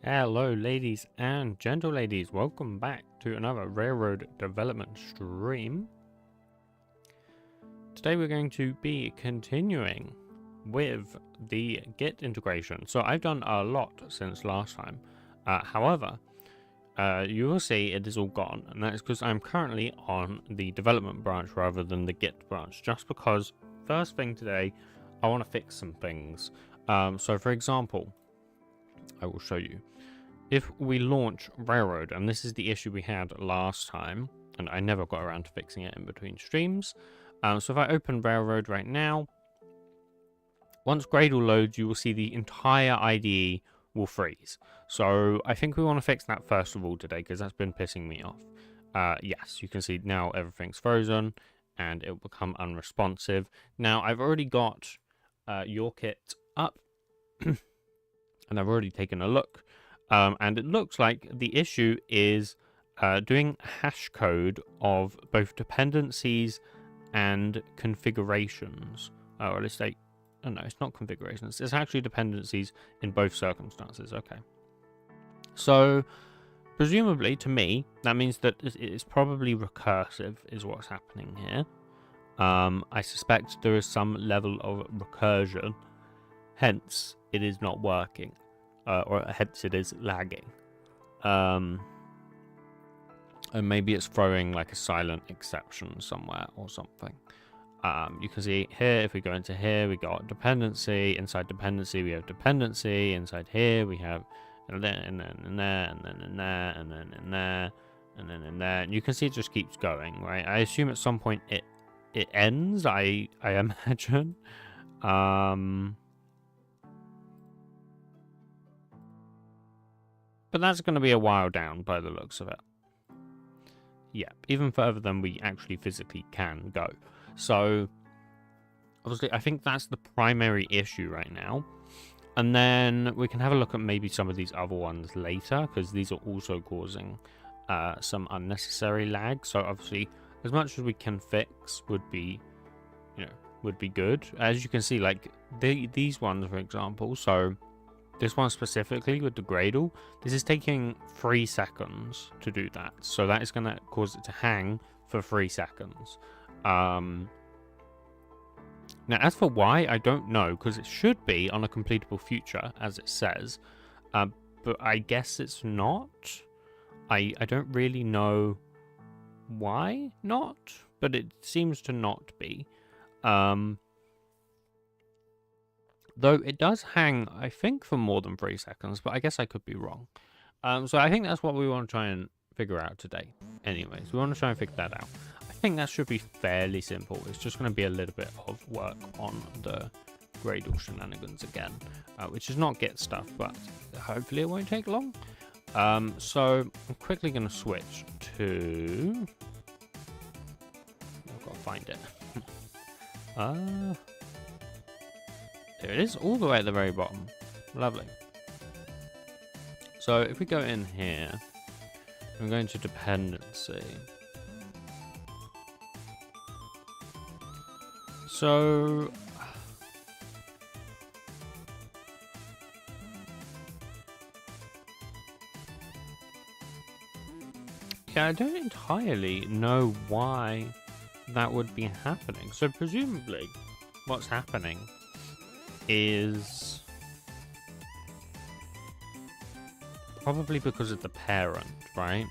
Hello ladies and gentle ladies, welcome back to another railroad development stream. Today we're going to be continuing with the Git integration. So I've done a lot since last time. However, you will see it is all gone, and that is because I'm currently on the development branch rather than the Git branch, just because first thing today I want to fix some things. So for example, I will show you. If we launch Railroad, and this is the issue we had last time, and I never got around to fixing it in between streams. So if I open Railroad right now, once Gradle loads, you will see the entire IDE will freeze. So I think we want to fix that first of all today, because that's been pissing me off. Yes, you can see now everything's frozen, and it will become unresponsive. Now, I've already got your kit up, and I've already taken a look. And it looks like the issue is doing hash code of both dependencies and configurations. Or at least oh no, it's not configurations. It's actually dependencies in both circumstances. Okay. So, presumably, to me, that means that it is probably recursive is what's happening here. I suspect there is some level of recursion. Hence, it is not working. Or hence it is lagging. And maybe it's throwing like a silent exception somewhere or something. You can see here, if we go into here, we got dependency. Inside dependency, we have dependency. Inside here, we have and then in there, and then in there, and then in there, and then in there. And you can see it just keeps going, right? I assume at some point it ends, I imagine. But that's going to be a while down by the looks of it. Yeah, even further than we actually physically can go. So, obviously, I think that's the primary issue right now. And then we can have a look at maybe some of these other ones later, because these are also causing some unnecessary lag. So, obviously, as much as we can fix would be, would be good. As you can see, like, these ones, for example, so this one specifically with the Gradle, this is taking 3 seconds to do that. So that is going to cause it to hang for 3 seconds. Now, as for why, I don't know, because it should be on a completable future, as it says. But I guess it's not. I don't really know why not, but it seems to not be. Though it does hang, I think, for more than 3 seconds, but I guess I could be wrong. So I think that's what we want to try and figure out today. Anyways, we want to try and figure that out. I think that should be fairly simple. It's just going to be a little bit of work on the Gradle shenanigans again, which is not Git stuff, but hopefully it won't take long. So I'm quickly going to switch to... I've got to find it. There it is, all the way at the very bottom. Lovely. So if we go in here, I'm going to dependency. So yeah, I don't entirely know why that would be happening. So presumably what's happening is probably because of the parent, right?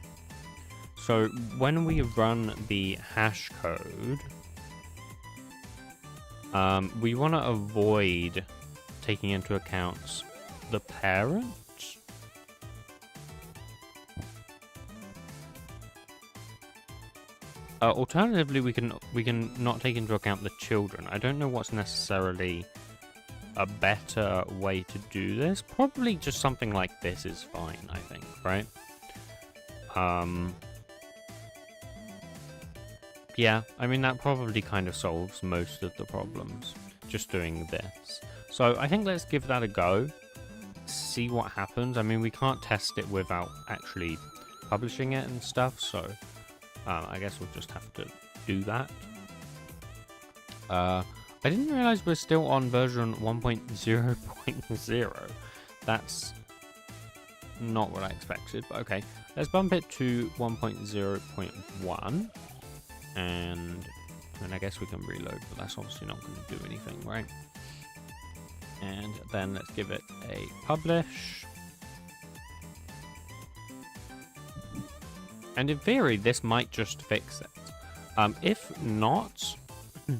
So when we run the hash code, we want to avoid taking into account the parent. Alternatively, we can not take into account the children. I don't know what's necessarily a better way to do this. Probably just something like this is fine, I think, right? Yeah, I mean, that probably kind of solves most of the problems, just doing this. So I think let's give that a go, see what happens. I mean, we can't test it without actually publishing it and stuff, so I guess we'll just have to do that. I didn't realize we're still on version 1.0.0. That's not what I expected, but okay. Let's bump it to 1.0.1. And then I guess we can reload, but that's obviously not going to do anything, right? And then let's give it a publish. And in theory, this might just fix it. If not,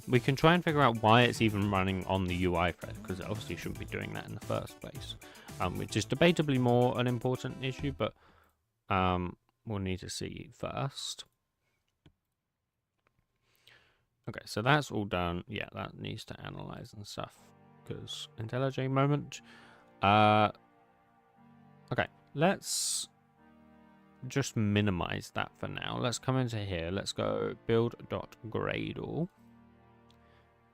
we can try and figure out why it's even running on the UI thread, because it obviously shouldn't be doing that in the first place. Which is debatably more an important issue, but we'll need to see first. Okay, so that's all done. Yeah, that needs to analyze and stuff, because IntelliJ moment. Okay, let's just minimize that for now. Let's come into here. Let's go build.gradle.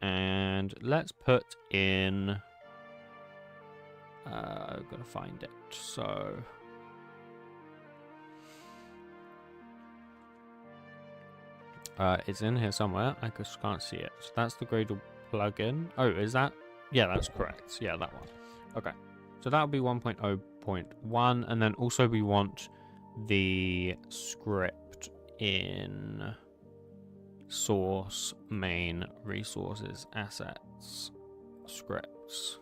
And let's put in... I've got to find it. So... it's in here somewhere. I just can't see it. So that's the Gradle plugin. Oh, is that? Yeah, that's correct. Yeah, that one. Okay. So that'll be 1.0.1. And then also we want the script in source, main, resources, assets, scripts.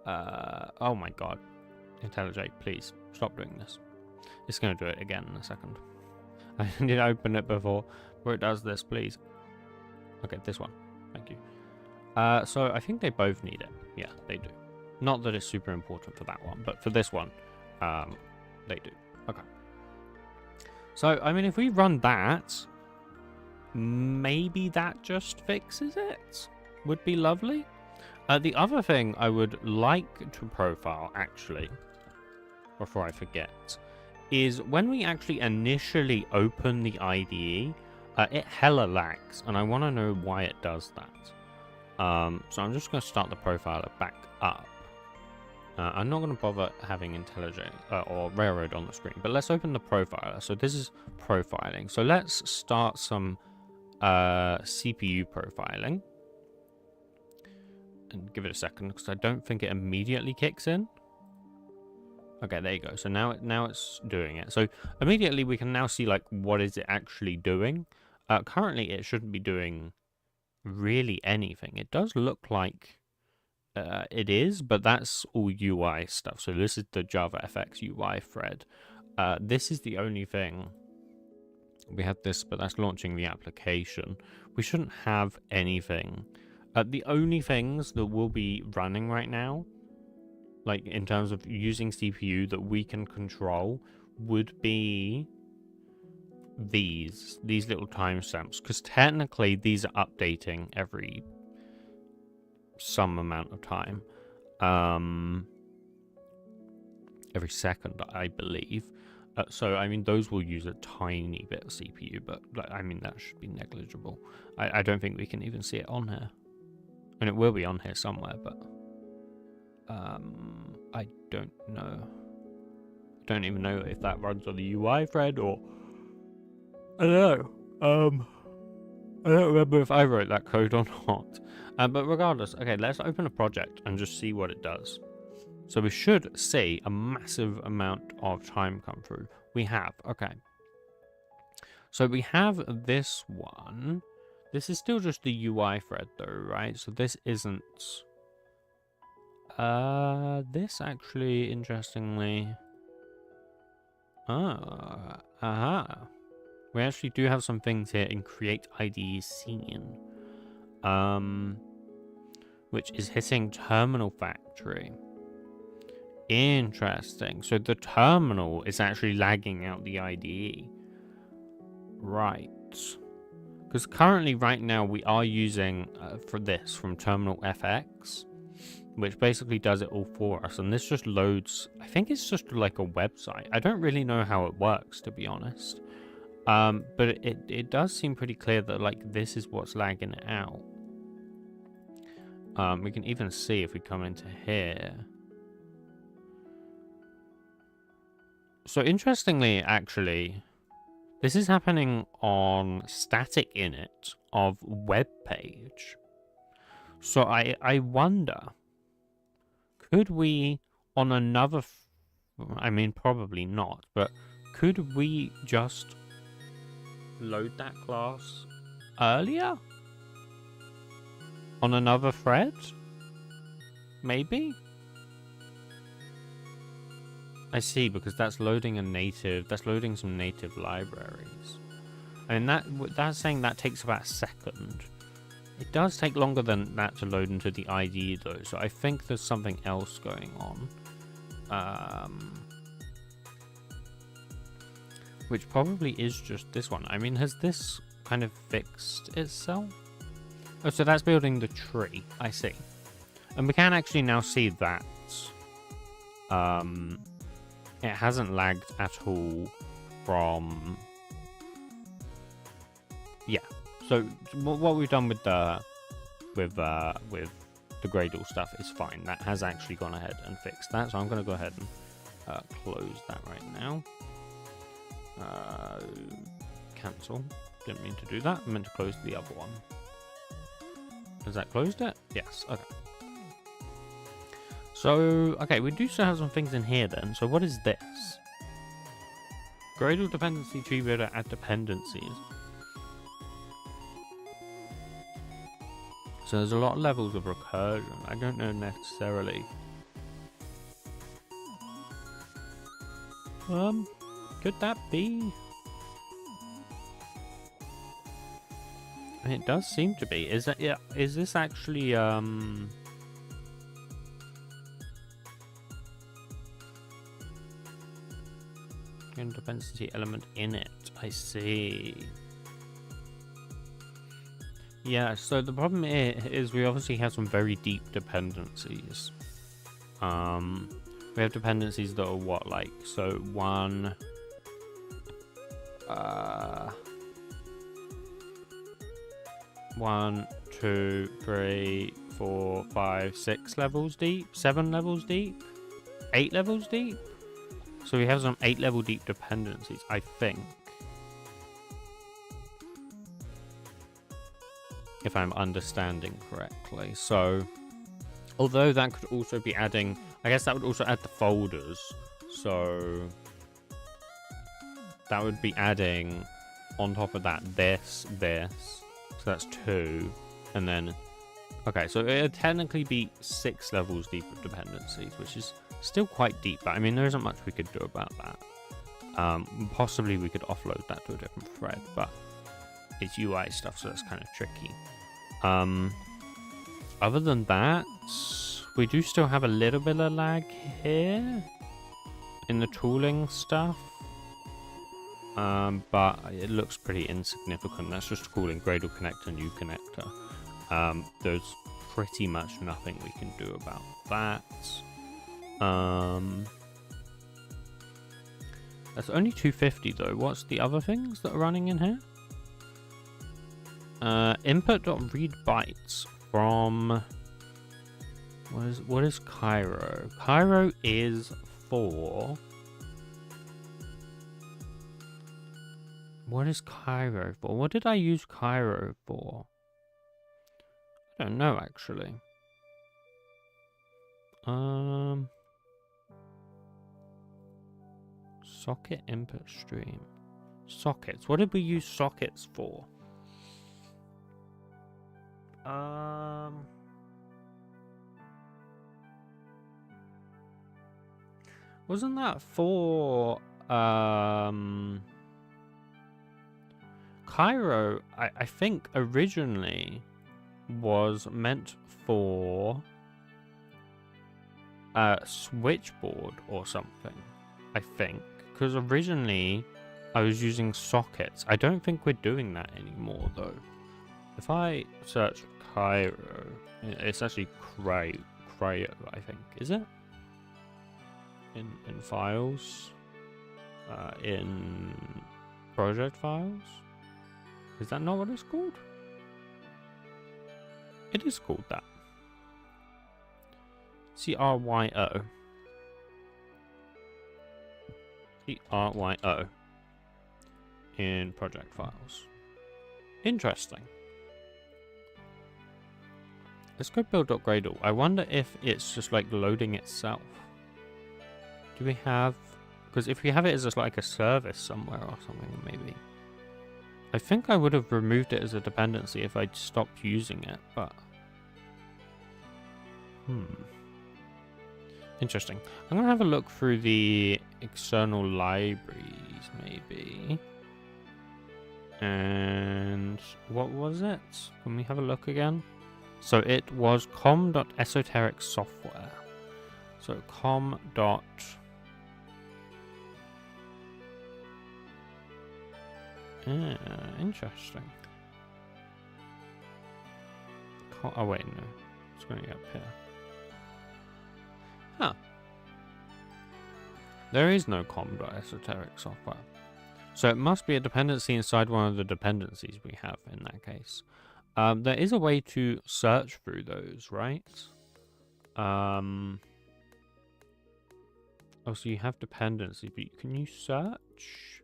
Oh my god. IntelliJ, please stop doing this. It's going to do it again in a second. I did open it before where it does this, please. Okay, this one. Thank you. So I think they both need it. Yeah, they do. Not that it's super important for that one, but for this one, they do. Okay. So, I mean, if we run that, maybe that just fixes it. Would be lovely. The other thing I would like to profile, actually, before I forget, is when we actually initially open the IDE, it hella lags, and I want to know why it does that. So I'm just going to start the profiler back up. I'm not going to bother having IntelliJ or Railroad on the screen, but let's open the profiler. So this is profiling. So let's start some CPU profiling. And give it a second, because I don't think it immediately kicks in. Okay, there you go. So now it's doing it. So immediately we can now see, like, what is it actually doing. Currently it shouldn't be doing really anything. It does look like it is, but that's all UI stuff. So this is the JavaFX UI thread. This is the only thing. We have this, but that's launching the application. We shouldn't have anything. The only things that will be running right now, like in terms of using CPU that we can control, would be these little timestamps, because technically these are updating every some amount of time, every second, I believe. So I mean, those will use a tiny bit of CPU, but I mean that should be negligible. I don't think we can even see it on here. And it will be on here somewhere, but I don't know. I don't even know if that runs on the UI thread or I don't know. I don't remember if I wrote that code or not. But regardless, okay, let's open a project and just see what it does. So we should see a massive amount of time come through. We have, okay. So we have this one. This is still just the UI thread though, right? So this isn't... this actually, interestingly... We actually do have some things here in Create IDE Scene. Which is hitting Terminal Factory. Interesting. So the terminal is actually lagging out the IDE. Right. Because currently, right now, we are using for this from Terminal FX, which basically does it all for us. And this just loads, I think it's just like a website. I don't really know how it works, to be honest. But it does seem pretty clear that, like, this is what's lagging it out. We can even see if we come into here. So interestingly, actually, this is happening on static init of web page. So I wonder, could we on another I mean, probably not, but could we just load that class earlier? On another thread? Maybe? I see, because that's loading loading some native libraries. And that's saying that takes about a second. It does take longer than that to load into the IDE though, so I think there's something else going on. Which probably is just this one. I mean, has this kind of fixed itself? Oh, so that's building the tree. I see. And we can actually now see that it hasn't lagged at all from... Yeah. So what we've done with the Gradle stuff is fine. That has actually gone ahead and fixed that. So I'm going to go ahead and close that right now. Cancel. Didn't mean to do that. I meant to close the other one. Has that closed it? Yes. Okay. So, okay, we do still have some things in here then. So what is this? Gradle dependency tree builder add dependencies. So there's a lot of levels of recursion. I don't know necessarily. Could that be? It does seem to be. Is that, yeah? Is this actually dependency element in it? I see. Yeah, so the problem is we obviously have some very deep dependencies. We have dependencies that are what, like, so 1, 1, 2, 3, 4, 5, 6 levels deep, 7 levels deep, 8 levels deep. So we have some 8 level deep dependencies, I think. If I'm understanding correctly. So, although that could also be adding, I guess that would also add the folders. So, that would be adding on top of that this. So that's 2. And then, okay, so it would technically be 6 levels deep of dependencies, which is still quite deep. But I mean, there isn't much we could do about that. Possibly we could offload that to a different thread, but it's UI stuff, so that's kind of tricky. Other than that, we do still have a little bit of lag here in the tooling stuff, but it looks pretty insignificant. That's just calling Gradle connector new connector. There's pretty much nothing we can do about that. That's only 250 though. What's the other things that are running in here? Input.read bytes from what is Cairo? Cairo is for what is Cairo for? What did I use Cairo for? I don't know actually. Socket input stream. Sockets. What did we use sockets for? Wasn't that for Cairo? I think originally was meant for a switchboard or something. I think because originally I was using sockets. I don't think we're doing that anymore though. If I search Cairo, it's actually Cryo, I think. Is it? In files? In project files? Is that not what it's called? It is called that. CRYO. CRYO. In project files. Interesting. Let's go build.gradle. I wonder if it's just like loading itself. Do we have... Because if we have it as like a service somewhere or something, maybe. I think I would have removed it as a dependency if I'd stopped using it, but... Interesting. I'm going to have a look through the external libraries, maybe. And what was it? Can we have a look again? So it was com.esoteric software. So com. Interesting. Oh wait, no. It's going to get up here. Huh. There is no com.esoteric software. So it must be a dependency inside one of the dependencies we have in that case. There is a way to search through those, right? Oh, so you have dependencies, but can you search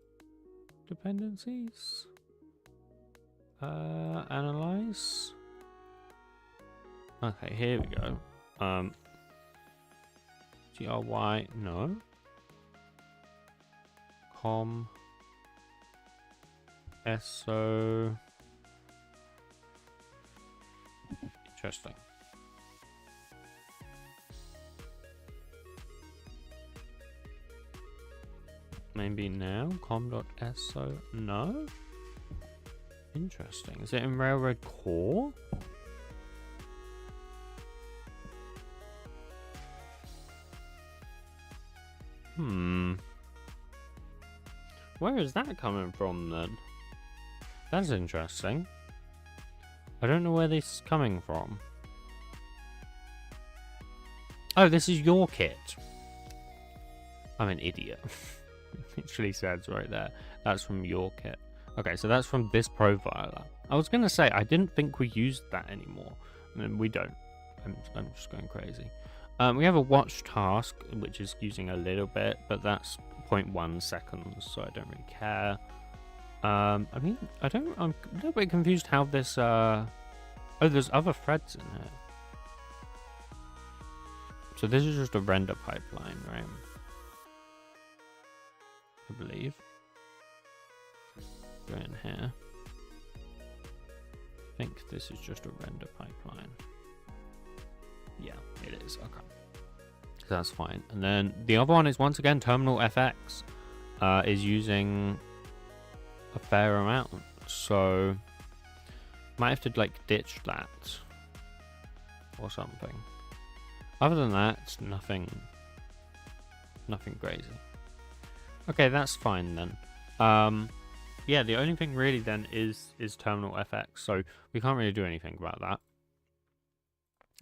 dependencies? Analyze? Okay, here we go. GRY, no. Com. SO. Interesting. Maybe now? com.so? No? Interesting. Is it in Railroad Core? Where is that coming from then? That's interesting. I don't know where this is coming from. Oh, this is your kit. I'm an idiot. It literally says right there. That's from your kit. Okay, so that's from this profiler. I was going to say, I didn't think we used that anymore. I mean, we don't. I'm just going crazy. We have a watch task, which is using a little bit, but that's 0.1 seconds, so I don't really care. I mean, I'm a little bit confused how this, oh, there's other threads in here. So this is just a render pipeline, right? I believe. Go in here. I think this is just a render pipeline. Yeah, it is. Okay. So that's fine. And then the other one is once again Terminal FX is using a fair amount. So might have to like ditch that or something. Other than that, it's nothing crazy. Okay, that's fine then. Yeah, the only thing really then is Terminal FX. So we can't really do anything about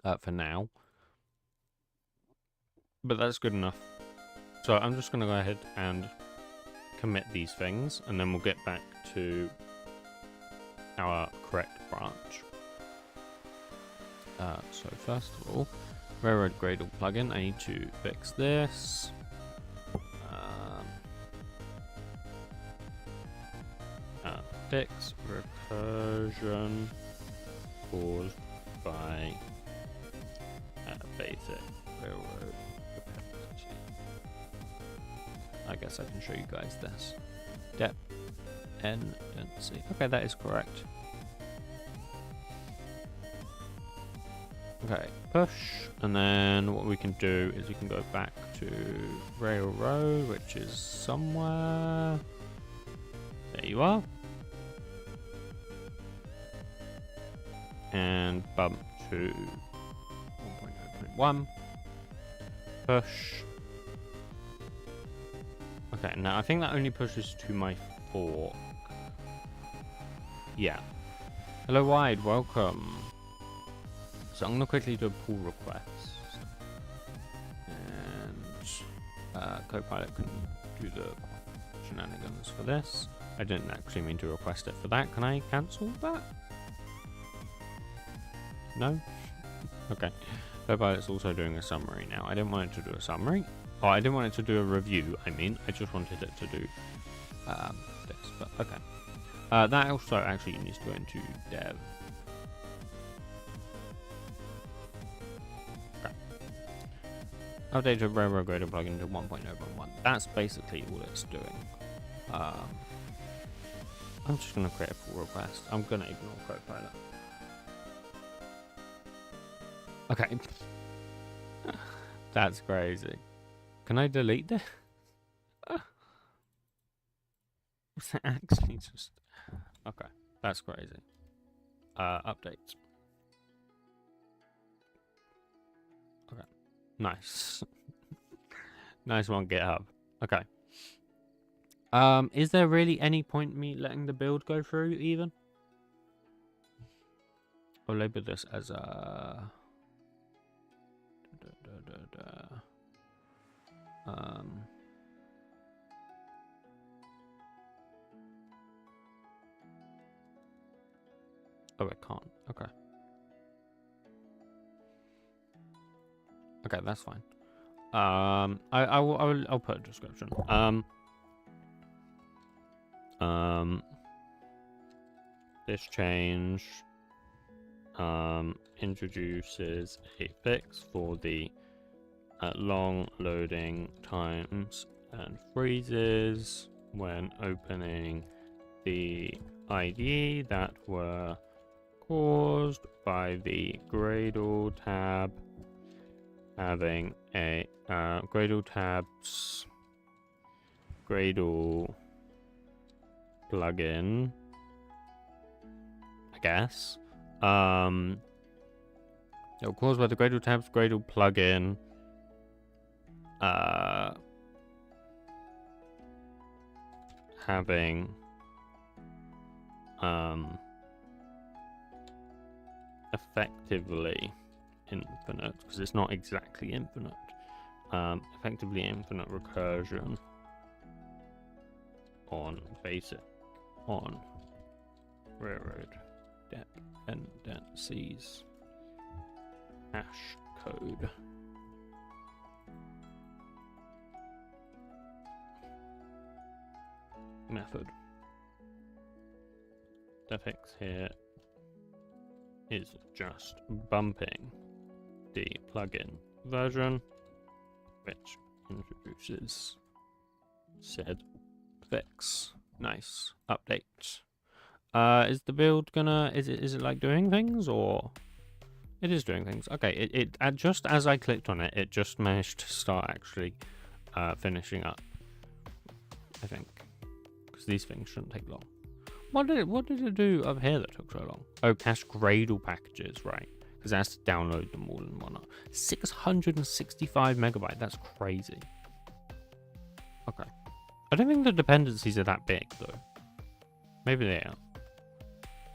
that for now. But that's good enough. So I'm just going to go ahead and commit these things, and then we'll get back to our correct branch. So first of all, Railroad Gradle plugin, I need to fix this. Fix recursion caused by basic railroad dependency. I guess I can show you guys this. Dependency. Okay, that is correct. Okay, push, and then what we can do is we can go back to railroad, which is somewhere. There you are. And bump to 1.0.1. Push. Okay, now I think that only pushes to my fork. Yeah. Hello, Wide, welcome. So I'm going to quickly do a pull request. And Copilot can do the shenanigans for this. I didn't actually mean to request it for that. Can I cancel that? No? Okay. Copilot's also doing a summary now. I didn't want it to do a summary. Oh, I didn't want it to do a review, I mean. I just wanted it to do this, but okay. That also actually needs to go into dev. Okay. Update to railroad grader plugin to 1.0.1. That's basically all it's doing. I'm just gonna create a pull request. I'm gonna ignore Copilot. Okay. That's crazy. Can I delete this? Was that actually just... Okay, that's crazy. Update. Okay, nice. Nice one, GitHub. Okay. Is there really any point me letting the build go through even? I'll label this as a... Oh, I can't. Okay. Okay, that's fine. I'll put a description. This change introduces a fix for the long loading times and freezes when opening the IDE that were caused by the Gradle tab having a Gradle tabs Gradle plugin, I guess. It was caused by the Gradle tabs Gradle plugin. Having effectively infinite, because it's not exactly infinite, effectively infinite recursion on basic on railroad dependencies hash code. Method. The fix here is just bumping the plugin version, which introduces said fix. Nice update. Is the build gonna? Is it like doing things, or it is doing things? Okay. It just as I clicked on it, it just managed to start actually finishing up. I think. These things shouldn't take long. What did it do up here that took so long? Oh, cache Gradle packages, right? Because it has to download them all and whatnot. 665 megabyte. That's crazy. Okay. I don't think the dependencies are that big though. Maybe they are,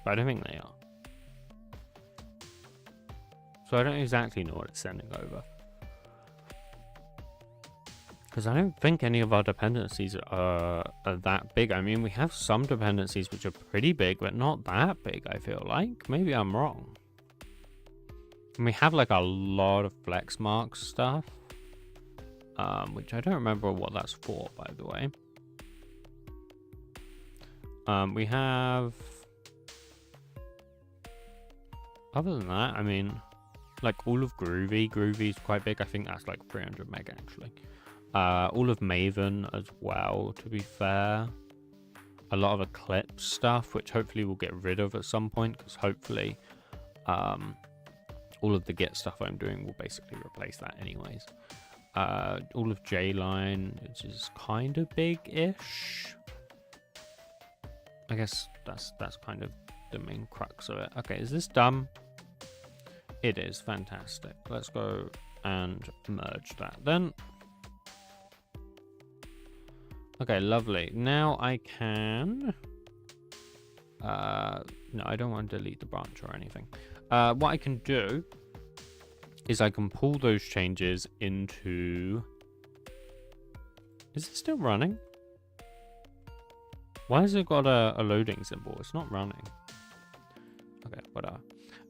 but I don't think they are. So I don't exactly know what it's sending over. Because I don't think any of our dependencies are that big. I mean, we have some dependencies which are pretty big, but not that big, I feel like. Maybe I'm wrong. And we have like a lot of flex marks stuff. Which I don't remember what that's for, by the way. We have... Other than that, I mean, like all of Groovy. Groovy is quite big. I think that's like 300 meg actually. All of Maven as well, to be fair. A lot of Eclipse stuff, which hopefully we'll get rid of at some point, because hopefully all of the Git stuff I'm doing will basically replace that anyways. All of J-Line, which is kind of big-ish. I guess that's kind of the main crux of it. Okay, is this done? It is. Fantastic. Let's go and merge that then. Okay, lovely. Now I can... no, I don't want to delete the branch or anything. What I can do is I can pull those changes into... Is it still running? Why has it got a loading symbol? It's not running. Okay, whatever.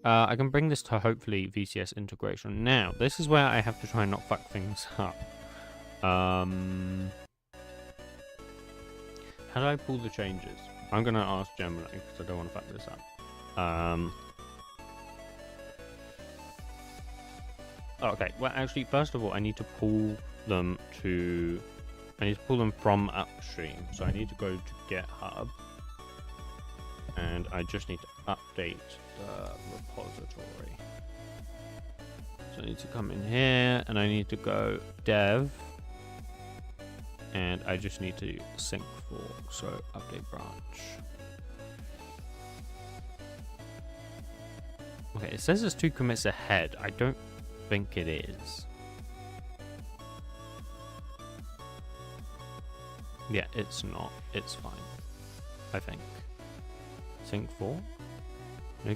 I can bring this to hopefully VCS integration. Now, this is where I have to try and not fuck things up. How do I pull the changes? I'm going to ask generally because I don't want to fuck this up. Okay, well, actually, first of all, I need to pull them to... I need to pull them from upstream. So I need to go to GitHub. And I just need to update the repository. So I need to come in here, and I need to go dev. And I just need to sync fork, so update branch. Okay, it says it's 2 commits ahead. I don't think it is. Yeah, it's not. It's fine. I think. Sync fork? No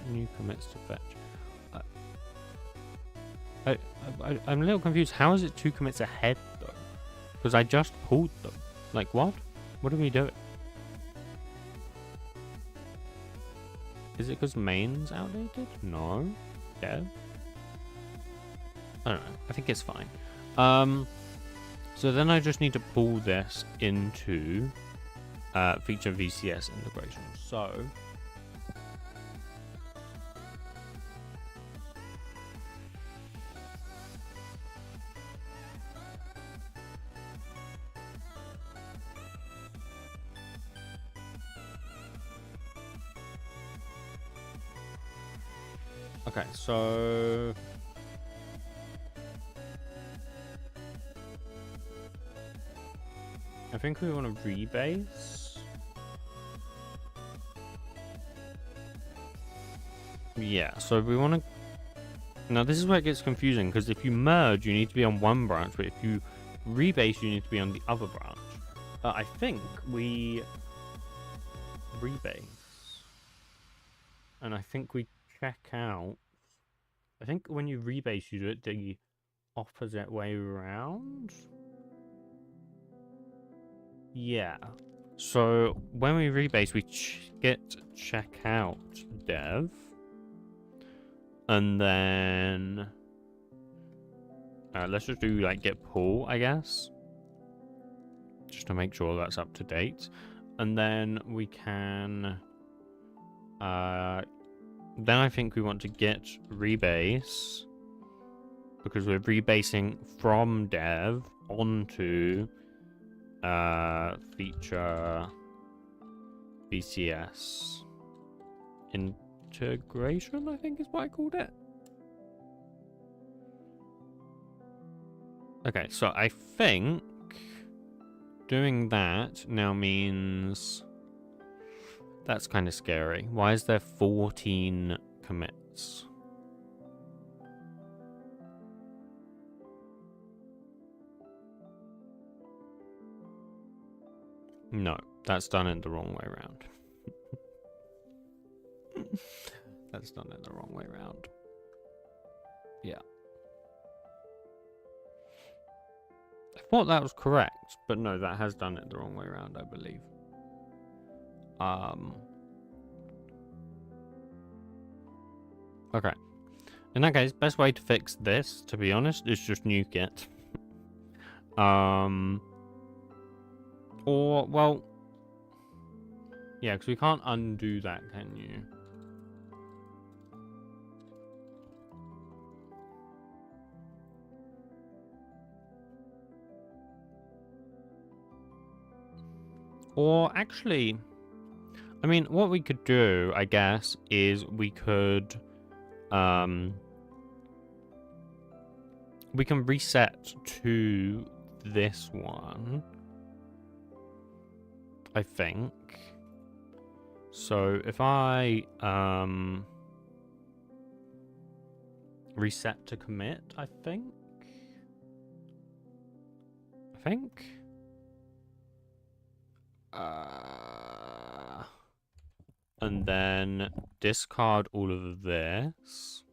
new commits to fetch. I'm a little confused. How is it 2 commits ahead, though? Because I just pulled them. Like, what? What are we doing? Is it because main's outdated? No. Yeah. I don't know. I think it's fine. So then I just need to pull this into feature VCS integration. So okay, so I think we want to rebase. Yeah, so we want to... Now, this is where it gets confusing, because if you merge, you need to be on one branch, but if you rebase, you need to be on the other branch. I think we rebase. And I think we check out... I think when you rebase, you do it the opposite way around. Yeah. So when we rebase, we get check out dev. And then let's just do like get pull, I guess. Just to make sure that's up to date. And then we can then I think we want to get rebase, because we're rebasing from dev onto feature VCS integration, I think is what I called it. Okay, so I think doing that now means that's kind of scary. Why is there 14 commits? No, that's done it the wrong way around. That's done it the wrong way around. Yeah. I thought that was correct, but no, that has done it the wrong way around, I believe. Okay. In that case, best way to fix this, to be honest, is just nuke it. Or, well... Yeah, because we can't undo that, can you? Or, actually... I mean, what we could do, I guess, is we could... we can reset to this one, I think. So if I reset to commit, I think. And then discard all of this.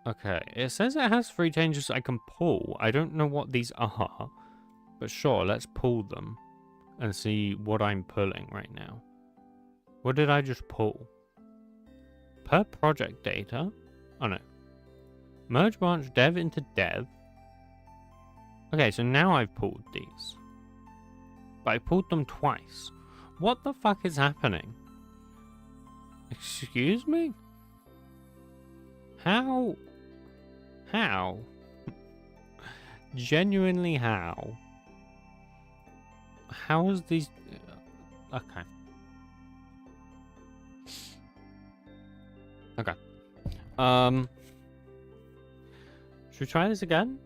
Okay, it says it has 3 changes I can pull. I don't know what these are, but sure, let's pull them and see what I'm pulling right now. What did I just pull? Per project data? Oh no. Merge branch dev into dev. Okay, so now I've pulled these. But I pulled them twice. What the fuck is happening? Excuse me? How? How? Genuinely how? How is these... Okay. Okay. Should we try this again?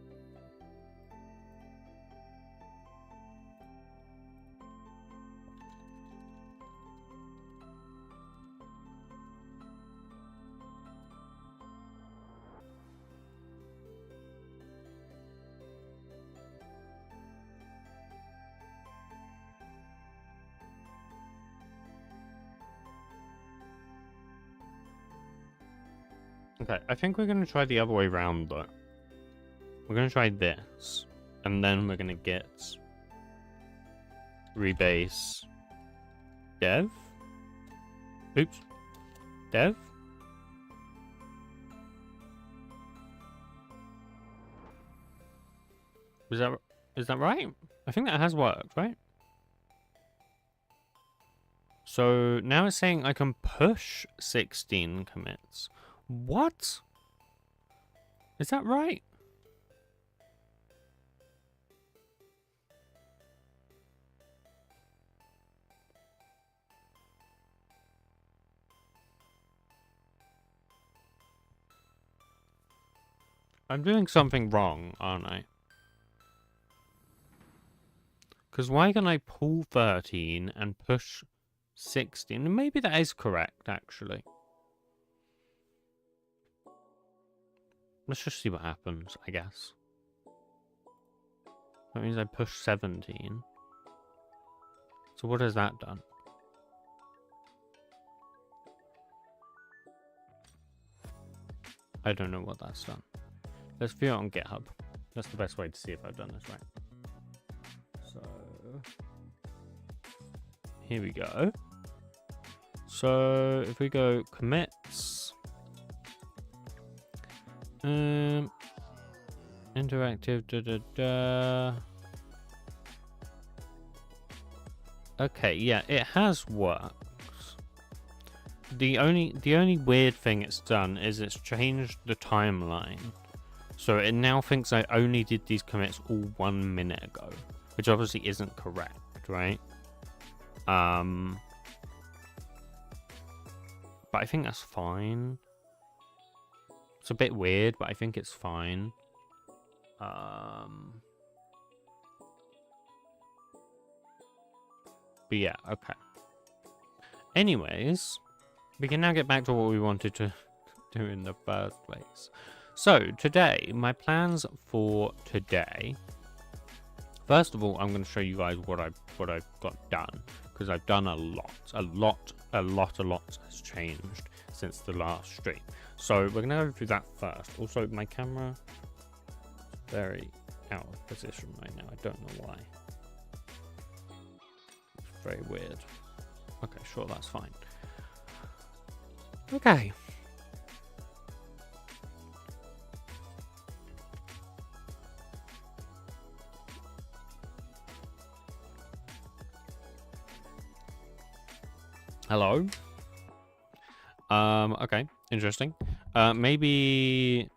Okay, I think we're going to try the other way around, though. We're going to try this, and then we're going to get rebase dev. Oops. Dev. Is that right? I think that has worked, right? So now it's saying I can push 16 commits. What? Is that right? I'm doing something wrong, aren't I? Because why can I pull 13 and push 16? Maybe that is correct, actually. Let's just see what happens, I guess. That means I push 17. So what has that done? I don't know what that's done. Let's view it on GitHub. That's the best way to see if I've done this right. So here we go. So if we go commits, interactive, Okay, yeah, it has worked. The only weird thing it's done is it's changed the timeline. So it now thinks I only did these commits all 1 minute ago, which obviously isn't correct, right? But I think that's fine. It's a bit weird, but I think it's fine. But yeah, okay. Anyways, we can now get back to what we wanted to do in the first place. So, today, my plans for today. First of all, I'm going to show you guys what I've got done, because I've done a lot has changed since the last stream. So, we're going to go through that first. Also, my camera is very out of position right now. I don't know why. It's very weird. Okay, sure, that's fine. Okay. Hello. Okay, interesting. Maybe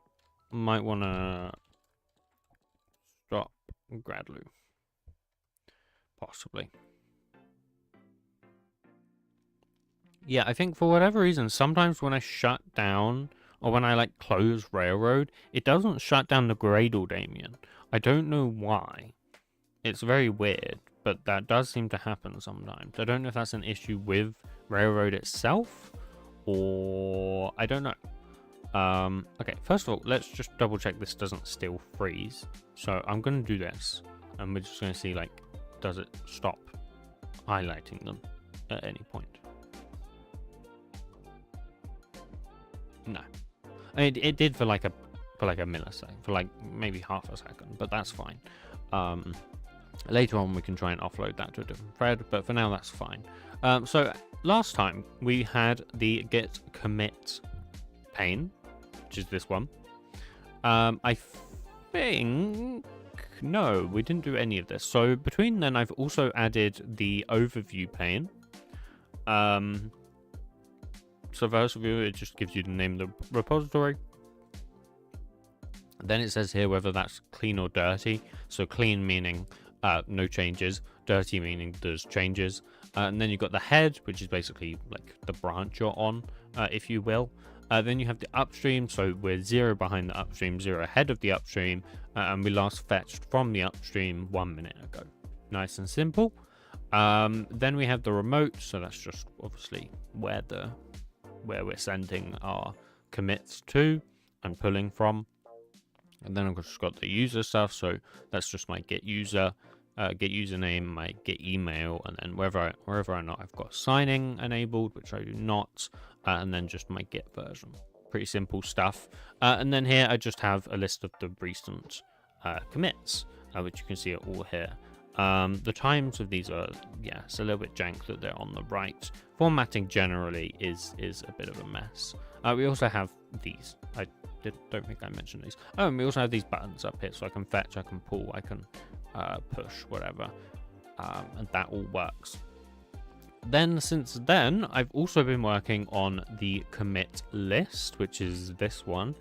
might wanna stop Gradlu. Possibly. Yeah, I think for whatever reason, sometimes when I shut down or when I like close Railroad, it doesn't shut down the Gradle Damien. I don't know why. It's very weird, but that does seem to happen sometimes. I don't know if that's an issue with Railroad itself, or I don't know. Okay, first of all, let's just double check this doesn't still freeze. So I'm going to do this, and we're just going to see, like, does it stop highlighting them at any point? No. It did for like a millisecond, for like maybe half a second, but that's fine. Later on we can try and offload that to a different thread, but for now that's fine. So last time we had the git commit pane, which is this one. I think no, we didn't do any of this. So between then I've also added the overview pane. So first of all, it just gives you the name of the repository, Then it says here whether that's clean or dirty. So clean meaning no changes, dirty meaning there's changes. And then you've got the head, which is basically like the branch you're on, if you will. Then you have the upstream, so we're 0 behind the upstream, 0 ahead of the upstream, and we last fetched from the upstream 1 minute ago. Nice and simple. Then we have the remote, so that's just obviously where we're sending our commits to and pulling from. And then I've just got the user stuff, so that's just my get user, get username, my get email, and then wherever or not I've got signing enabled, which I do not, and then just my get version. Pretty simple stuff. And then here I just have a list of the recent commits, which you can see are all here. The times of these are, yeah, it's a little bit jank that they're on the right. Formatting generally is a bit of a mess. We also have these. I don't think I mentioned these. Oh, and we also have these buttons up here, so I can fetch, I can pull, I can push, whatever, and that all works. Then since then, I've also been working on the commit list, which is this one.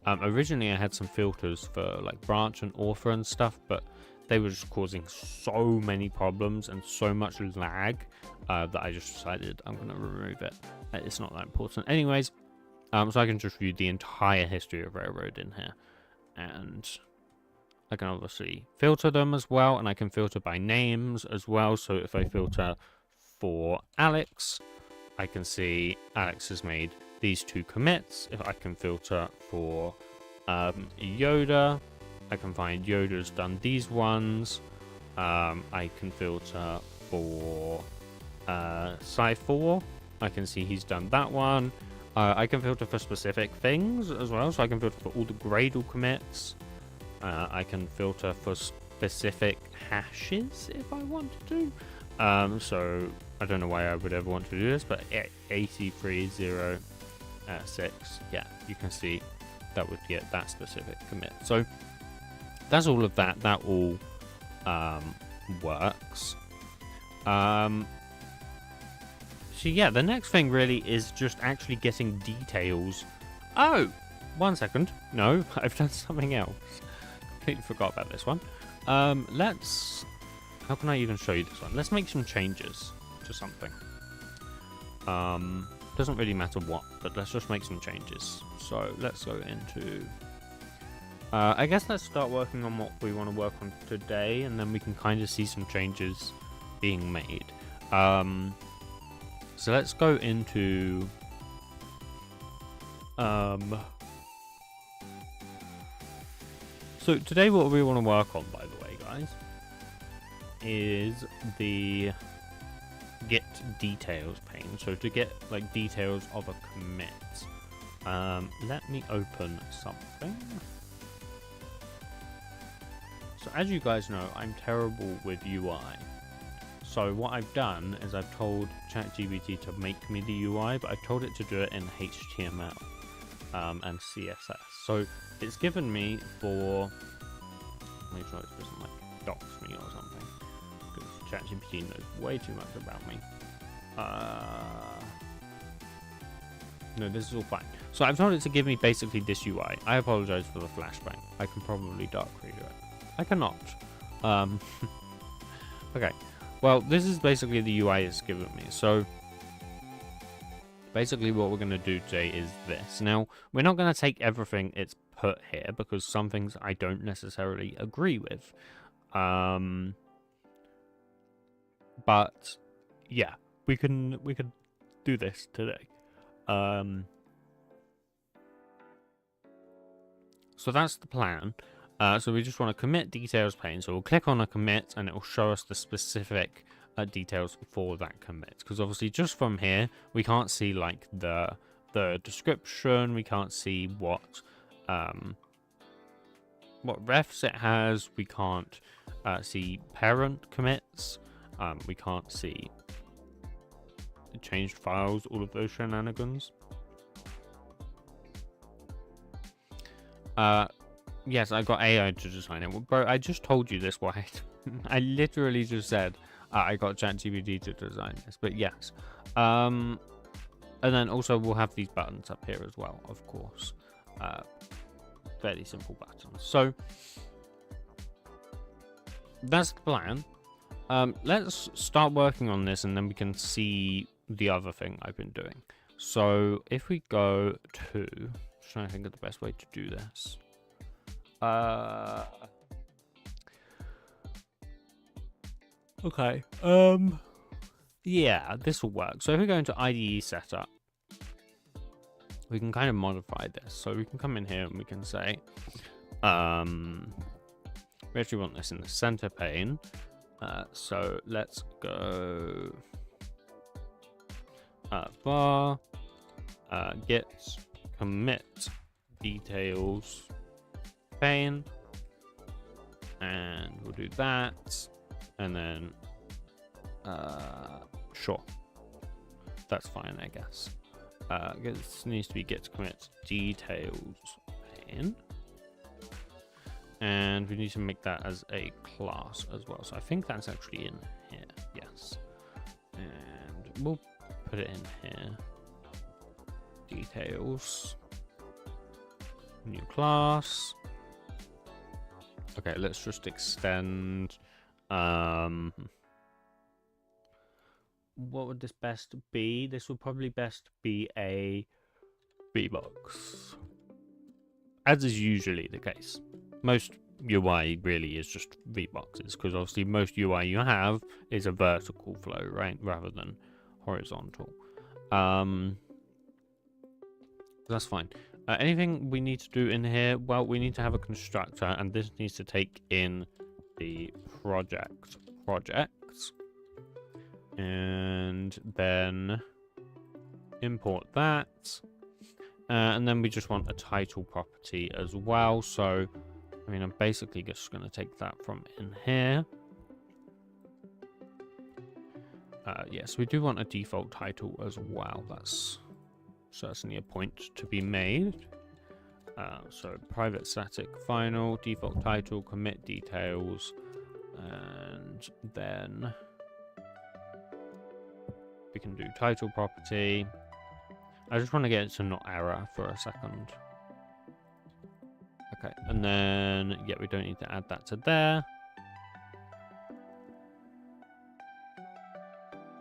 Originally, I had some filters for like branch and author and stuff, but they were just causing so many problems and so much lag that I just decided I'm going to remove it. It's not that important. Anyways, so I can just view the entire history of Railroad in here. And I can obviously filter them as well, and I can filter by names as well. So if I filter for Alex, I can see Alex has made these 2 commits. If I can filter for Yoda, I can find Yoda's done these ones. I can filter for Sci4. I can see he's done that one. I can filter for specific things as well, so I can filter for all the Gradle commits. I can filter for specific hashes if I wanted to. So I don't know why I would ever want to do this, but 8306, yeah, you can see that would get that specific commit. So that's all of that. That all works. So yeah, the next thing really is just actually getting details. Oh, 1 second. No, I've done something else. Completely forgot about this one. How can I even show you this one? Let's make some changes to something. Doesn't really matter what, but let's just make some changes. So let's go into... I guess let's start working on what we want to work on today, and then we can kind of see some changes being made. So let's go into... So today what we want to work on, by the way, guys, is the get details pane. So to get like details of a commit, let me open something. So as you guys know, I'm terrible with UI. So what I've done is I've told ChatGPT to make me the UI, but I've told it to do it in HTML and CSS. So it's given me for... Make sure it doesn't like dox me or something, because ChatGPT knows way too much about me. No, this is all fine. So I've told it to give me basically this UI. I apologize for the flashbang. I can probably dark read it. I cannot. Okay. Well, this is basically the UI it's given me. So basically what we're going to do today is this. Now, we're not going to take everything it's put here, because some things I don't necessarily agree with. But yeah, we can do this today. So that's the plan. So we just want to commit details pane. So we'll click on a commit and it will show us the specific details for that commit. Because obviously just from here, we can't see like the description. We can't see what refs it has. We can't see parent commits. We can't see changed files, all of those shenanigans. Yes, I got AI to design it. Well, bro, I just told you this, why? I literally just said I got ChatGPT to design this, but yes. And then also we'll have these buttons up here as well, of course. fairly simple buttons. So that's the plan. Let's start working on this, and then we can see the other thing I've been doing. So if we go to, just trying to think of the best way to do this. Okay. Yeah, this will work. So if we go into IDE setup, we can kind of modify this. So we can come in here and we can say, we actually want this in the center pane. So let's go var get commit details pane, and we'll do that, and then sure, that's fine, I guess. This needs to be get commit details pane, and we need to make that as a class as well. So I think that's actually in here, yes, and we'll put it in here. Details, new class. Okay, let's just extend. What would this best be? This would probably best be a VBox, as is usually the case. Most UI really is just VBoxes, because obviously most UI you have is a vertical flow, right, rather than horizontal. That's fine. Anything we need to do in here? Well, we need to have a constructor, and this needs to take in the projects, and then import that, and then we just want a title property as well. So I mean, I'm basically just going to take that from in here. Yes, we do want a default title as well. That's certainly a point to be made. So private static final, default title, commit details, and then we can do title property. I just want to get it to not error for a second. Okay, and then, yeah, we don't need to add that to there.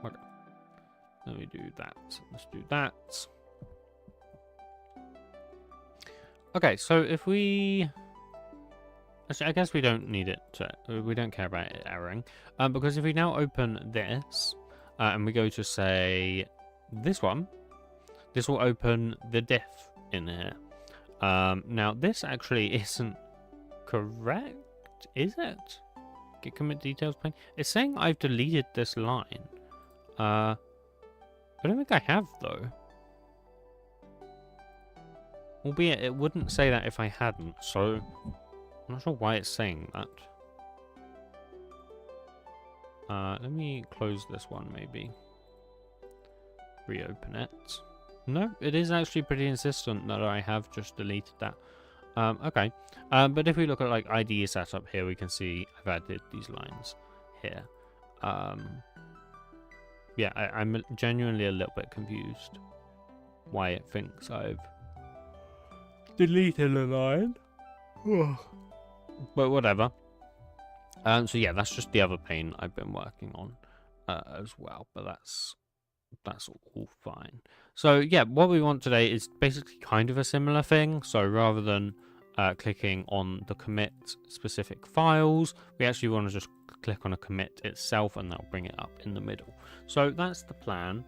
Okay, let me do that. Let's do that. Okay, so if we... Actually, I guess we don't need it to... We don't care about it erroring. Because if we now open this, and we go to, say, this one, this will open the diff in here. Now, this actually isn't correct, is it? Get commit details pane. It's saying I've deleted this line. I don't think I have, though. Albeit, it wouldn't say that if I hadn't, so I'm not sure why it's saying that. Let me close this one, maybe. Reopen it. No, it is actually pretty insistent that I have just deleted that. Okay. But if we look at like IDE setup here, we can see I've added these lines here. Yeah, I'm genuinely a little bit confused why it thinks I've deleted a line. But whatever. So yeah, that's just the other pane I've been working on as well. But that's all fine. So yeah, what we want today is basically kind of a similar thing. So rather than clicking on the commit specific files, we actually want to just click on a commit itself, and that'll bring it up in the middle. So that's the plan.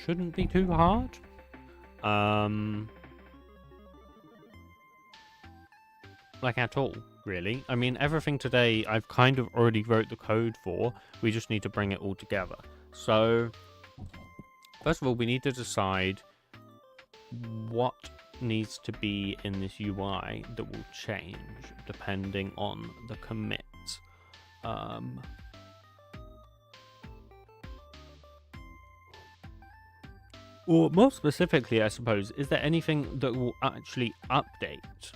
Shouldn't be too hard. Like at all, really. I mean, everything today I've kind of already wrote the code for. We just need to bring it all together. So first of all, we need to decide what needs to be in this UI that will change depending on the commit. Or more specifically, I suppose, is there anything that will actually update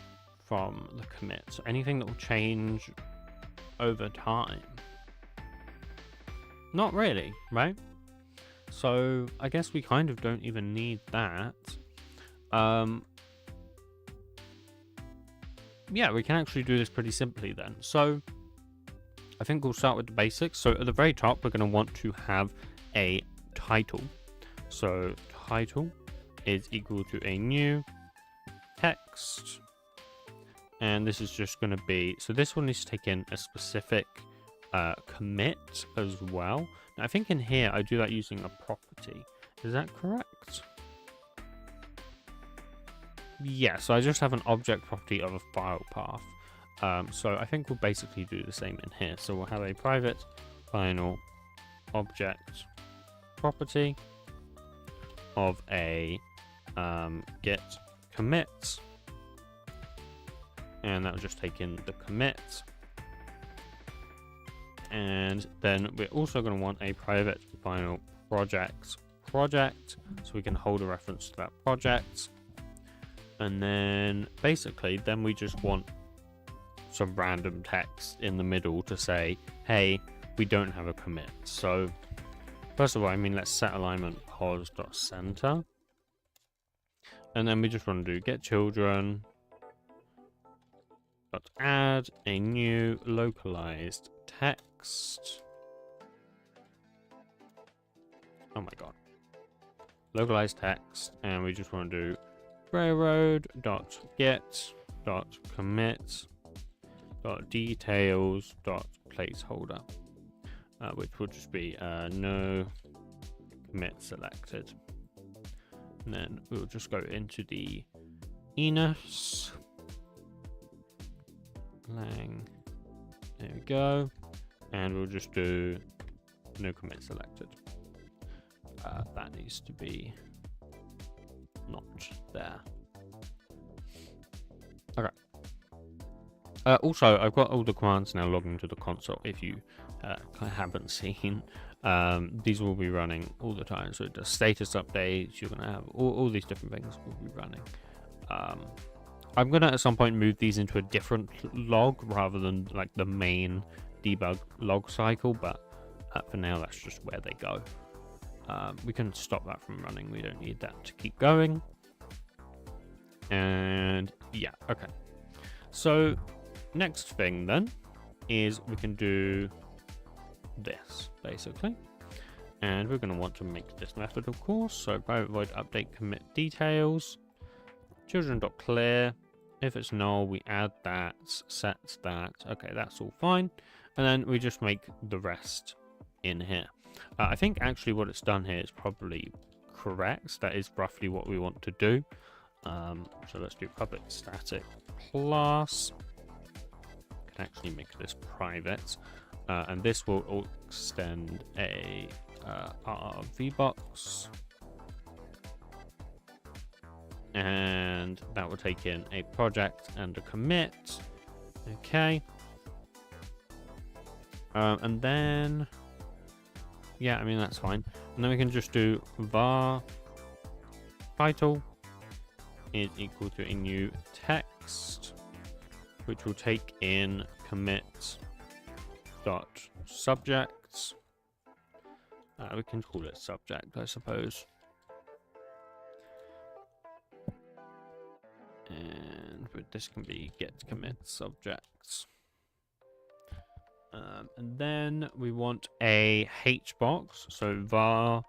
from the commit? So anything that will change over time? Not really, right? So I guess we kind of don't even need that. yeah, we can actually do this pretty simply then. So I think we'll start with the basics. So at the very top, we're going to want to have a title. So title is equal to a new text. And this is just going to be, so this one needs to take in a specific commit as well. Now, I think in here, I do that using a property. Is that correct? Yeah, so I just have an object property of a file path. So I think we'll basically do the same in here. So we'll have a private final object property of a get commit, and that will just take in the commit. And then we're also going to want a private final project, so we can hold a reference to that project. And then basically, then we just want some random text in the middle to say, hey, we don't have a commit. So first of all, I mean, let's set alignment pos.center. And then we just want to do get children dot add a new localized text. Oh my god. Localized text, and we just want to do railroad dot get dot commit dot details dot placeholder, which will just be no commit selected. And then we'll just go into the enus lang. There we go, and we'll just do no commit selected. That needs to be not there. Okay. Also, I've got all the commands now logged into the console. If you haven't seen, these will be running all the time. So the status updates, you're gonna have all these different things will be running. I'm gonna at some point move these into a different log rather than like the main debug log cycle, but for now that's just where they go. We can stop that from running. We don't need that to keep going. And yeah, okay. So next thing then is we can do this basically, and we're going to want to make this method, of course. So private void update commit details children.clear. If it's null, we add that, sets that. Okay, that's all fine. And then we just make the rest in here. I think actually what it's done here is probably correct. That is roughly what we want to do. So let's do public static class. Can actually make this private, and this will extend a vbox, and that will take in a project and a commit. Okay, and then yeah, I mean that's fine. And then we can just do var title is equal to a new text, which will take in commit dot subject. We can call it subject, I suppose. But this can be get commit subjects. And then we want a hbox, so var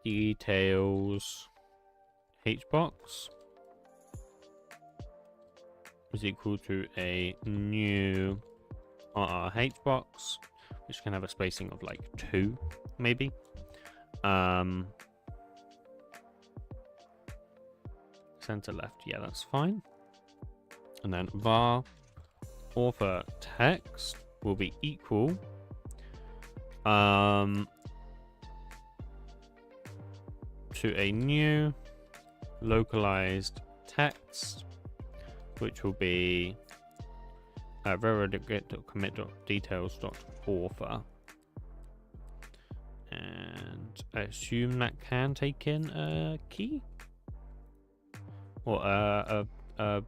details hbox is equal to a new hbox, which can have a spacing of like 2 maybe. Center left, yeah, that's fine. And then var author text will be equal to a new localized text, which will be get.commit.details.author. And I assume that can take in a key or a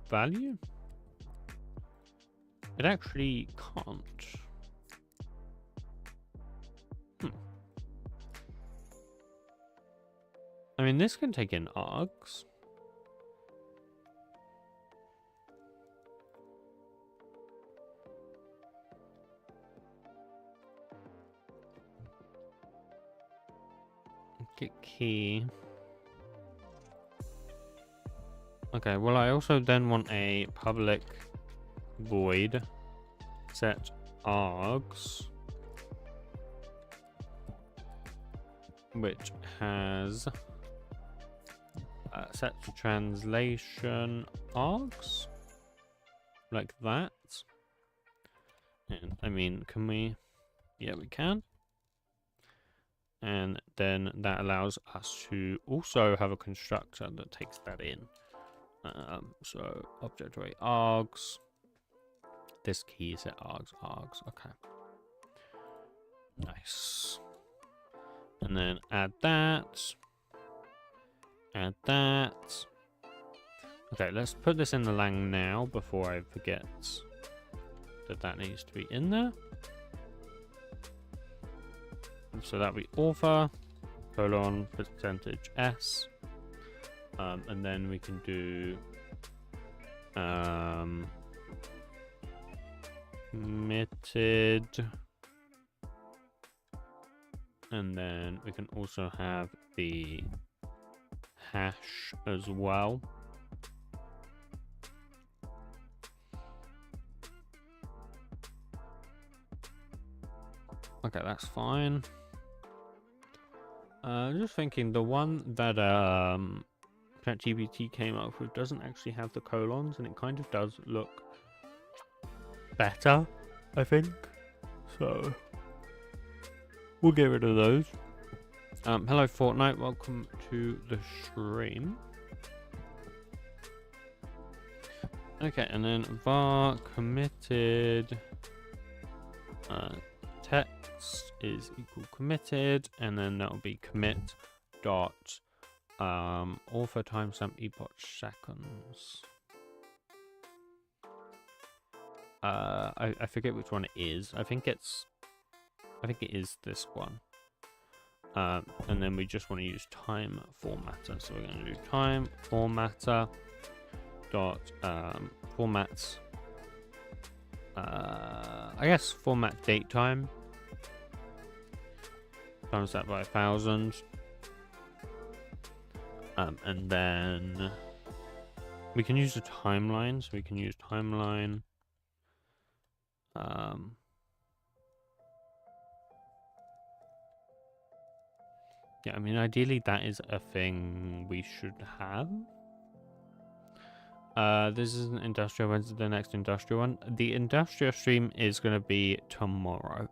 value. It actually can't. I mean, this can take in args. Get key. Okay, well, I also then want a public void set args, which has set to translation args, like that. And I mean, can we? Yeah, we can. And then that allows us to also have a constructor that takes that in. So object array args. This key is at args. Okay. Nice. And then add that. Add that. Okay, let's put this in the lang now before I forget that needs to be in there. So that'll be author colon percentage s. And then we can do committed, and then we can also have the hash as well. Okay, that's fine. Just thinking, the one that ChatGPT came up with doesn't actually have the colons, and it kind of does look better, I think. So we'll get rid of those. Hello Fortnite, welcome to the stream. Okay, and then var committed text is equal committed, and then that will be commit dot author timestamp epoch seconds. I forget which one it is. I think it is this one. And then we just want to use time formatter. So we're going to do time formatter dot formats. I guess format date time. Times that by 1,000. And then we can use a timeline. So we can use timeline. Yeah, I mean, ideally that is a thing we should have. This is an industrial. When's the next industrial one? The industrial stream is going to be tomorrow.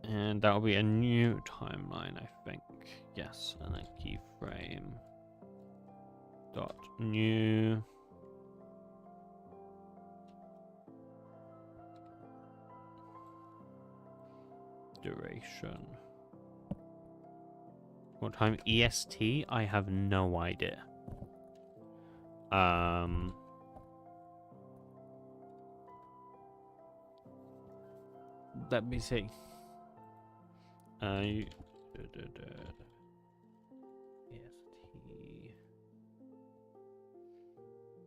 And that'll be a new timeline, I think. Yes, and then keyframe dot new. Duration. What time? EST? I have no idea. Let me see. EST.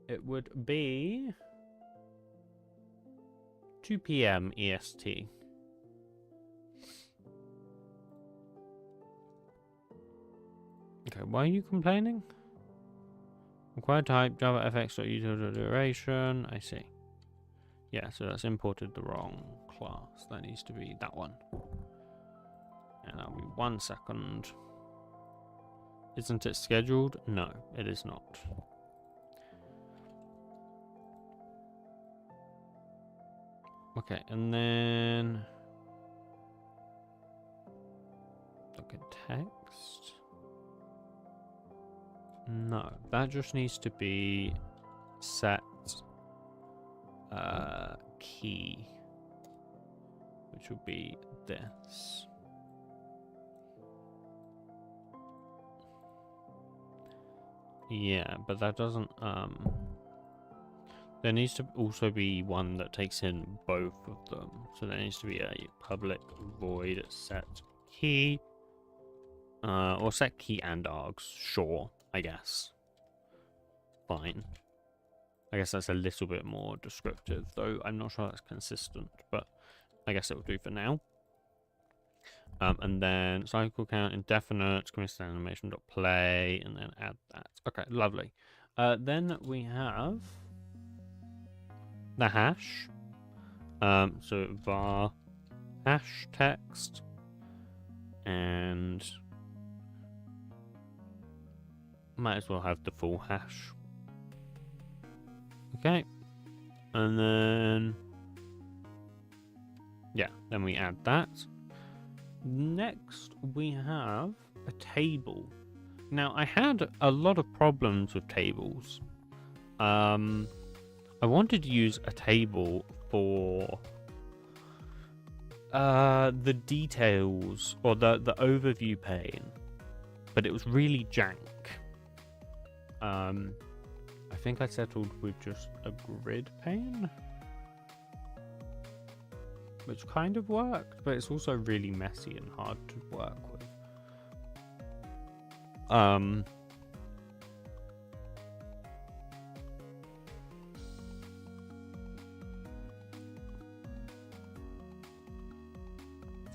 It would be 2 p.m. EST. Okay, why are you complaining? Required type Java FX.util duration. I see. Yeah, so that's imported the wrong class. That needs to be that one. And that'll be 1 second. Isn't it scheduled? No, it is not. Okay, and then look at text. No, that just needs to be set key, which will be this. Yeah, but that doesn't there needs to also be one that takes in both of them. So there needs to be a public void set key Or set key and args. Sure, I guess. Fine. I guess that's a little bit more descriptive, though I'm not sure that's consistent, but I guess it will do for now. And then cycle count indefinite, commit animation dot play, and then add that. Okay, lovely. Then we have the hash. So var hash text, and might as well have the full hash. Okay, and then yeah, then we add that. Next, we have a table. Now, I had a lot of problems with tables. I wanted to use a table for the details or the overview pane, but it was really jank. I think I settled with just a grid pane, which kind of worked, but it's also really messy and hard to work with.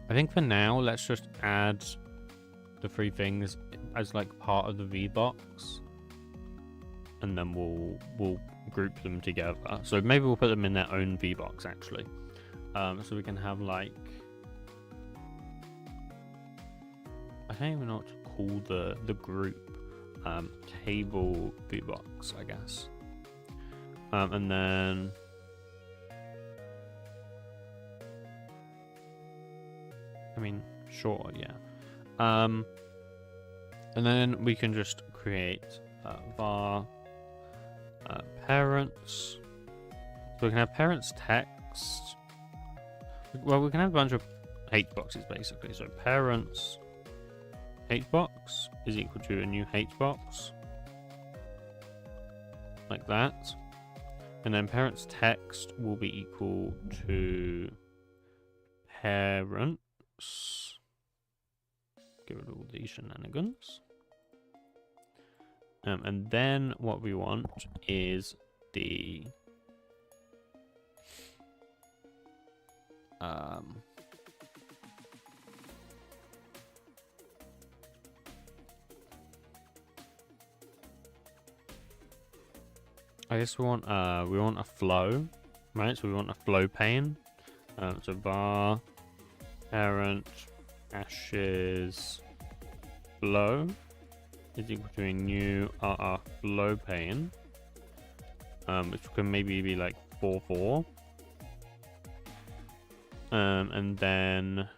I think for now, let's just add the three things as like part of the VBox, and then we'll group them together. So maybe we'll put them in their own VBox actually. So we can have like, I don't even know what to call the group, table VBox, I guess. And then I mean, sure, yeah. And then we can just create var parents. So we can have parents text. Well, we can have a bunch of H boxes basically. So parents H box is equal to a new H box, like that. And then parents text will be equal to parents. Get rid of all these shenanigans. And then what we want is the I guess we want a flow, right? So we want a flow pane. So var parent ashes flow is equal to a new flow pane, which can maybe be like 4.4. And then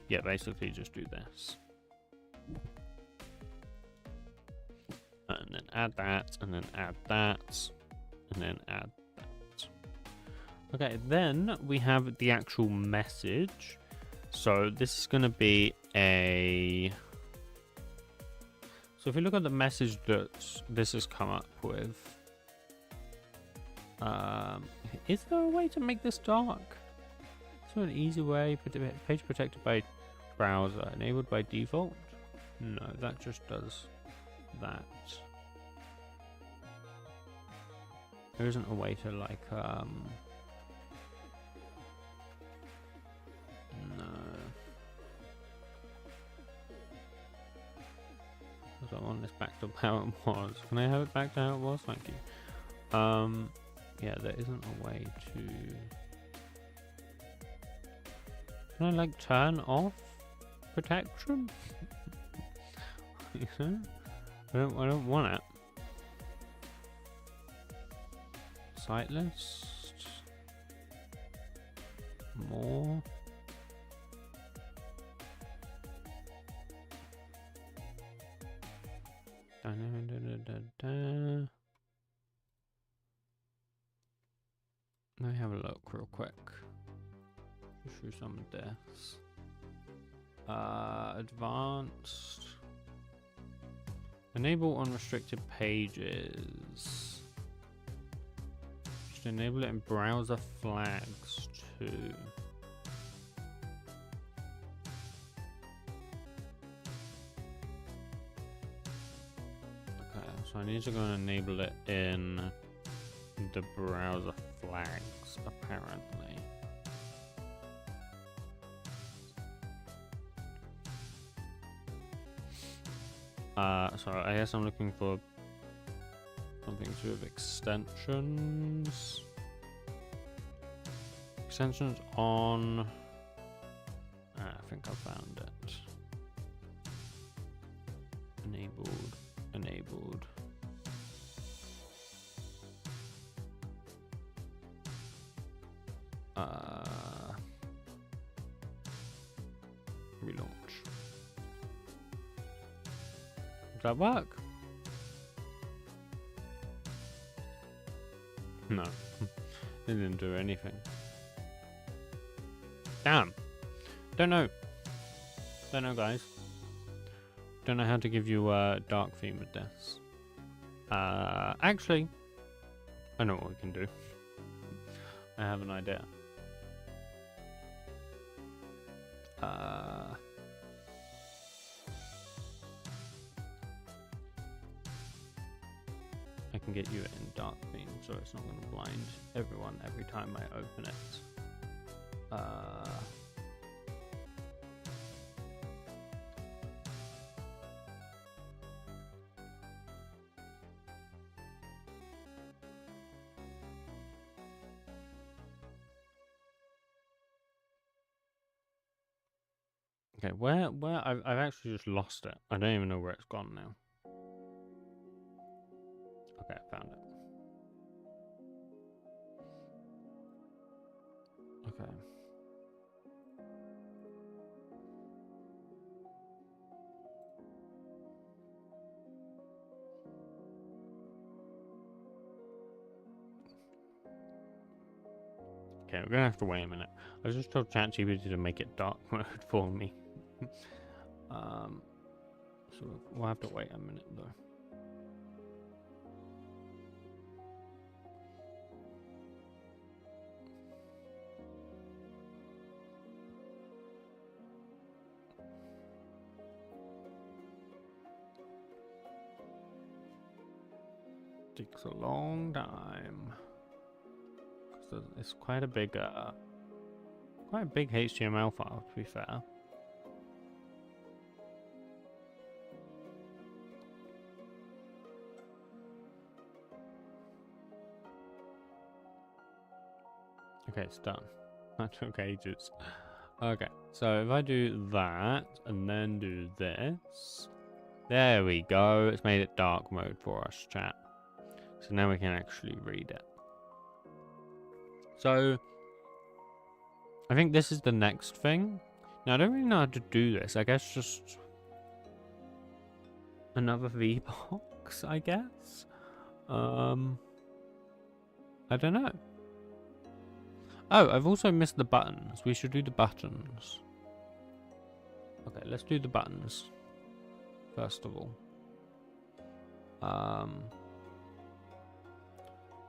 yeah, basically just do this. And then add that, and then add that, and then add that. Okay, then we have the actual message. So this is going to be a... So if you look at the message that this has come up with, is there a way to make this dark? Is there an easy way? Page protected by browser, enabled by default? No, that just does that. There isn't a way to like no. Because I want this back to how it was. Can I have it back to how it was? Thank you. Yeah, there isn't a way to. Can I like turn off protection? You know? I don't want it. Site list. More. Let me have a look real quick. Through some of this. Advanced. Enable unrestricted pages. Just enable it in browser flags too. So I need to go and enable it in the browser flags, apparently. So I guess I'm looking for something to do with extensions. Extensions on... I think I found it. Enabled. Relaunch. Does that work? No. It didn't do anything. Damn. Don't know, guys. Don't know how to give you a dark theme with this. Actually, I know what we can do. I have an idea. I can get you in dark theme, so it's not going to blind everyone every time I open it. Okay, where I've actually just lost it. I don't even know where it's gone now. Okay, I found it. Okay. Okay, we're gonna have to wait a minute. I just told ChatGPT to make it dark mode for me. So we'll have to wait a minute though. Takes a long time. It's quite a big HTML file, to be fair. Okay, it's done. That took ages. Okay, so if I do that and then do this, there we go. It's made it dark mode for us, chat. So now we can actually read it. So I think this is the next thing. Now I don't really know how to do this. I guess just another VBox, I guess. I don't know. Oh, I've also missed the buttons. We should do the buttons. Okay, let's do the buttons first of all.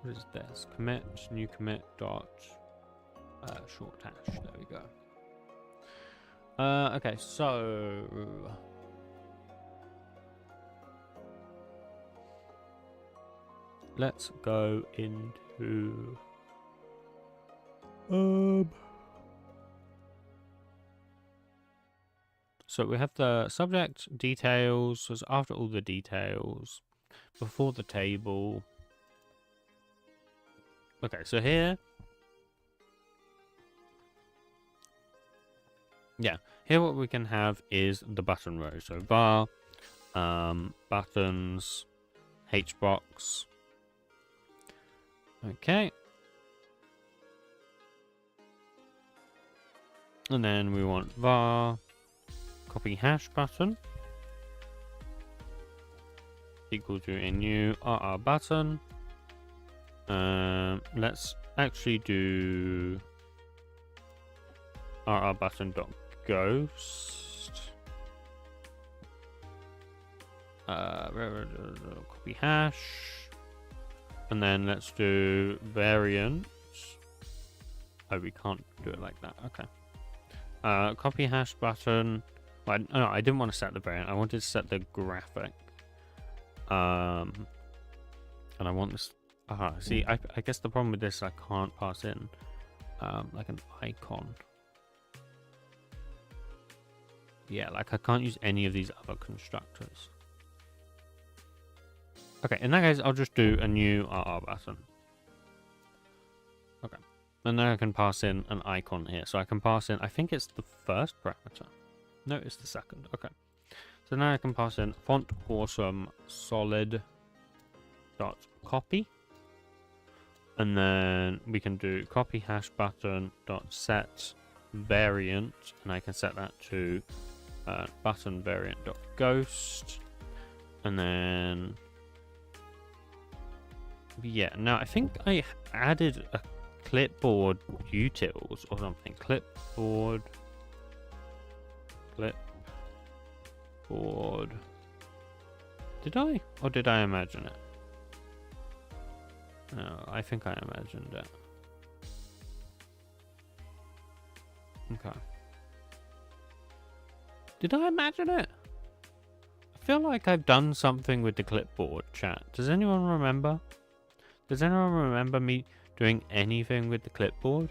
What is this? Commit, new commit dot short hash. There we go. Okay, so let's go into so we have the subject details. So it's after all the details, before the table. Okay, so here, yeah, here what we can have is the button row. So var, buttons, hbox. Okay. And then we want var copy hash button equal to a new RR button. Let's actually do RR button dot ghost. Copy hash, and then let's do variant. Oh, we can't do it like that. Okay. Copy hash button. Well, no, I didn't want to set the variant. I wanted to set the graphic. And I want this. See, I guess the problem with this, I can't pass in like an icon. Yeah, like I can't use any of these other constructors. Okay, in that case, I'll just do a new RR button. Okay, and then I can pass in an icon here. So I can pass in, I think it's the first parameter. No, it's the second. Okay, so now I can pass in font awesome solid dot copy, and then we can do copy hash button dot set variant, and I can set that to button variant dot ghost, and then yeah. Now I think I added a clipboard utils or something. Clipboard. Did I? Or did I imagine it? No, I think I imagined it. Okay. Did I imagine it? I feel like I've done something with the clipboard, chat. Does anyone remember? Does anyone remember me doing anything with the clipboard?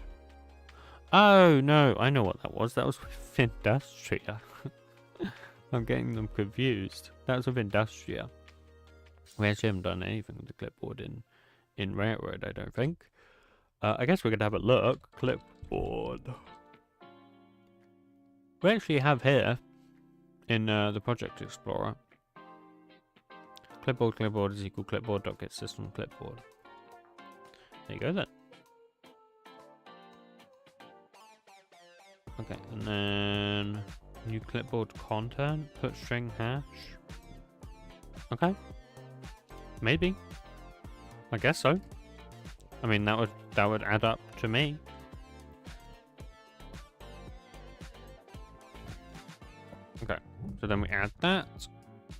Oh, no. I know what that was. That was with Industria. I'm getting them confused. That was with Industria. We actually haven't done anything with the clipboard in Railroad, I don't think. I guess we're going to have a look. Clipboard. We actually have here in the Project Explorer. Clipboard is equal clipboard.getSystem clipboard. There you go then. Okay, and then new clipboard content, put string hash. Okay. Maybe. I guess so. I mean that would add up to me. Okay, so then we add that.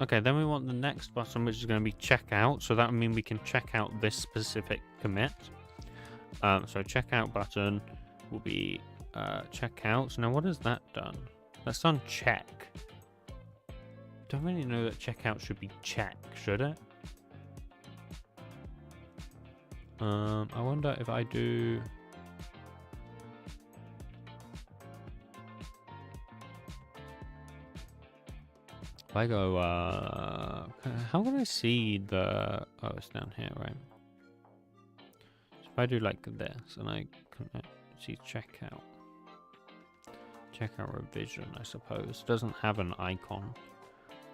Okay, then we want the next button, which is going to be checkout. So that would mean we can check out this specific commit. So checkout button will be checkout. Now what has that done? That's done check. Don't really know that checkout should be check, should it? I wonder if I do. If I go, how can I see the? Oh, it's down here, right? So if I do like this, and I can see checkout. Checkout revision, I suppose. Doesn't have an icon.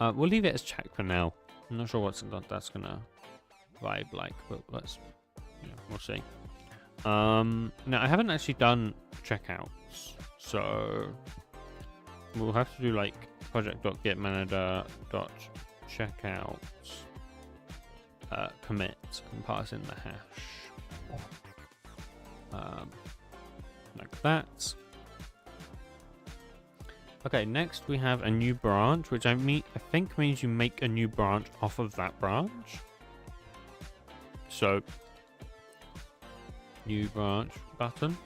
We'll leave it as check for now. I'm not sure that's gonna vibe like, but let's. Yeah, we'll see. Now I haven't actually done checkouts, so we'll have to do like project.getManager.checkout commit and pass in the hash like that. Okay, next we have a new branch, which I think means you make a new branch off of that branch. So new branch button.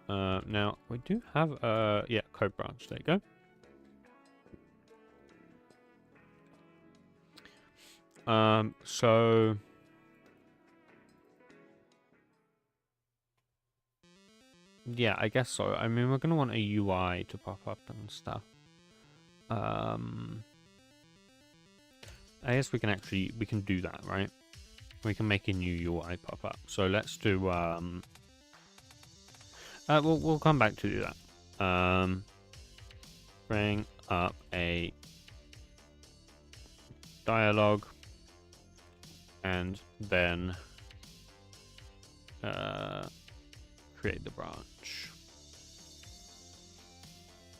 Now we do have yeah, code branch. There you go. So yeah, I guess so. I mean, we're gonna want a UI to pop up and stuff. I guess we can do that, right? We can make a new UI pop up. So let's do we'll come back to do that. Bring up a dialog and then create the branch.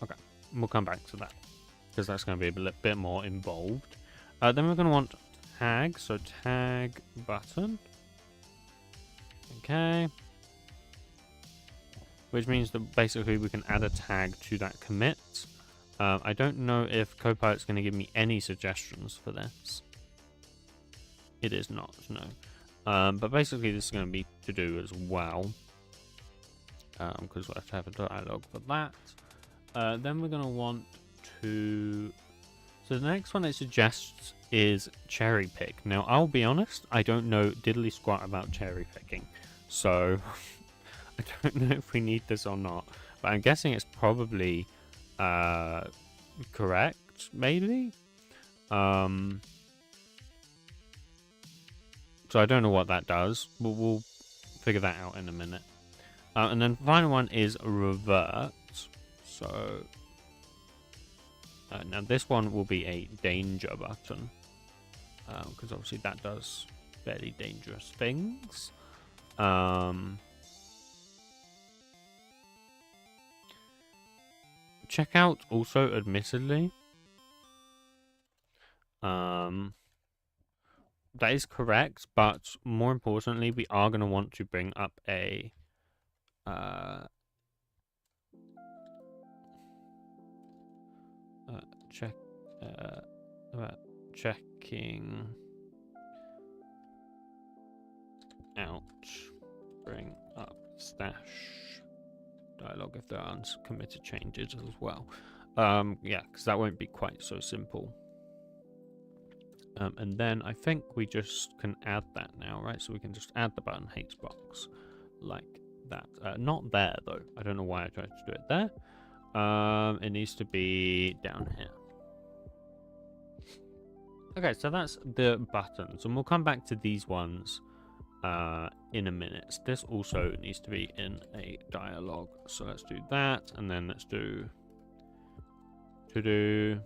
Okay, we'll come back to that because that's going to be a bit more involved. Then we're going to want tag, so tag button. Okay. Which means that basically we can add a tag to that commit. I don't know if Copilot's going to give me any suggestions for this. It is not, no. But basically this is going to be to do as well. Because we'll have to have a dialogue for that. Then we're going to want to... So So the next one it suggests is cherry pick. Now, I'll be honest, I don't know diddly squat about cherry picking. So, I don't know if we need this or not. But I'm guessing it's probably correct, maybe? So I don't know what that does. We'll figure that out in a minute. And then the final one is revert. So now this one will be a danger button. Because obviously that does fairly dangerous things. Checkout also, admittedly. That is correct, but more importantly, we are going to want to bring up a checking out, bring up stash dialogue if there are uncommitted changes as well. Yeah, because that won't be quite so simple. And then I think we just can add that now, right? So we can just add the button H box like that. Not there though. I don't know why I tried to do it there. It needs to be down here. Okay, so that's the buttons, and we'll come back to these ones in a minute. This also needs to be in a dialogue. So let's do that, and then let's do to do.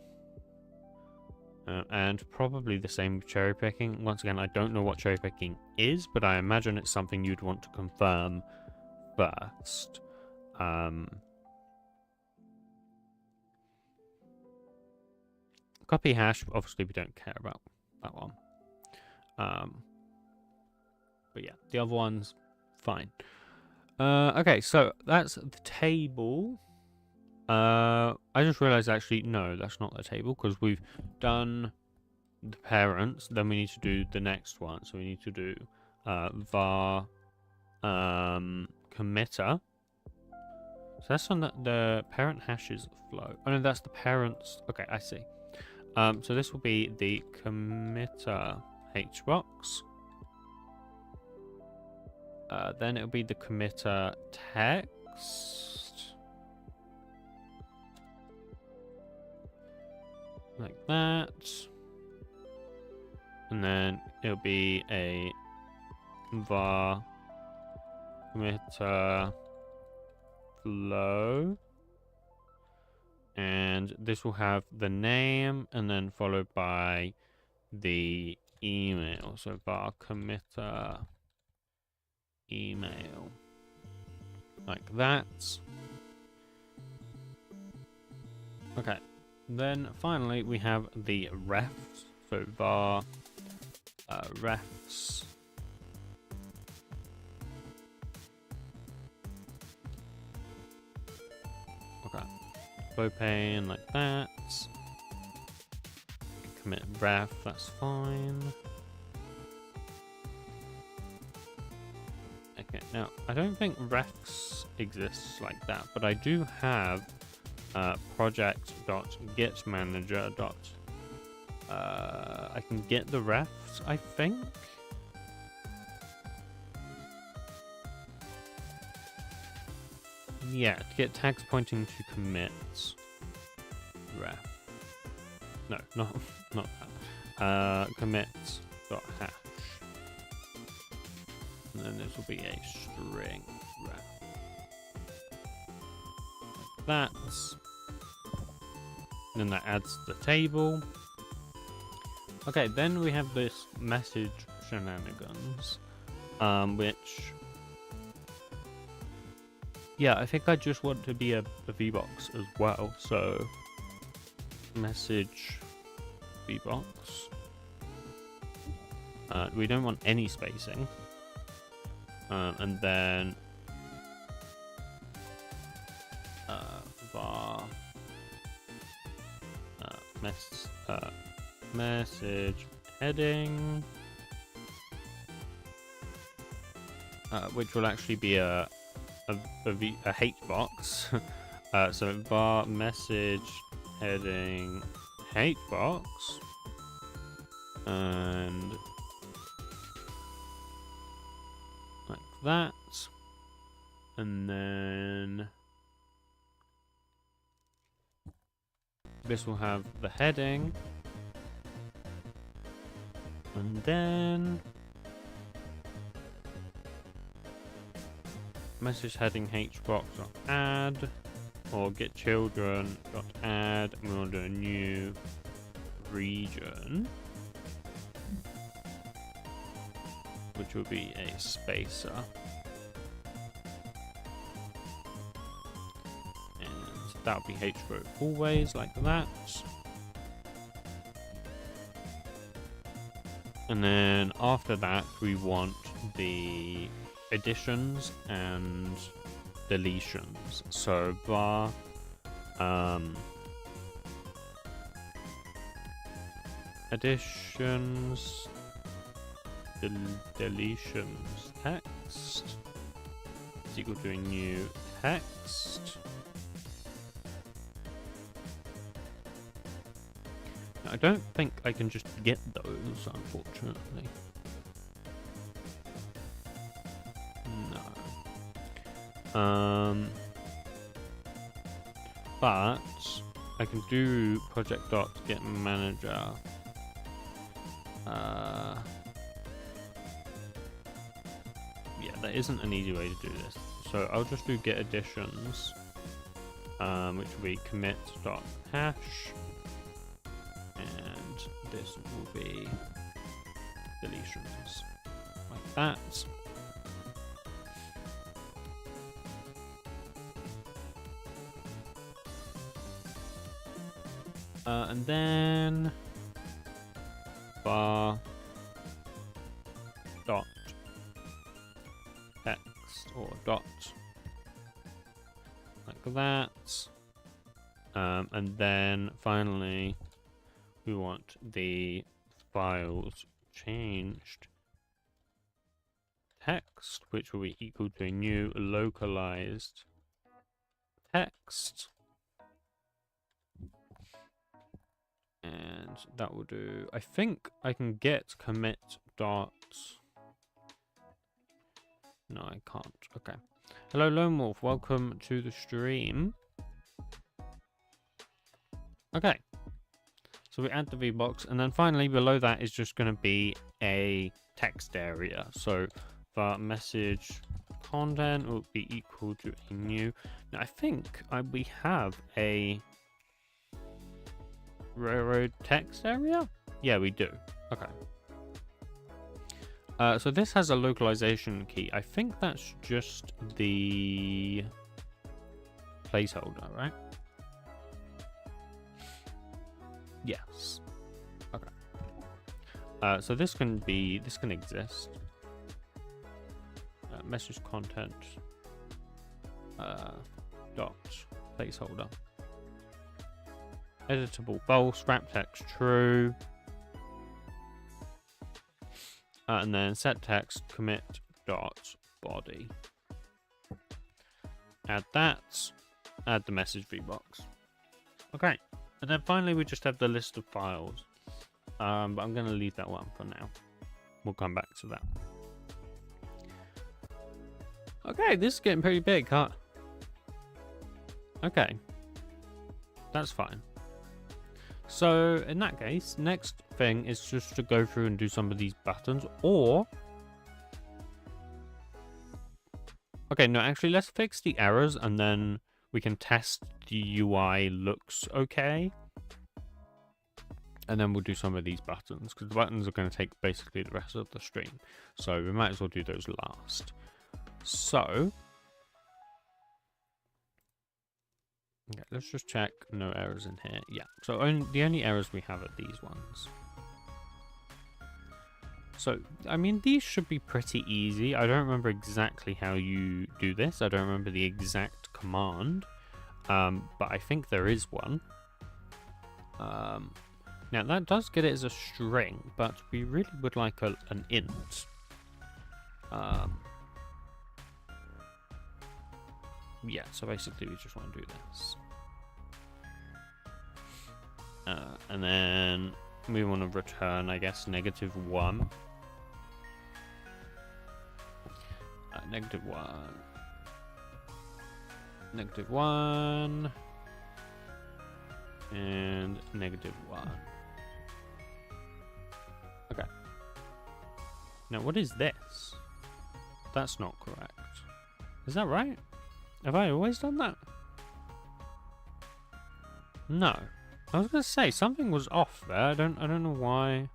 And probably the same with cherry picking. Once again, I don't know what cherry picking is, but I imagine it's something you'd want to confirm first. Copy hash, obviously we don't care about that one. But yeah, the other ones, fine. Okay, so that's the table. I just realized actually, no, that's not the table, because we've done the parents, then we need to do the next one. So we need to do var committer. So that's on the parent hashes flow. Oh no, that's the parents. Okay, I see. So this will be the committer hbox. Then it'll be the committer text. Like that. And then it'll be a var committer flow. And this will have the name and then followed by the email. So var committer email. Like that. Okay. Then finally we have the refs. So var refs. Okay. Propane like that. Commit ref, that's fine. Okay, now I don't think refs exists like that, but I do have project.getManager. I can get the refs, I think. Yeah, to get tags pointing to commits. Ref. No, not that. Commits.hash. And then this will be a string ref. Like that. And then that adds the table. Okay, then we have this message shenanigans, which, yeah, I think I just want to be a VBox as well. So message VBox. We don't want any spacing. And then var message heading, which will actually be a H box. So var message heading hbox, and like that, and then this will have the heading, and then message heading hbox.add, or get children.add, and we want to do a new region, which will be a spacer. And that'll be hrow always, like that. And then after that, we want the additions and deletions. So bar additions, deletions text is equal to a new text. I don't think I can just get those, unfortunately. No. But I can do project.getManager. Yeah, there isn't an easy way to do this. So I'll just do get additions, which will be commit.hash, and this will be deletions, like that. And then bar dot text, or dot, like that. And then finally we want the files changed text, which will be equal to a new localized text. And that will do. I think I can get commit dot. No, I can't. Okay. Hello, Lone Wolf. Welcome to the stream. Okay. So we add the VBox, and then finally below that is just going to be a text area. So the message content will be equal to a new. Now I think we have a railroad text area? Yeah, we do. Okay. So this has a localization key. I think that's just the placeholder, right? Yes. Okay. So this can exist. Message content dot placeholder. Editable false, wrap text true, and then set text commit dot body. Add that, add the message VBox. Okay, and then finally we just have the list of files, but I'm going to leave that one for now. We'll come back to that. Okay, this is getting pretty big, huh? Okay, that's fine. So in that case, next thing is just to go through and do some of these buttons, or okay, no, actually let's fix the errors and then we can test the UI looks okay, and then we'll do some of these buttons, because the buttons are going to take basically the rest of the stream, so we might as well do those last. So okay, let's just check no errors in here. Yeah, so the only errors we have are these ones. So, I mean, these should be pretty easy. I don't remember exactly how you do this. I don't remember the exact command, but I think there is one. Now, that does get it as a string, but we really would like an int. Yeah, so basically we just want to do this. And then we want to return, I guess, -1. -1. -1. And -1. Okay. Now, what is this? That's not correct. Is that right? Have I always done that? No. I was gonna say something was off there. I don't know why.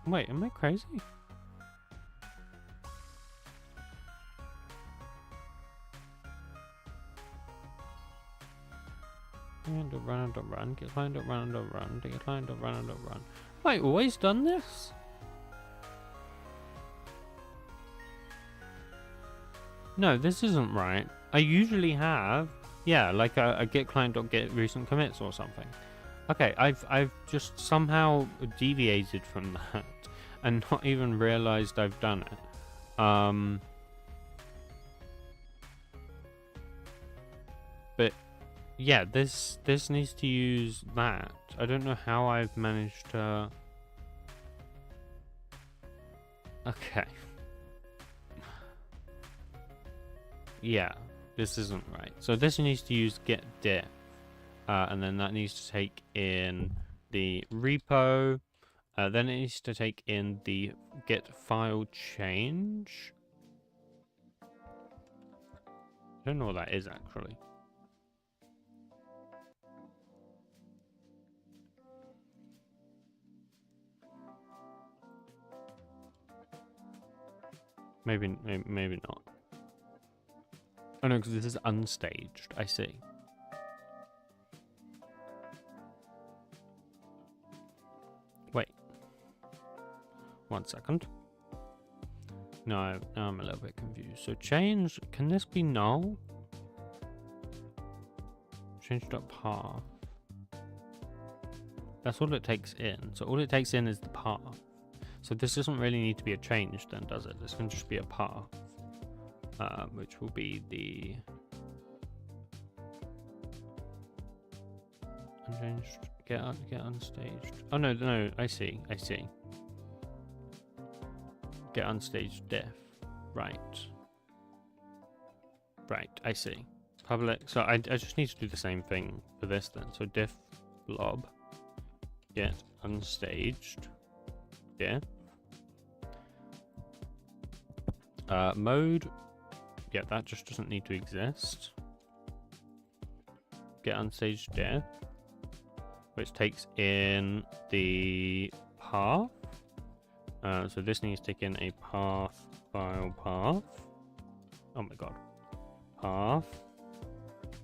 Wait, am I crazy? Run, get line, run, get line, run. Have I always done this? No, this isn't right. I usually have, yeah, like a get client.get recent commits or something. Okay, I've just somehow deviated from that and not even realized I've done it. But yeah, this needs to use that. I don't know how I've managed to. Okay. Yeah, this isn't right. So this needs to use get diff, and then that needs to take in the repo. Then it needs to take in the get file change. I don't know what that is actually. Maybe not. Oh no, because this is unstaged. I see. Wait. 1 second. No, now I'm a little bit confused. So change, can this be null? Change.path. That's all it takes in. So all it takes in is the path. So this doesn't really need to be a change then, does it? This can just be a path. Which will be the unchanged, get unstaged. Oh no, I see. Get unstaged diff. Right, I see. Public, so I just need to do the same thing for this then. So diff blob get unstaged diff mode. Yeah, that just doesn't need to exist. Get unstaged diff, which takes in the path. So this needs to take in a path file path. Oh my god. Path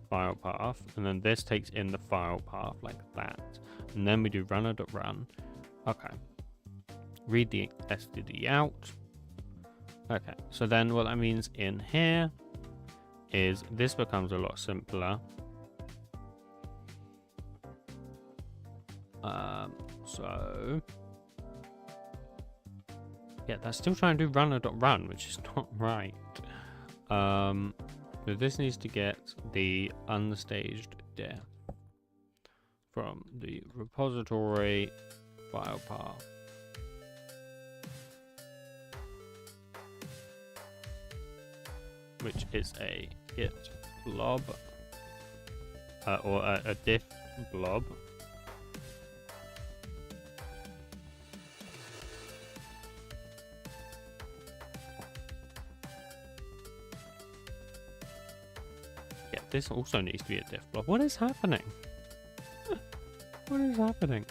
file path, and then this takes in the file path like that. And then we do runner.run. Okay. Read the std out. Okay, so then what that means in here is this becomes a lot simpler. So yeah, that's still trying to do runner.run, which is not right. So this needs to get the unstaged diff from the repository file path. Which is a git blob, or a diff blob. Yeah, this also needs to be a diff blob. What is happening? What is happening?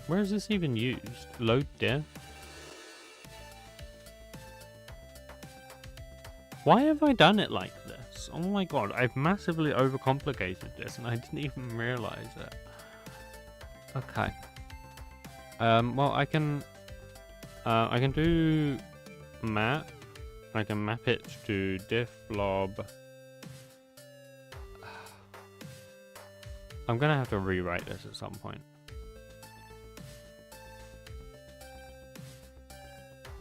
Where is this even used? Load diff? Why have I done it like this? Oh my god, I've massively overcomplicated this and I didn't even realize it. Okay. Well, I can do map. I can map it to diff blob. I'm gonna have to rewrite this at some point.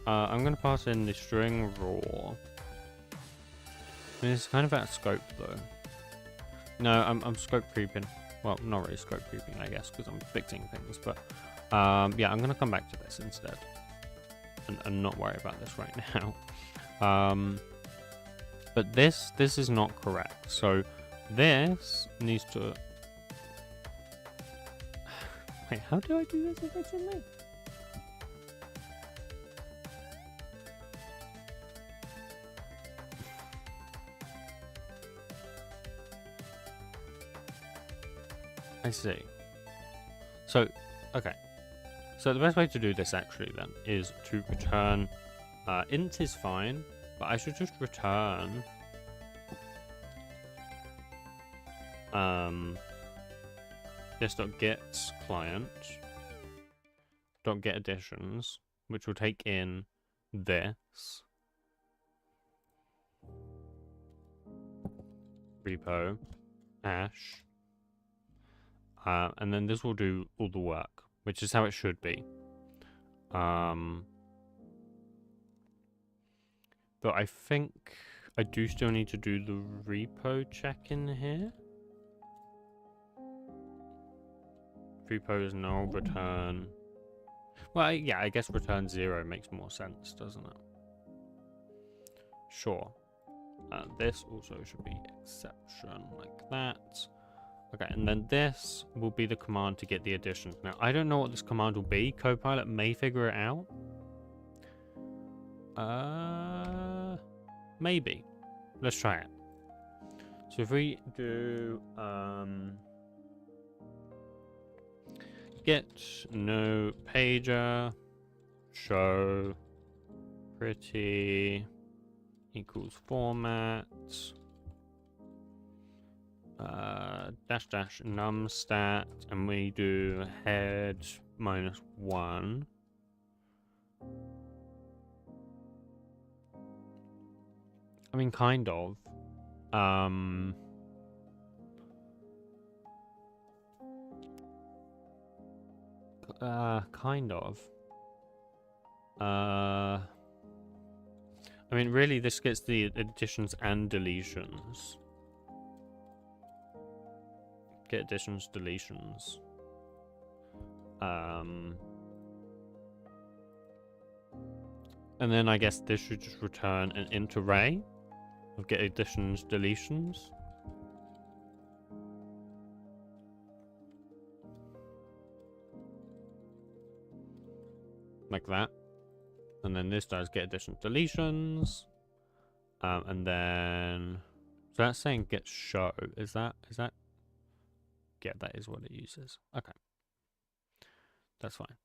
I'm gonna pass in the string raw. I mean, it's kind of out of scope though. No, I'm scope creeping. Well, not really scope creeping, I guess, because I'm fixing things. But yeah, I'm gonna come back to this instead, and not worry about this right now. But this is not correct. So this needs to. Wait, how do I do this efficiently? I see. So, okay. So the best way to do this actually then is to return int is fine, but I should just return this.get client .get additions, which will take in this repo hash. And then this will do all the work, which is how it should be. But I think I do still need to do the repo check in here. Repo is null, return. Well, yeah, I guess return 0 makes more sense, doesn't it? Sure. This also should be exception like that. Okay, and then this will be the command to get the additions. Now, I don't know what this command will be. Copilot may figure it out. Maybe. Let's try it. So if we do get no pager show pretty equals format dash num stat, and we do head -1. I mean, kind of. Kind of. I mean, really, this gets the additions and deletions. Get additions, deletions. And then I guess this should just return an int array of get additions, deletions. Like that. And then this does get additions, deletions. And then, so that's saying get show. Is that? Yeah, that is what it uses. Okay. That's fine.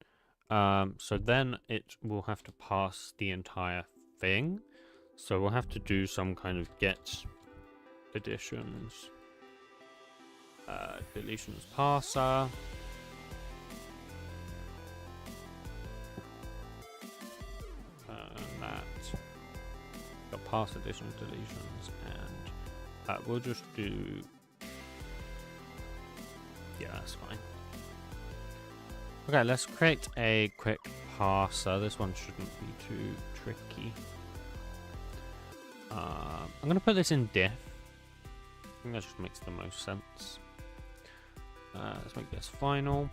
So then it will have to pass the entire thing. So we'll have to do some kind of get additions, deletions parser. And that. Got pass additions, deletions, and we'll just do. Yeah, that's fine. Okay, let's create a quick parser. This one shouldn't be too tricky. I'm going to put this in diff. I think that just makes the most sense. Let's make this final.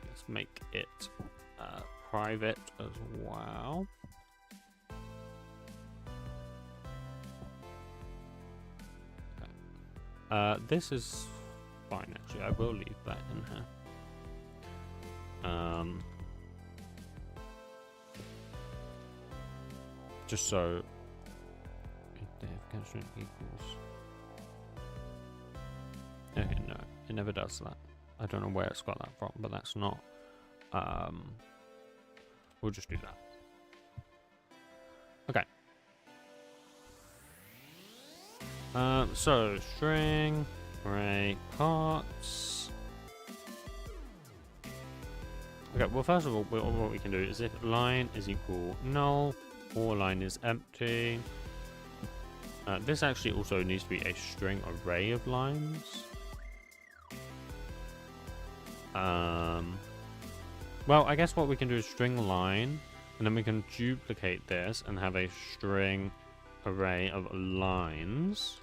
Let's make it private as well. Okay. This is fine, actually. I will leave that in here. Just so if equals. Okay, no, it never does that. I don't know where it's got that from, but that's not. We'll just do that. Okay. So string array parts. Okay, well, first of all, what we can do is if line is equal null or line is empty. This actually also needs to be a string array of lines. Well, I guess what we can do is string line, and then we can duplicate this and have a string array of lines,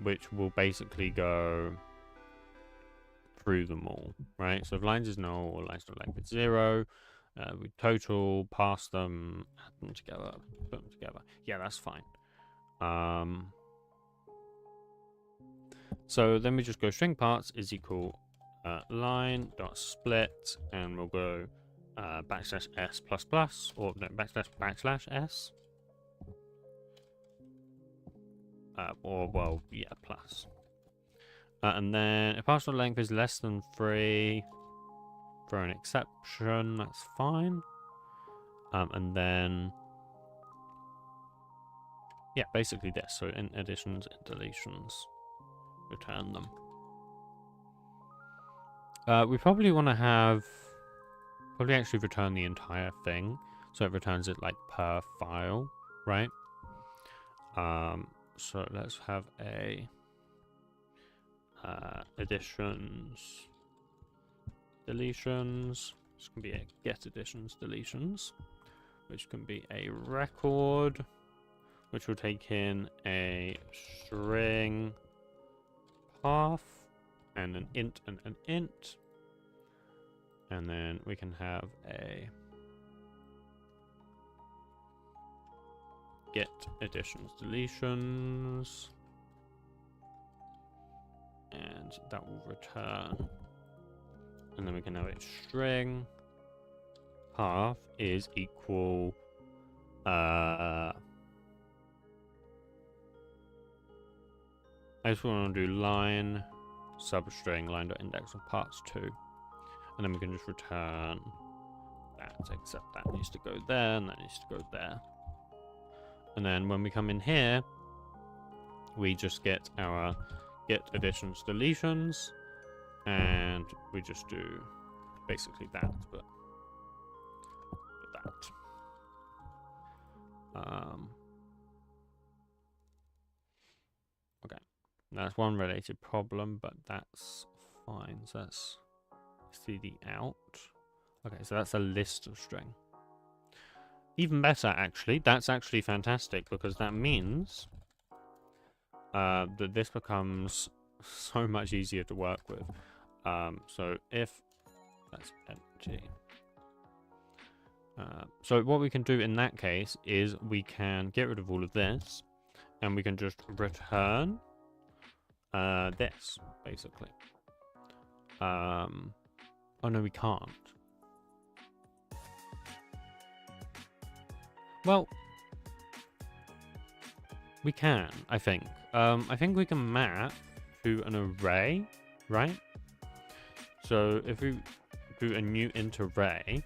which will basically go through them all, right? So if lines is null or lines not length is 0, we total, pass them, add them together, put them together. Yeah, that's fine. So then we just go string parts is equal line dot split, and we'll go backslash s plus plus, or no, backslash s, or well, yeah, plus. And then if partial length is less than 3, throw an exception. That's fine. And then yeah, basically this. So in additions and deletions, return them. We probably want to have actually return the entire thing, so it returns it like per file, right? So let's have a additions, deletions. This can be a get additions, deletions, which can be a record, which will take in a string path and an int and an int. And then we can have a get additions, deletions, and that will return. And then we can have a string path is equal I just want to do line substring line.index of parts 2, and then we can just return that, except that needs to go there and that needs to go there. And then when we come in here, we just get our get additions, deletions, and we just do basically that, but that. Okay, that's one related problem, but that's fine. So that's cd out. Okay, so that's a list of string. Even better, actually. That's actually fantastic, because that means that this becomes so much easier to work with. So if that's empty. So what we can do in that case is we can get rid of all of this, and we can just return this, basically. Oh no, we can't. Well, we can, I think. I think we can map to an array, right? So if we do a new int array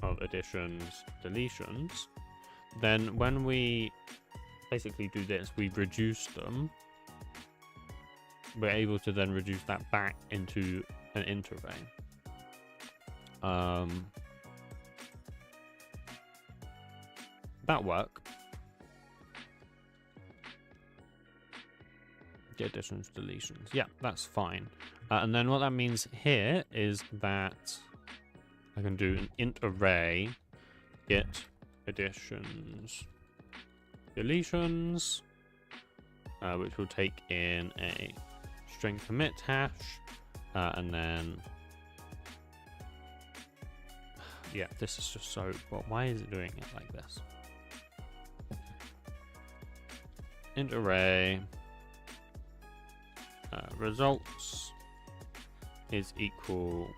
of additions, deletions, then when we basically do this, we reduce them. We're able to then reduce that back into an int array. That work. Get additions, deletions. Yeah, that's fine. And then what that means here is that I can do an int array, get additions, deletions, which will take in a string commit hash, and then yeah, this is just so, well, why is it doing it like this? Int array results is equal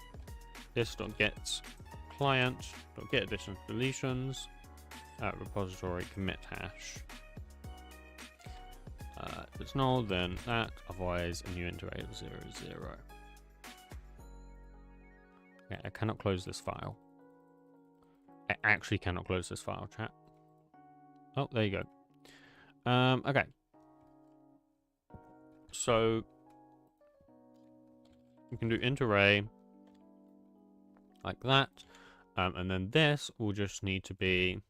this.get client dot get additions, deletions, repository commit hash. If it's null, then that, otherwise a new int array of 0 is 0. Okay, I cannot close this file. I actually cannot close this file, chat. Oh, there you go. Okay. So we can do int array like that, and then this will just need to be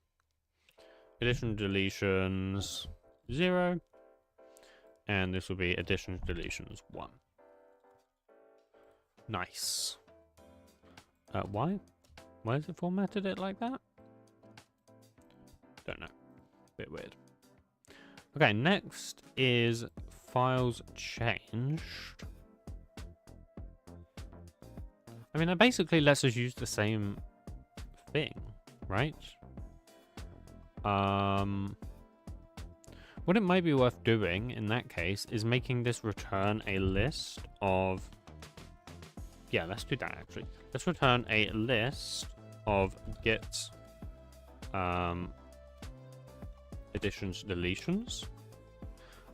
addition deletions 0, and this will be additions deletions 1. Nice. Why is it formatted it like that? Don't know. Bit weird. Okay, next is files changed. I mean, that basically lets us use the same thing, right? What it might be worth doing in that case is making this return a list of... Yeah, let's do that actually. Let's return a list of git additions, deletions.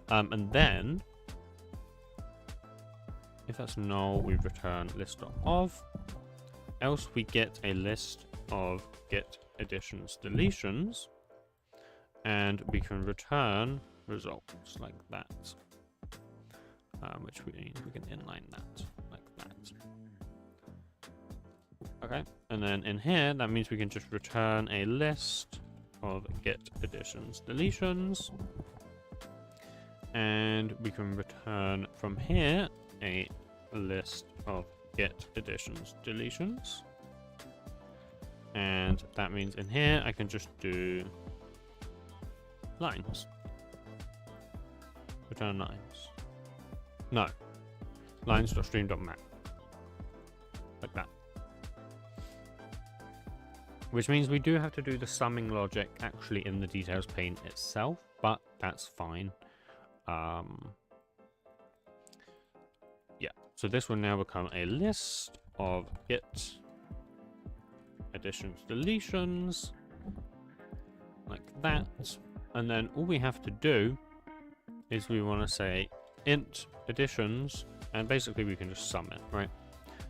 And then, if that's null, we return list of. Else we get a list of git additions, deletions. And we can return results like that. Which means we can inline that like that. Okay, and then in here, that means we can just return a list of git additions, deletions. And we can return from here a list of git additions, deletions. And that means in here, I can just do lines. Return lines. No. Lines.stream.map. Like that. Which means we do have to do the summing logic actually in the details pane itself, but that's fine. Yeah, so this will now become a list of git additions, deletions, like that. And then all we have to do is we want to say int additions, and basically we can just sum it, right?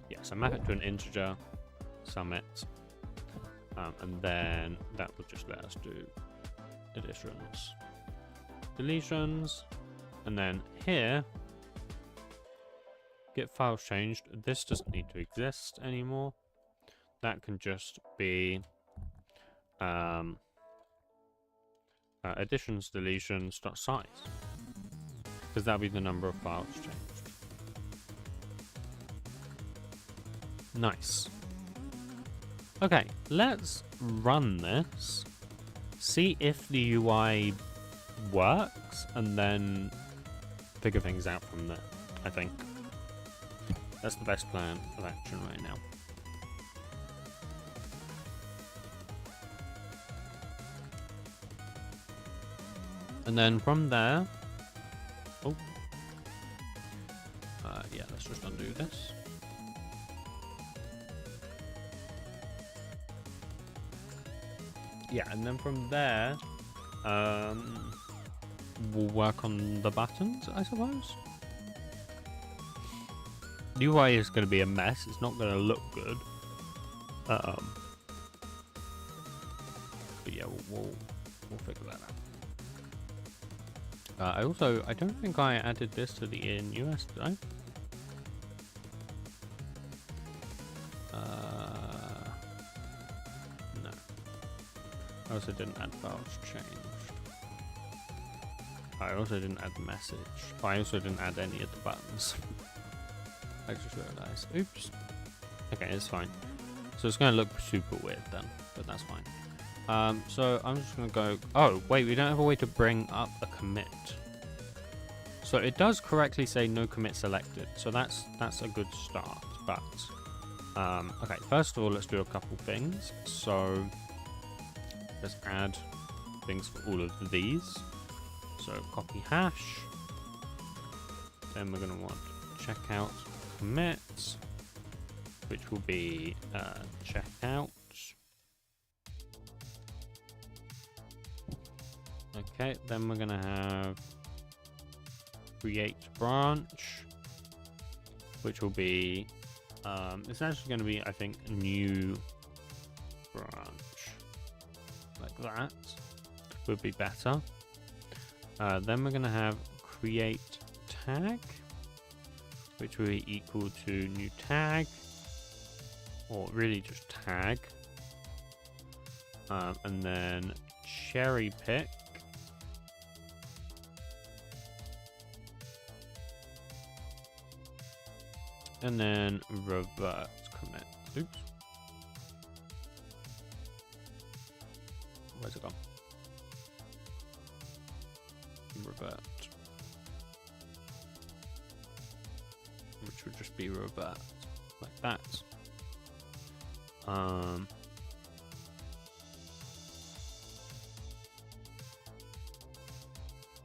Yeah, so map it to an integer, sum it, and then that will just let us do additions, deletions, and then here, get files changed. This doesn't need to exist anymore. That can just be additions, deletions, dot size, because that'll be the number of files changed. Nice. Okay, let's run this, see if the UI works, and then figure things out from there. I think that's the best plan of action right now. And then from there, yeah, let's just undo this. Yeah, and then from there, we'll work on the buttons, I suppose. The UI is going to be a mess. It's not going to look good. But yeah, we'll figure that out. I don't think I added this to the in US, did I? No. I also didn't add files changed. I also didn't add message. I also didn't add any of the buttons. I just realized. Oops. Okay, it's fine. So it's going to look super weird then, but that's fine. So I'm just going to go... Oh, wait, we don't have a way to bring up a commit. So it does correctly say no commit selected. So that's a good start. But, okay, first of all, let's do a couple things. So let's add things for all of these. So copy hash. Then we're going to want checkout commit, which will be checkout. Okay, then we're gonna have create branch, which will be it's actually going to be, I think, a new branch like that would be better. Then we're going to have create tag, which will be equal to new tag, or really just tag, and then cherry pick, and then revert commit. Oops. Where's it gone? revert, which would just be revert like that.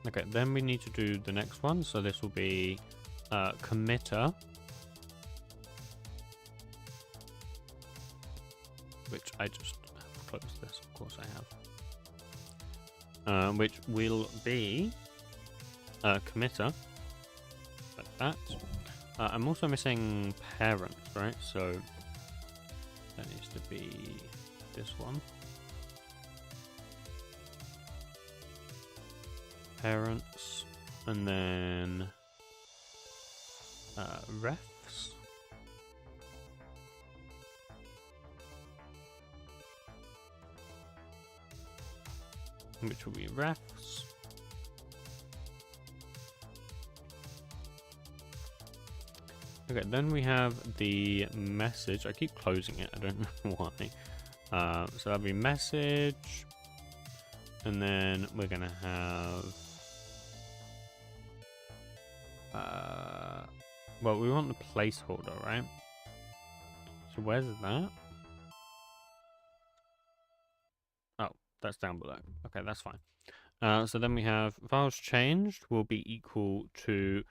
Okay, then we need to do the next one. So this will be committer, which I just have closed this. Of course, I have. Which will be committer like that. I'm also missing parent, right? So that needs to be this one. Parents, and then refs. Which will be refs. Okay, then we have the message. I keep closing it, I don't know why. So that'll be message, and then we're gonna have well, we want the placeholder, right? So where's that? Oh, that's down below. Okay, that's fine. So then we have files changed will be equal to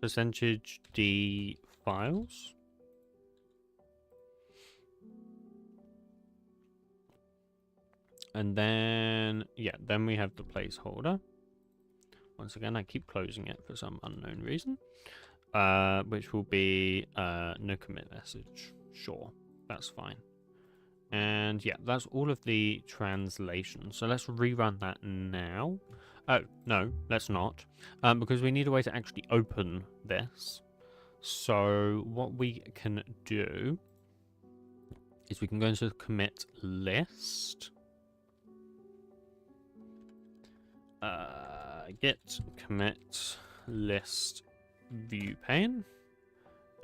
percentage D files. And then, yeah, then we have the placeholder. Once again, I keep closing it for some unknown reason. Which will be no commit message. Sure, that's fine. And yeah, that's all of the translation. So let's rerun that now. Oh, no, let's not. Because we need a way to actually open this. So what we can do is we can go into the commit list. Git commit list view pane,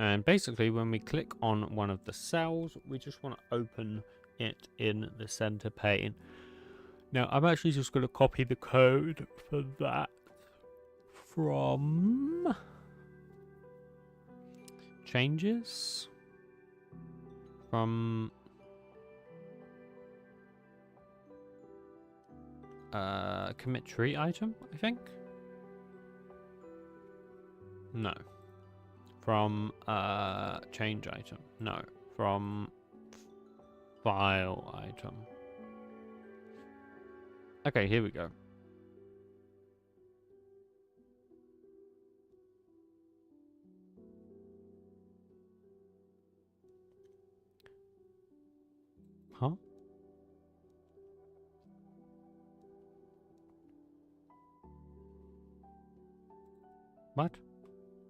and basically when we click on one of the cells, we just want to open it in the center pane. Now I'm actually just going to copy the code for that from changes from commit tree item, I think. No. From change item. No. From file item. Okay, here we go. Huh? What?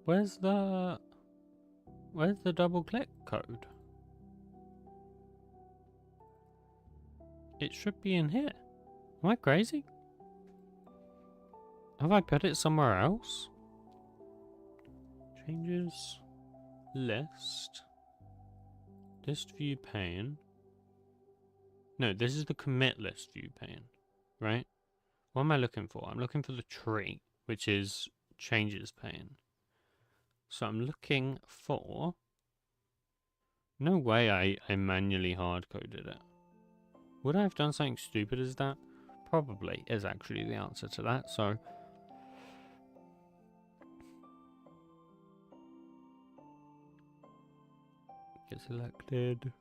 Where's the double click code? It should be in here. Am I crazy? Have I put it somewhere else? Changes list. List view pane. No, this is the commit list view pane, right? What am I looking for? I'm looking for the tree, which is changes pane. So I'm looking for... No way I manually hard-coded it. Would I have done something stupid as that? Probably is actually the answer to that, so... Get selected.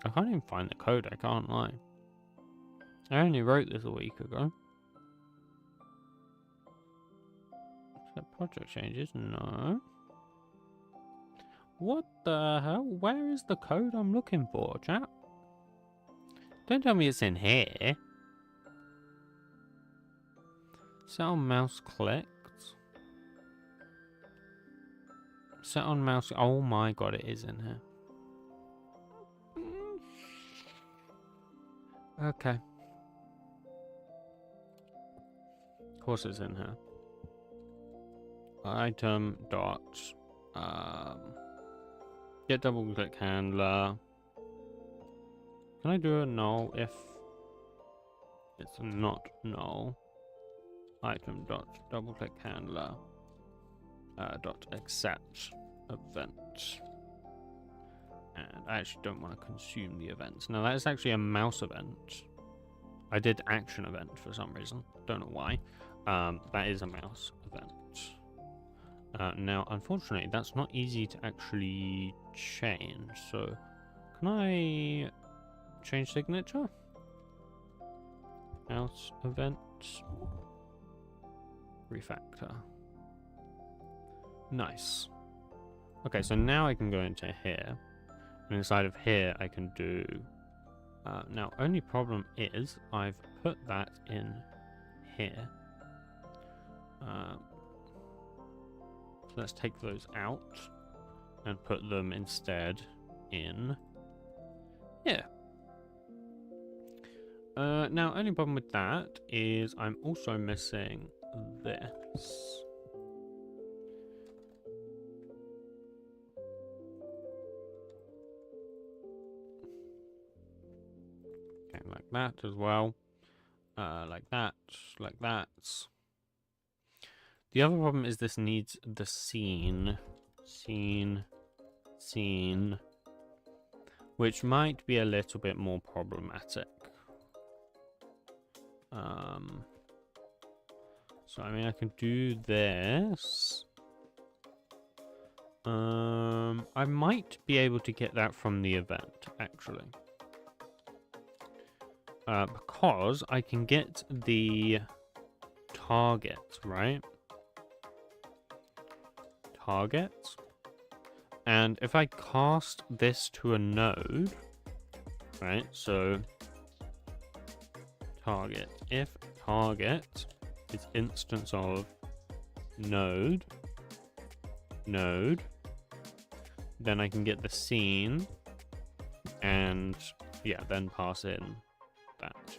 I can't even find the code, I can't lie. I only wrote this a week ago. Is that project changes? No. What the hell? Where is the code I'm looking for, chat? Don't tell me it's in here. Set on mouse clicked. Set on mouse... Oh my god, it is in here. Okay. Of course it's in here. Item dot Get double click handler. Can I do a null if it's not null? Item dot double click handler dot accept event. And I actually don't want to consume the events. Now that is actually a mouse event. I did action event for some reason. Don't know why. That is a mouse event. Now, unfortunately, that's not easy to actually change. So, can I change signature? Mouse event. Refactor. Nice. Okay, so now I can go into here. And inside of here, I can do... now, only problem is I've put that in here. So let's take those out and put them instead in here. Now, only problem with that is I'm also missing this. Okay, like that as well. Like that, like that. The other problem is this needs the scene, which might be a little bit more problematic. So I mean, I can do this. I might be able to get that from the event, actually. Because I can get the target, right? Target. And if I cast this to a node, right? So target. If target is instance of node, then I can get the scene and yeah, then pass in that.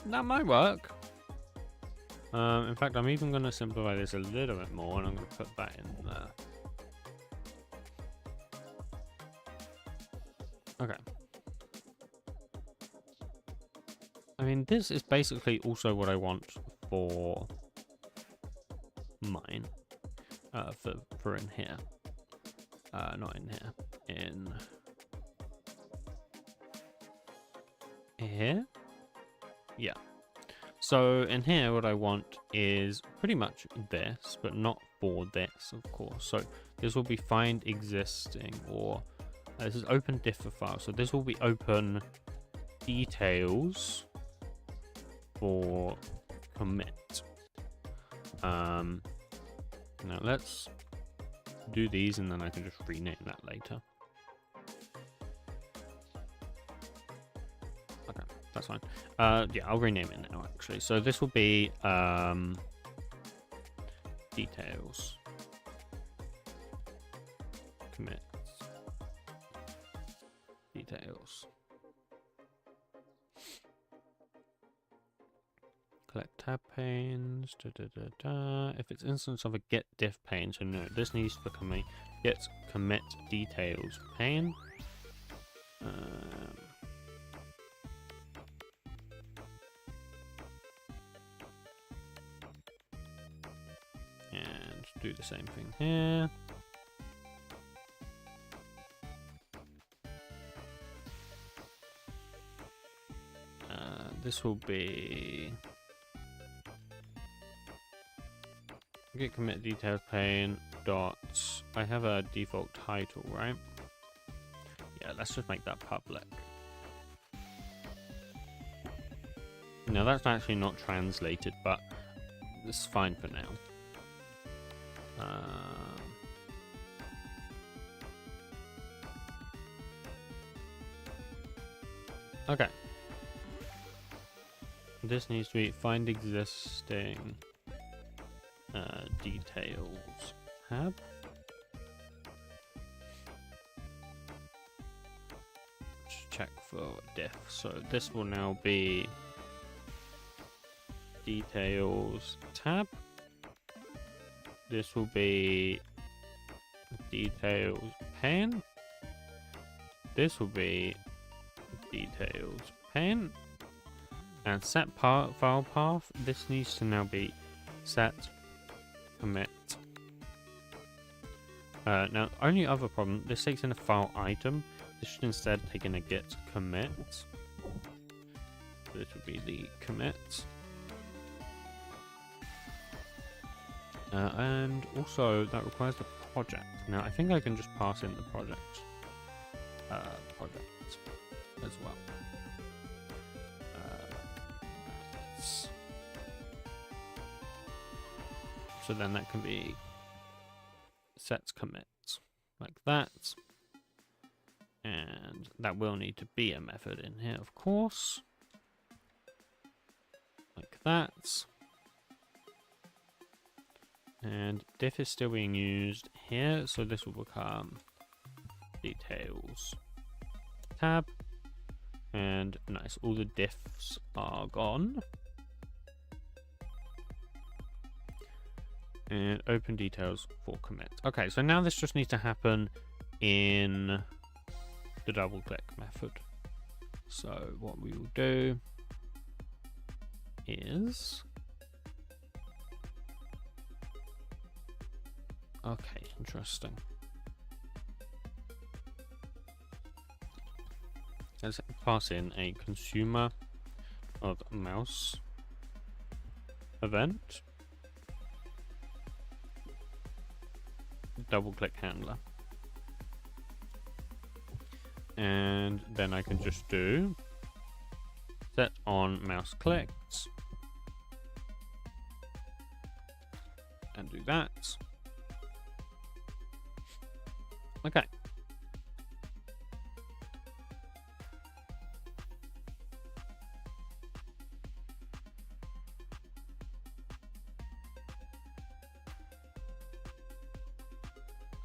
That might work. In fact, I'm even going to simplify this a little bit more, and I'm going to put that in there. Okay. I mean, this is basically also what I want for mine. For in here. Not in here. In here? Yeah. So in here, what I want is pretty much this, but not for this, of course. So this will be find existing, or this is open differ file. So this will be open details for commit. Now let's do these, and then I can just rename that later. Okay, that's fine. Yeah, I'll rename it now, actually. So this will be details commit details. Collect tab panes. If it's instance of a get diff pane, so no, this needs to become a get commit details pane. And do the same thing here. This will be get commit details pane dot. I have a default title, right? Yeah, let's just make that public. Now that's actually not translated, but it's fine for now. Okay. This needs to be find existing details tab. Just check for diff. So this will now be details tab. this will be details pane. This will be details pane. And set file path. This needs to now be set commit. Now, only other problem, this takes in a file item. This should instead take in a git commit. This would be the commit. And also, that requires the project. Now, I think I can just pass in the project. Project as well. So then that can be sets commit like that. And that will need to be a method in here, of course. Like that. And diff is still being used here, so this will become details tab. And nice, all the diffs are gone. And open details for commit. Okay, so now this just needs to happen in the double click method. So what we will do is, okay, interesting. Let's pass in a consumer of mouse event. Double click handler. And then I can just do set on mouse clicked. And do that. Okay.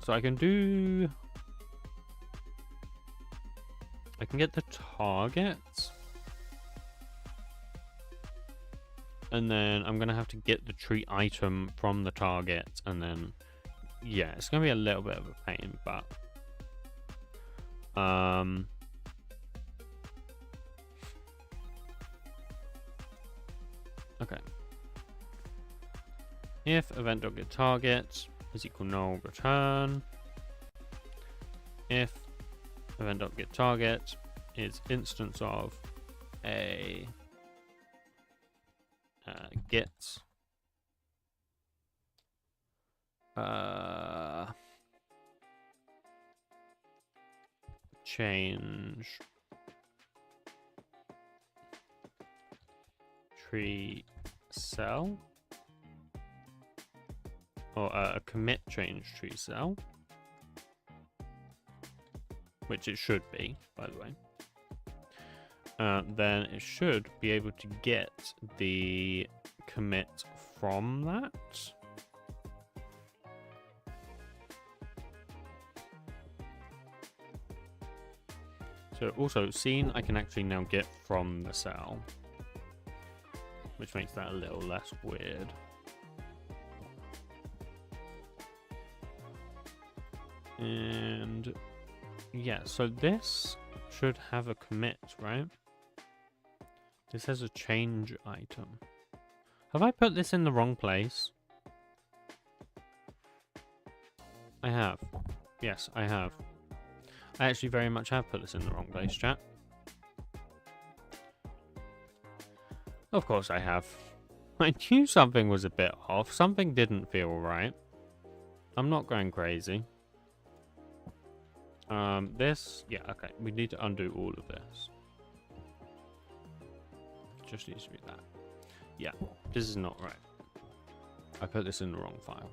So I can get the target, and then I'm gonna have to get the tree item from the target, and then yeah, it's gonna be a little bit of a pain, but okay. If event.getTarget is equal null return. If event.getTarget is instance of a get change tree cell, or a commit change tree cell, which it should be, by the way, then it should be able to get the commit from that. So also seen, I can actually now get from the cell, which makes that a little less weird. And yeah, so this should have a commit, right? This has a change item. Have I put this in the wrong place? I have. Yes, I have. I actually very much have put this in the wrong place, chat. Of course I have. I knew something was a bit off. Something didn't feel right. I'm not going crazy. This, yeah, okay. We need to undo all of this. Just needs to be that. Yeah, this is not right. I put this in the wrong file.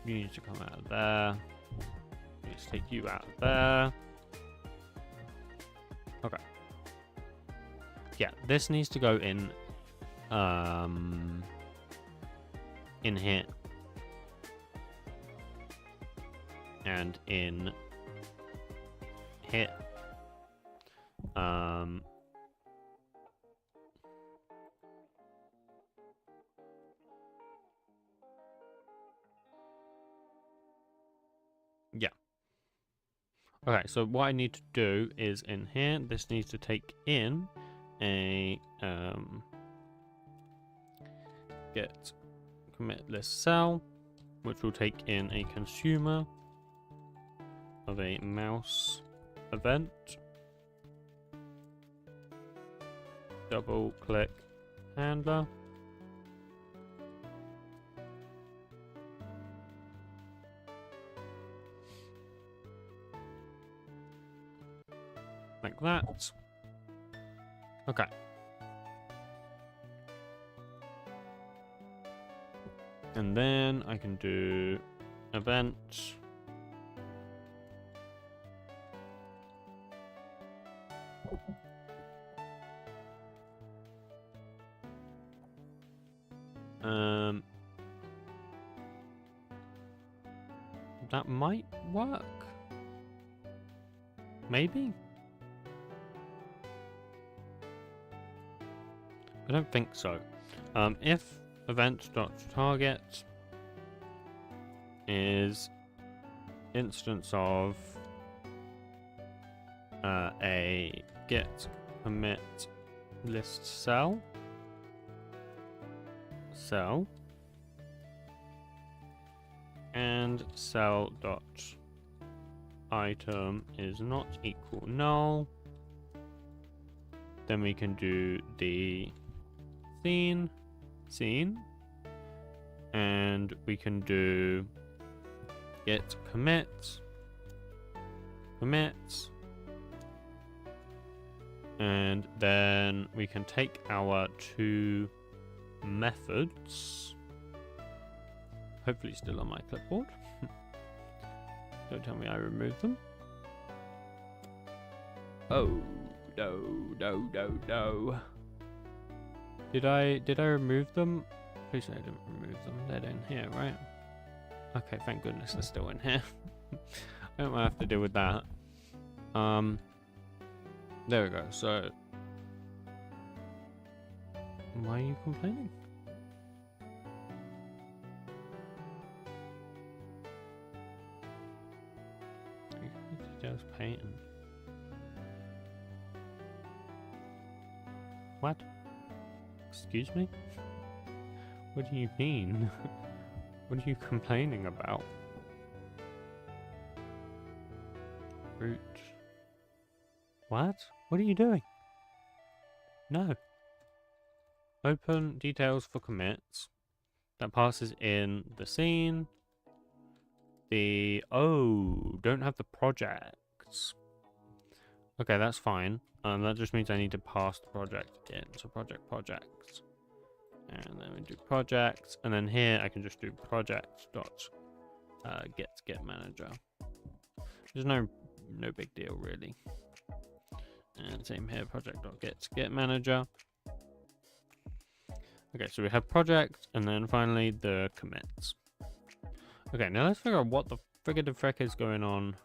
You need to come out of there. Let's take you out of there. Okay. Yeah, this needs to go in here. And in here. Yeah. Okay, so what I need to do is in here, this needs to take in a get commit list cell, which will take in a consumer of a mouse event. Double click handler. Like that. Okay. And then I can do event. That might work. Maybe? I don't think so. If event.target is instance of a get commit list cell and cell dot item is not equal null, then we can do the scene, and we can do get commit, and then we can take our two methods, hopefully still on my clipboard. Don't tell me I removed them. Oh, no. Did I remove them? Please say I didn't remove them. They're in here, right? Okay, thank goodness they're still in here. I don't have to deal with that. There we go. So, why are you complaining? Details painting. What? Excuse me? What do you mean? What are you complaining about? Root. What? What are you doing? No. Open details for commits. That passes in the scene. Don't have the projects. Okay, that's fine. That just means I need to pass the project in. So projects. And then we do projects. And then here I can just do project dot get manager. There's no big deal really. And same here, project dot get manager. Okay, so we have project, and then finally the commits. Okay, now let's figure out what the frick is going on.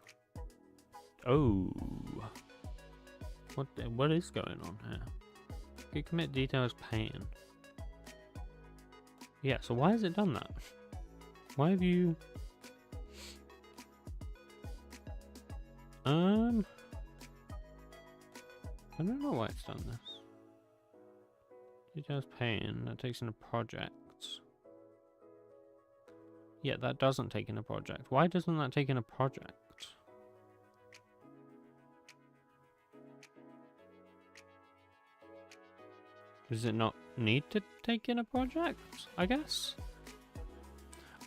Oh, what is going on here? Git commit details pain. Yeah, so why has it done that? Why have you? I don't know why it's done this. Details pain, that takes in a project. Yeah, that doesn't take in a project. Why doesn't that take in a project? Does it not need to take in a project, I guess?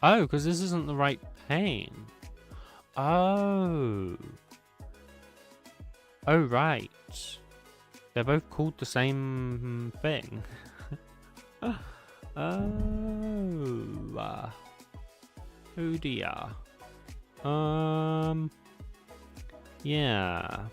Oh, because this isn't the right pane. Oh. Oh, right. They're both called the same thing. Oh. Oh dear. Yeah.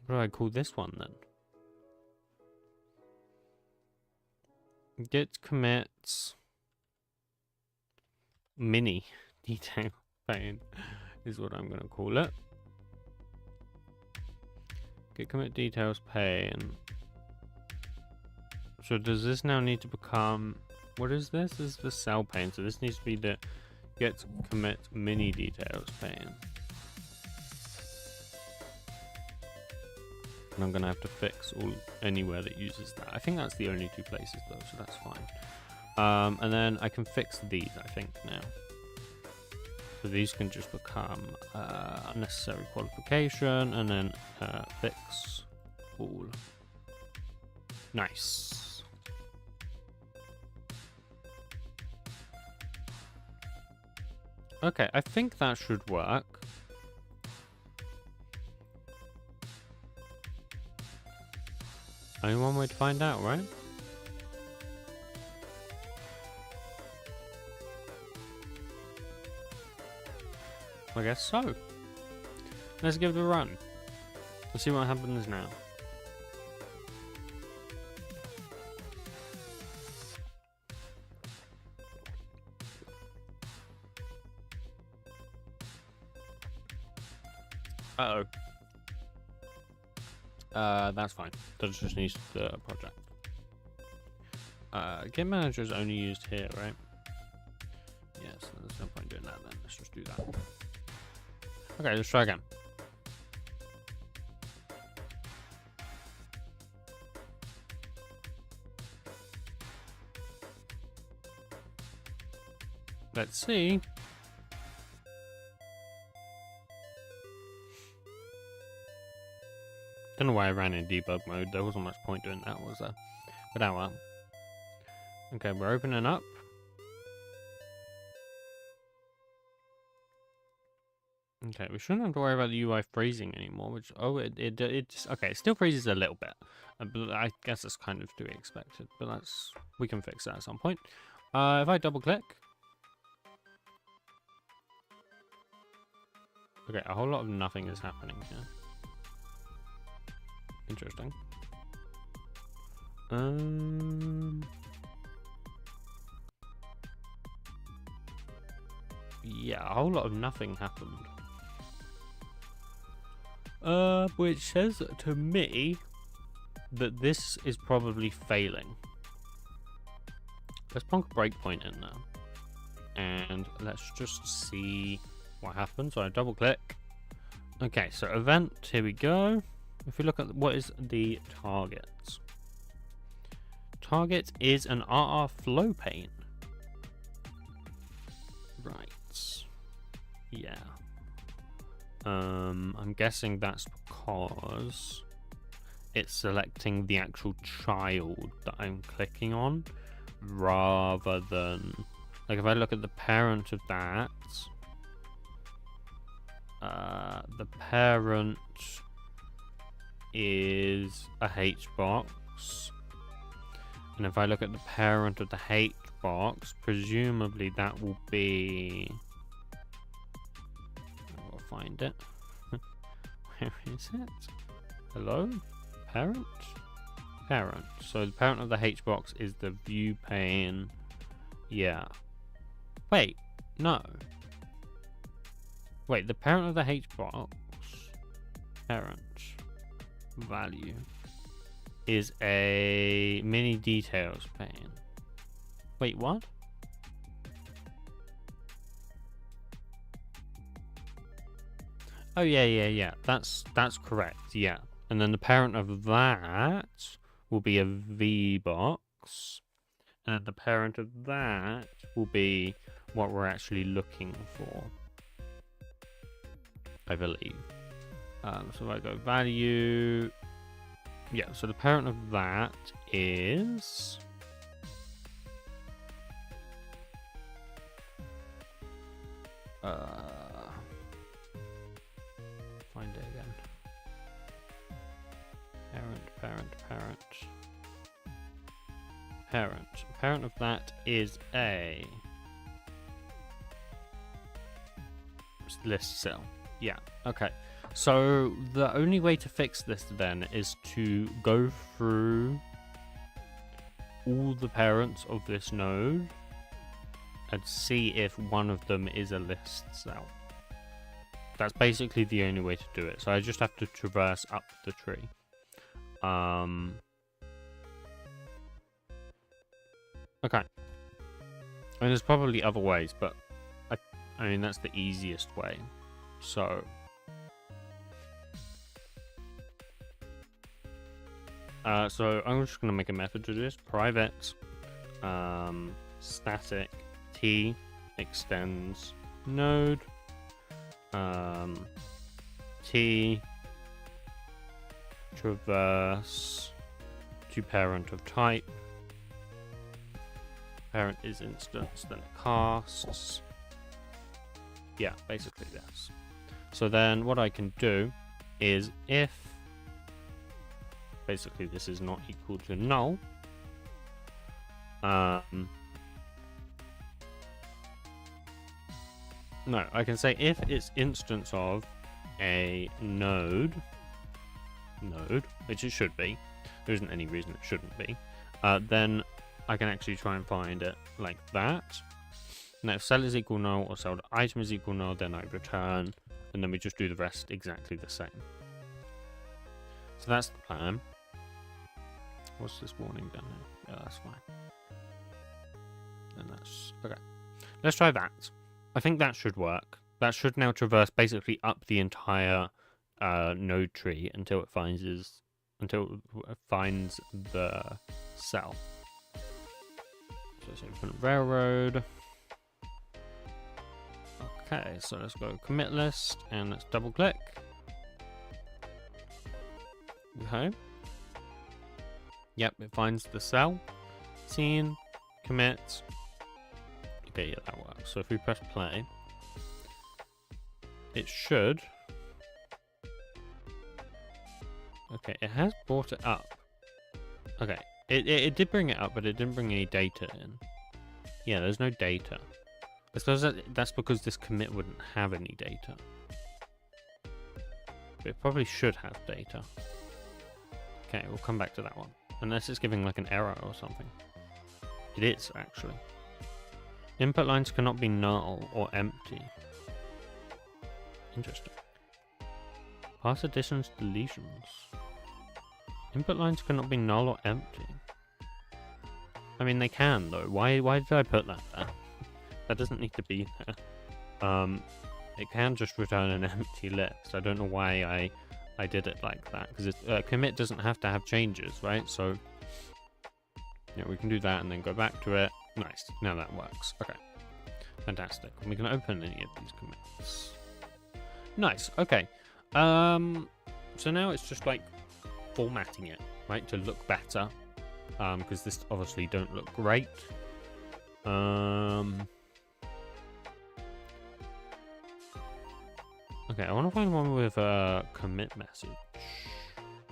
What do I call this one then? Git commits mini detail. pane is what I'm going to call it. Git commit details pane. So does this now need to become, what is this? This is the cell pane. So this needs to be the git commit mini details pane. And I'm going to have to fix anywhere that uses that. I think that's the only two places though, so that's fine. And then I can fix these, I think, now. So these can just become unnecessary qualification, and then fix all. Nice. Okay, I think that should work. Only one way to find out, right? I guess so. Let's give it a run. Let's see what happens now. Uh-oh. That's fine. That just needs the project. Git manager is only used here, right? Yes, there's no point doing that then. Let's just do that. Okay, let's try again. Let's see. Don't know why I ran in debug mode. There wasn't much point doing that, was there? But oh well. Okay, we're opening up. Okay, we shouldn't have to worry about the UI freezing anymore. Which it's okay. It still freezes a little bit, but I guess that's kind of to be expected. But we can fix that at some point. If I double click. Okay, a whole lot of nothing is happening here. Interesting. Yeah, a whole lot of nothing happened. Which says to me that this is probably failing. Let's plonk a breakpoint in there. And let's just see what happens. So I double click. Okay, so event, here we go. If we look at what is the target. Target is an RR flow pane. Right. Yeah. I'm guessing that's because it's selecting the actual child that I'm clicking on rather than, like, if I look at the parent of that, the parent is a H box, and if I look at the parent of the H box, presumably that will be, I'll find it. Where is it? Hello? Parent? Parent. So the parent of the H box is the view pane. Yeah. Wait, no. Wait, the parent of the H box, parent value, is a mini details pane. Wait, what? Oh yeah. That's correct. Yeah, and then the parent of that will be a V box, and the parent of that will be what we're actually looking for, I believe. So if I go value, yeah. So the parent of that is find it again. Parent of that is a list cell. Yeah, okay. So the only way to fix this then is to go through all the parents of this node and see if one of them is a list cell. That's basically the only way to do it. So I just have to traverse up the tree. Okay. And there's probably other ways, but I mean, that's the easiest way. So I'm just going to make a method to do this. Private static t extends node t traverse to parent of type. Parent is instance, then it casts. Yeah, basically this. So then what I can do is if basically this is not equal to null, no, I can say if it's instance of a node, which it should be, there isn't any reason it shouldn't be, then I can actually try and find it like that. Now if cell is equal null or cell item is equal null, then I return, and then we just do the rest exactly the same. So that's the plan. What's this warning down here? Yeah, that's fine. And that's okay. Let's try that. I think that should work. That should now traverse basically up the entire node tree until it finds the cell. So it's infinite railroad. Okay, so let's go commit list and let's double click. Okay. Yep, it finds the cell. Seen, commit. Okay, yeah, that works. So if we press play, it should. Okay, it has brought it up. Okay, it did bring it up, but it didn't bring any data in. Yeah, there's no data. I suppose that's because this commit wouldn't have any data. But it probably should have data. Okay, we'll come back to that one. Unless it's giving like an error or something. It is, actually. Input lines cannot be null or empty. Interesting. Pass additions, deletions. Input lines cannot be null or empty. I mean, they can, though. Why did I put that there? That doesn't need to be there. It can just return an empty list. I don't know why I did it like that, because commit doesn't have to have changes, right? So yeah, we can do that and then go back to it. Nice, now that works. Okay, fantastic. We can open any of these commits. Nice. Okay. So now it's just like formatting it, right, to look better, because this obviously don't look great. Okay, I want to find one with a commit message.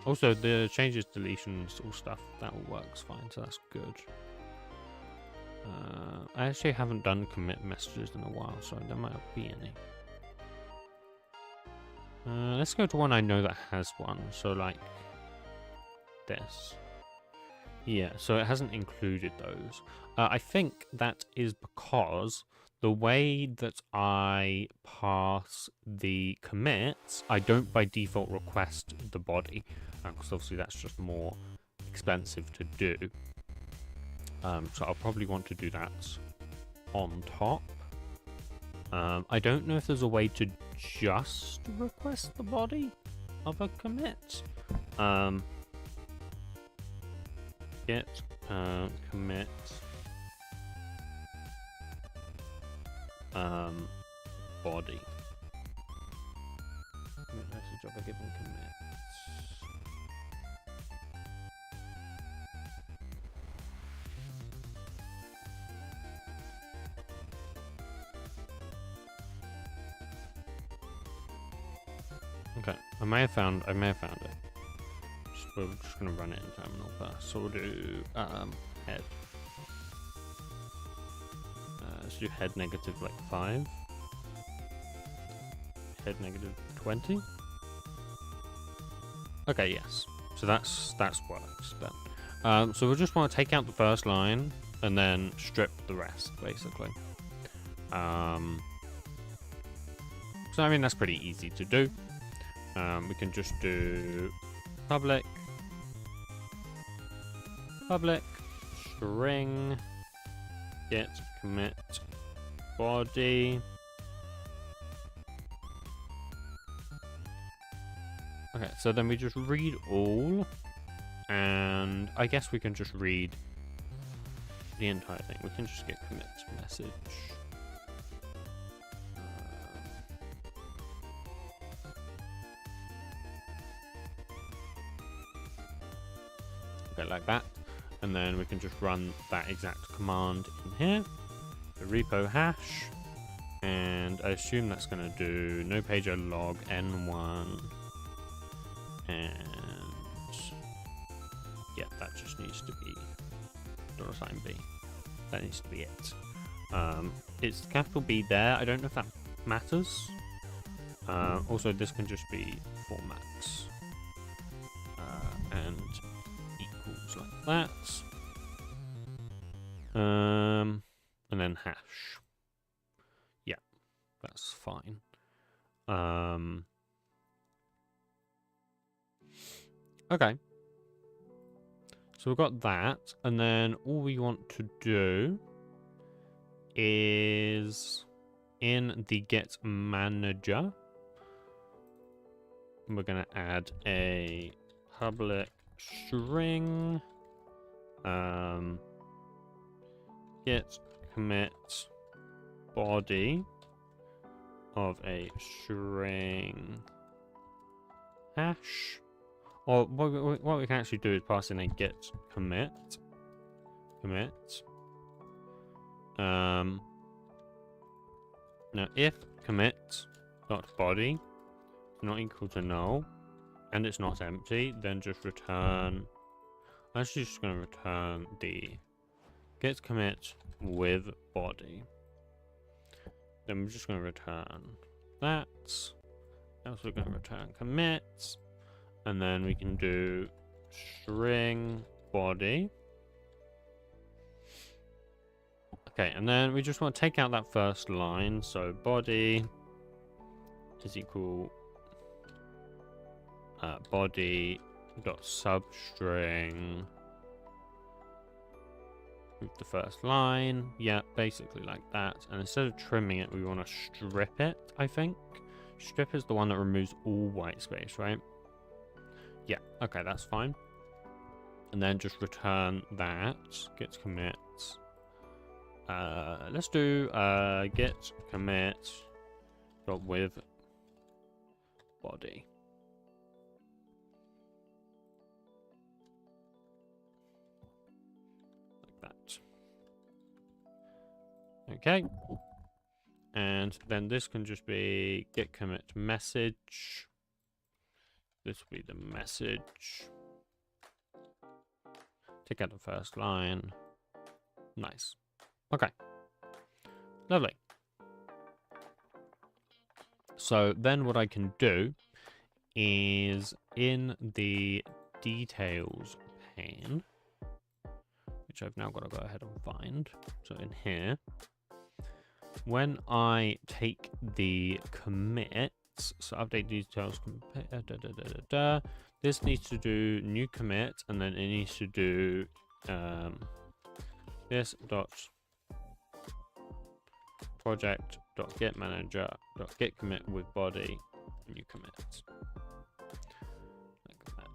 Also, the changes, deletions, all stuff, that all works fine, so that's good. I actually haven't done commit messages in a while, so there might not be any. Let's go to one I know that has one, so like this. Yeah, so it hasn't included those. I think that is because the way that I pass the commits, I don't by default request the body, because obviously that's just more expensive to do. So I'll probably want to do that on top. I don't know if there's a way to just request the body of a commit. Get commit body. Commit message of a given commit. Okay, I may have found it. We're just gonna run it in terminal first. So we'll do head. Let's do head negative like 5. Head negative 20. Okay, yes. So that's works then. So we'll just want to take out the first line and then strip the rest, basically. So I mean, that's pretty easy to do. We can just do public string get commit body. Okay, so then we just read all, and I guess we can just read the entire thing. We can just get commit message. Okay, like that. And then we can just run that exact command in here, the repo hash, and I assume that's going to do no pager log n1, and yeah, that just needs to be $b. That needs to be it. It's capital B there. I don't know if that matters. Also, this can just be formats and equals like that. And then hash. Yeah, that's fine. Okay. So we've got that, and then all we want to do is in the get manager, we're going to add a public string get commit body of a string hash. Or what we can actually do is pass in a get commit. Now if commit dot body is not equal to null and it's not empty, then just return. I'm actually just going to return the get commit with body. Then we're just going to return that. Also going to return commit. And then we can do string body. Okay, and then we just want to take out that first line. So body is equal body dot substring with the first line. Yeah, basically like that. And instead of trimming it, we want to strip it, I think. Strip is the one that removes all white space, right? Yeah, okay, that's fine. And then just return that. Get commit. Let's do get commit dot with body. Like that. Okay. And then this can just be get commit message. This will be the message. Take out the first line. Nice. Okay. Lovely. So then what I can do is in the details pane, which I've now got to go ahead and find. So in here, when I take the commit, so update details, this needs to do new commit, and then it needs to do this dot project dot get manager dot get commit with body new commit. Like that.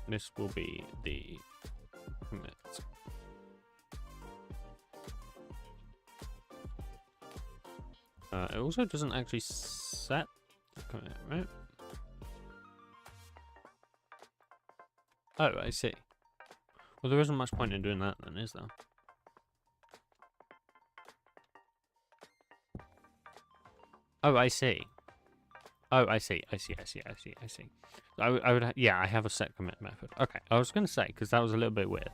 This will be the commit. It also doesn't actually set the commit, right? Oh, I see. Well, there isn't much point in doing that then, is there? Oh, I see. Oh, I see. I see. I would, yeah, I have a set commit method. Okay, I was going to say, because that was a little bit weird.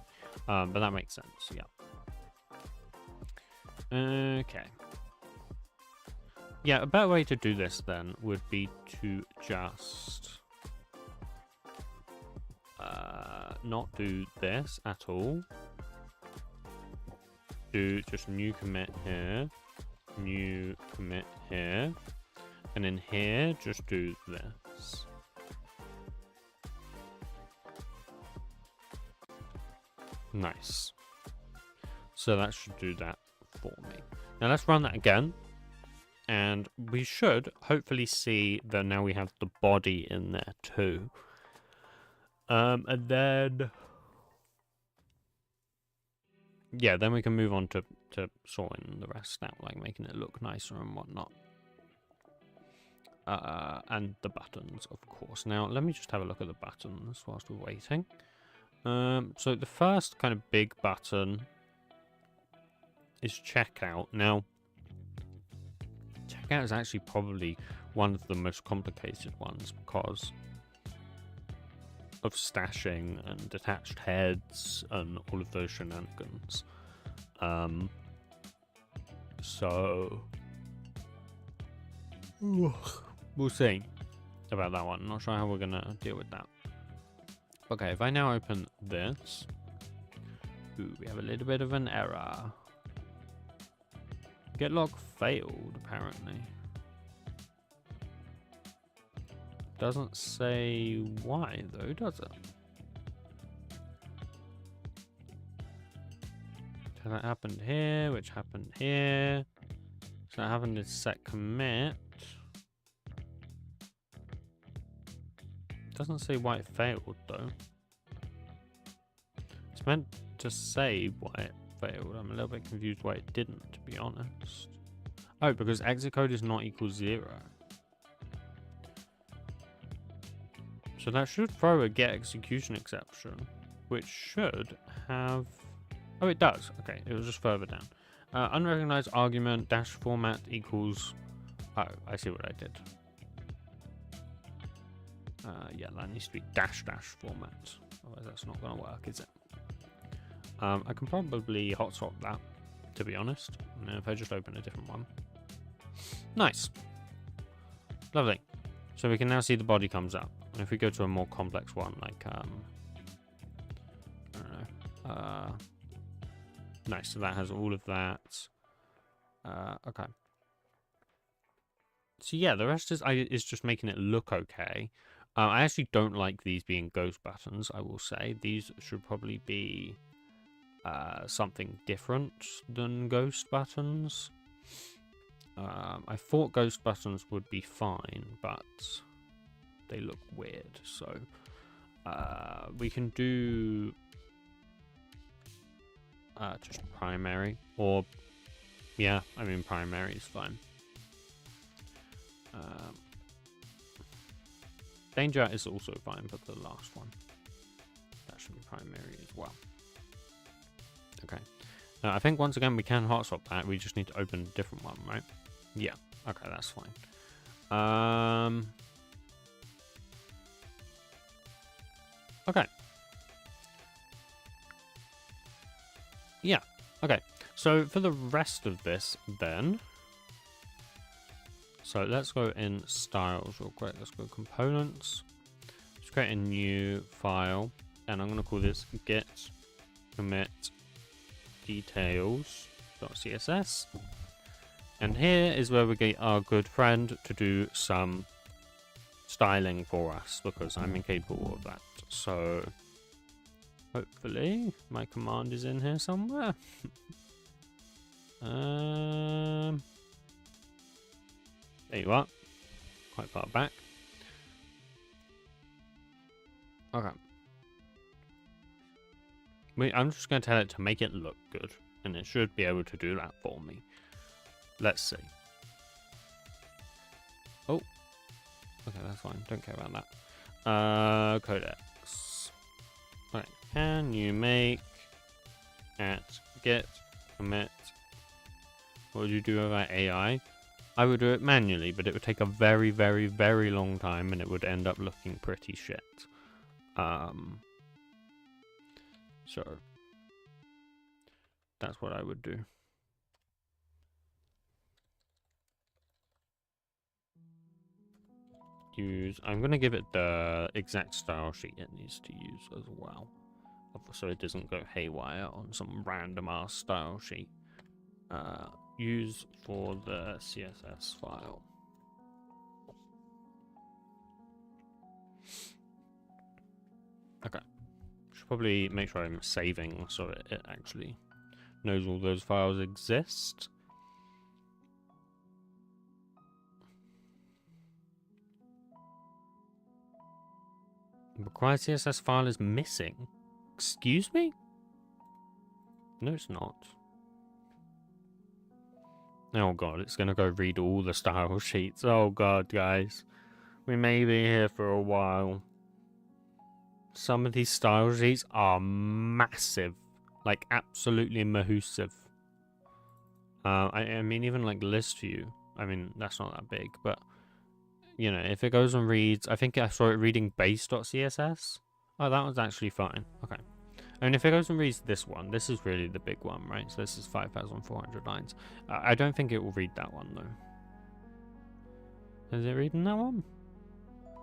But that makes sense, yeah. Okay. Yeah, a better way to do this then would be to just not do this at all. Do just new commit here, new commit here, and in here just do this. Nice. So that should do that for me. Now let's run that again. And we should hopefully see that now we have the body in there too. And then... yeah, then we can move on to sorting the rest out, like making it look nicer and whatnot. And the buttons, of course. Now, let me just have a look at the buttons whilst we're waiting. So the first kind of big button is checkout. Now, checkout is actually probably one of the most complicated ones because of stashing and detached heads and all of those shenanigans. So we'll see about that one. Not sure how we're gonna deal with that. Okay, if I now open this, ooh, we have a little bit of an error. Get log failed, apparently. Doesn't say why though, does it? So that happened here, which happened here. So that happened in set commit. Doesn't say why it failed though. It's meant to say why it failed. I'm a little bit confused why it didn't, to be honest. Oh, because exit code is not equal 0. So that should throw a get execution exception, which should have... oh, it does. Okay, it was just further down. Unrecognized argument dash format equals... oh, I see what I did. Yeah, that needs to be dash format. Otherwise that's not going to work, is it? I can probably hot swap that, to be honest. And if I just open a different one. Nice. Lovely. So we can now see the body comes up. And if we go to a more complex one, like, I don't know. Nice, so that has all of that. Okay. So yeah, the rest is just making it look okay. I actually don't like these being ghost buttons, I will say. These should probably be something different than ghost buttons. I thought ghost buttons would be fine, but they look weird. So we can do just primary, or yeah, I mean primary is fine. Danger is also fine, but the last one, that should be primary as well. Okay. Now, I think once again we can hot swap that. We just need to open a different one, right? Yeah. Okay, that's fine. Okay. Yeah. Okay. So for the rest of this, then. So let's go in styles real quick. Let's go components. Let's create a new file, and I'm going to call this get commit details.css. And here is where we get our good friend to do some styling for us, because I'm incapable of that. So hopefully my command is in here somewhere. There you are. Quite far back. Okay. I'm just going to tell it to make it look good, and it should be able to do that for me. Let's see. Oh. Okay, that's fine. Don't care about that. Codex. Right. Can you make at get commit? What would you do with that AI? I would do it manually, but it would take a very, very, very long time, and it would end up looking pretty shit. So that's what I would do. use... I'm going to give it the exact style sheet it needs to use as well. So it doesn't go haywire on some random ass style sheet. Use for the CSS file. Okay. Should probably make sure I'm saving so it actually knows all those files exist. Required CSS file is missing. Excuse me? No, it's not. Oh god, it's gonna go read all the style sheets. Oh god, guys. We may be here for a while. Some of these style sheets are massive. Like, absolutely massive. I mean, even like list view. I mean, that's not that big, but... You know, if it goes and reads... I think I saw it reading base.css. Oh, that was actually fine. Okay. And if it goes and reads this one, this is really the big one, right? So this is 5,400 lines. I don't think it will read that one, though. Is it reading that one?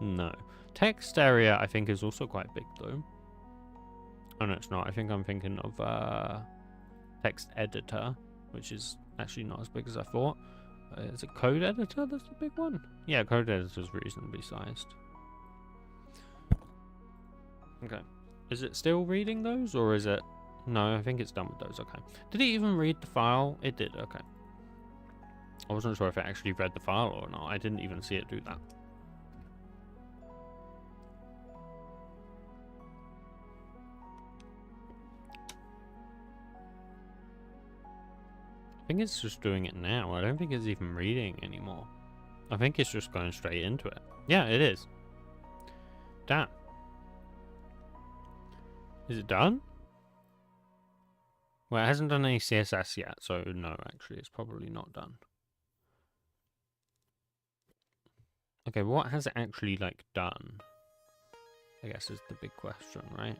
No. Text area, I think, is also quite big, though. Oh, no, it's not. I think I'm thinking of text editor, which is actually not as big as I thought. Is it code editor that's the big one? Yeah, code editor is reasonably sized. Okay. Is it still reading those, or is it... No, I think it's done with those. Okay. Did it even read the file? It did. Okay. I wasn't sure if it actually read the file or not. I didn't even see it do that. I think it's just doing it now. I don't think it's even reading anymore. I think it's just going straight into it. Yeah, it is. Damn. Is it done? Well, it hasn't done any CSS yet, so no, actually, it's probably not done. Okay, what has it actually, like, done? I guess is the big question, right?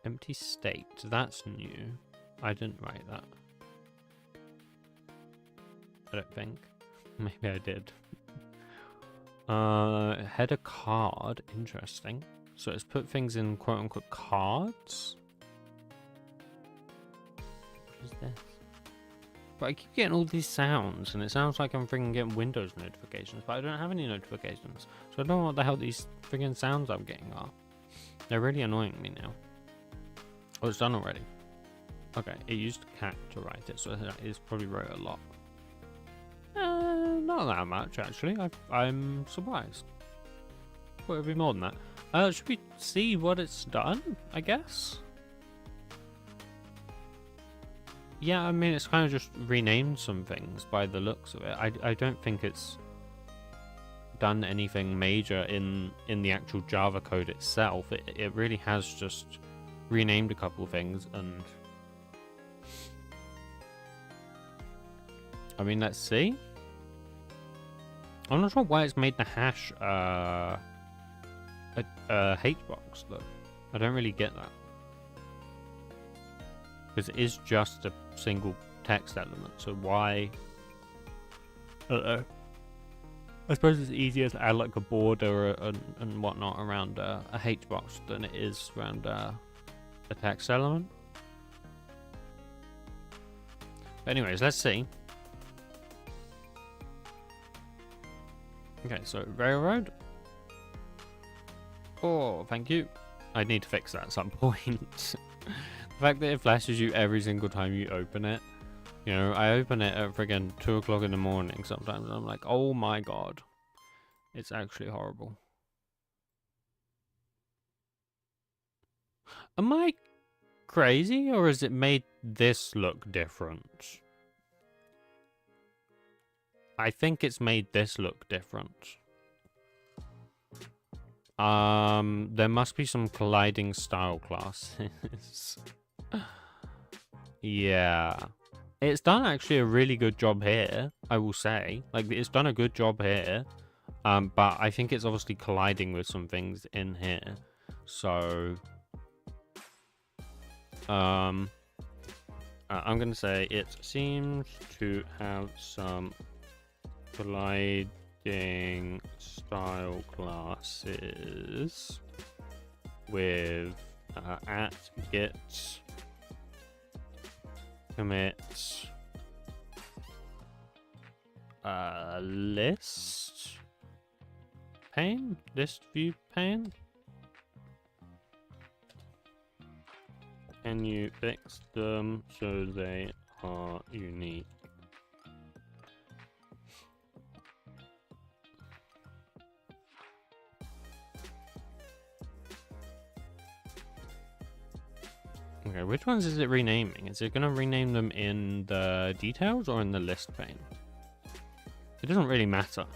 Empty state, that's new. I didn't write that. I don't think. Maybe I did. Header card, interesting. So it's put things in quote-unquote cards? What is this? But I keep getting all these sounds, and it sounds like I'm freaking getting Windows notifications, but I don't have any notifications. So I don't know what the hell these freaking sounds I'm getting are. They're really annoying me now. Oh, it's done already. Okay, it used cat to write it, so it's probably wrote a lot. Not that much, actually. I'm surprised. Well, it'll be more than that. Should we see what it's done, I guess? Yeah, I mean, it's kind of just renamed some things by the looks of it. I don't think it's done anything major in the actual Java code itself. It really has just renamed a couple of things, and... I mean, let's see. I'm not sure why it's made the hash a H-box, though. I don't really get that. Because it is just a single text element, so why... I don't know. I suppose it's easier to add like a border and whatnot around a H-box than it is around a text element. But anyways, let's see. Okay, so railroad. Oh, thank you. I need to fix that at some point. The fact that it flashes you every single time you open it. You know, I open it at friggin' 2 o'clock in the morning sometimes, and I'm like, oh my god. It's actually horrible. Am I crazy, or has it made this look different? I think it's made this look different. There must be some colliding style classes. Yeah. It's done actually a really good job here, I will say. Like, it's done a good job here. But I think it's obviously colliding with some things in here. So... I'm going to say it seems to have some colliding existing style classes with at git commit list pane, list view pane. Can you fix them so they are unique? Okay, which ones is it renaming? Is it going to rename them in the details or in the list pane? It doesn't really matter.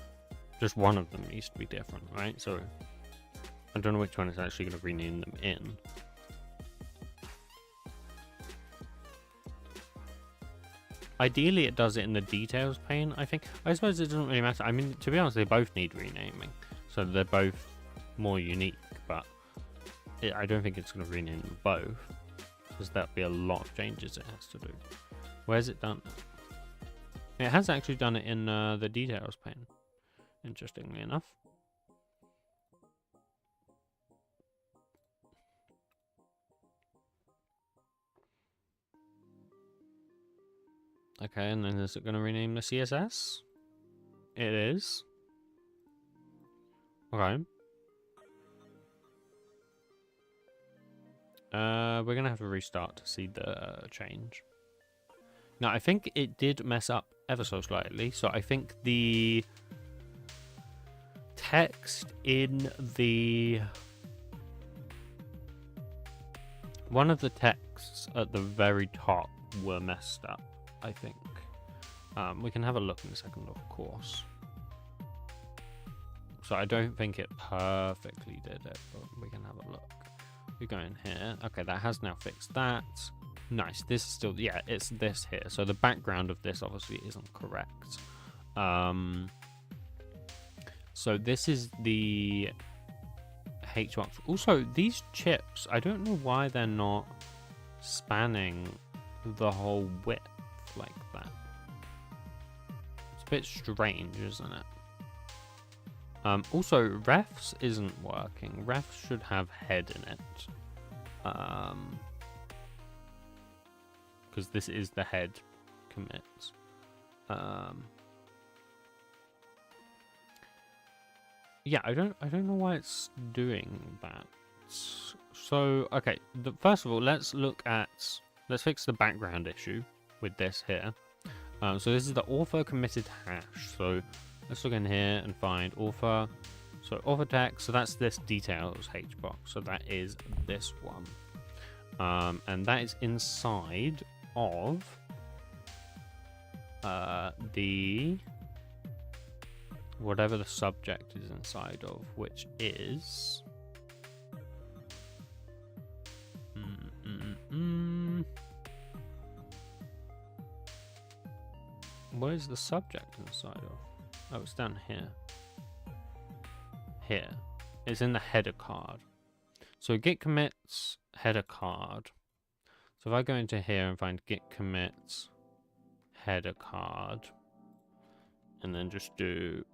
Just one of them needs to be different, right? So I don't know which one is actually going to rename them in. Ideally, it does it in the details pane, I think. I suppose it doesn't really matter. I mean, to be honest, they both need renaming. So they're both more unique, but I don't think it's going to rename them both. Because that'd be a lot of changes it has to do. Where's it done? It has actually done it in the details pane, interestingly enough. Okay, and then is it going to rename the CSS? It is. Okay. We're going to have to restart to see the change. Now, I think it did mess up ever so slightly. So I think the text in the... one of the texts at the very top were messed up, I think. We can have a look in a second, of course. So I don't think it perfectly did it, but we can have a look. We go in here. Okay, that has now fixed that. Nice. This is still, yeah, it's this here. So the background of this obviously isn't correct. So this is the H-box. Also, these chips, I don't know why they're not spanning the whole width like that. It's a bit strange, isn't it? Also, refs isn't working. Refs should have head in it. Because this is the head commit. Yeah, I don't know why it's doing that. So, okay, first of all, let's fix the background issue with this here. So this is the author committed hash. So let's look in here and find author. So author text, so that's this details hbox. So that is this one. And that is inside of the whatever the subject is inside of, which is where's the subject inside of? Oh, it's down here. Here. It's in the header card. So git commits header card. So if I go into here and find git commits header card, and then just do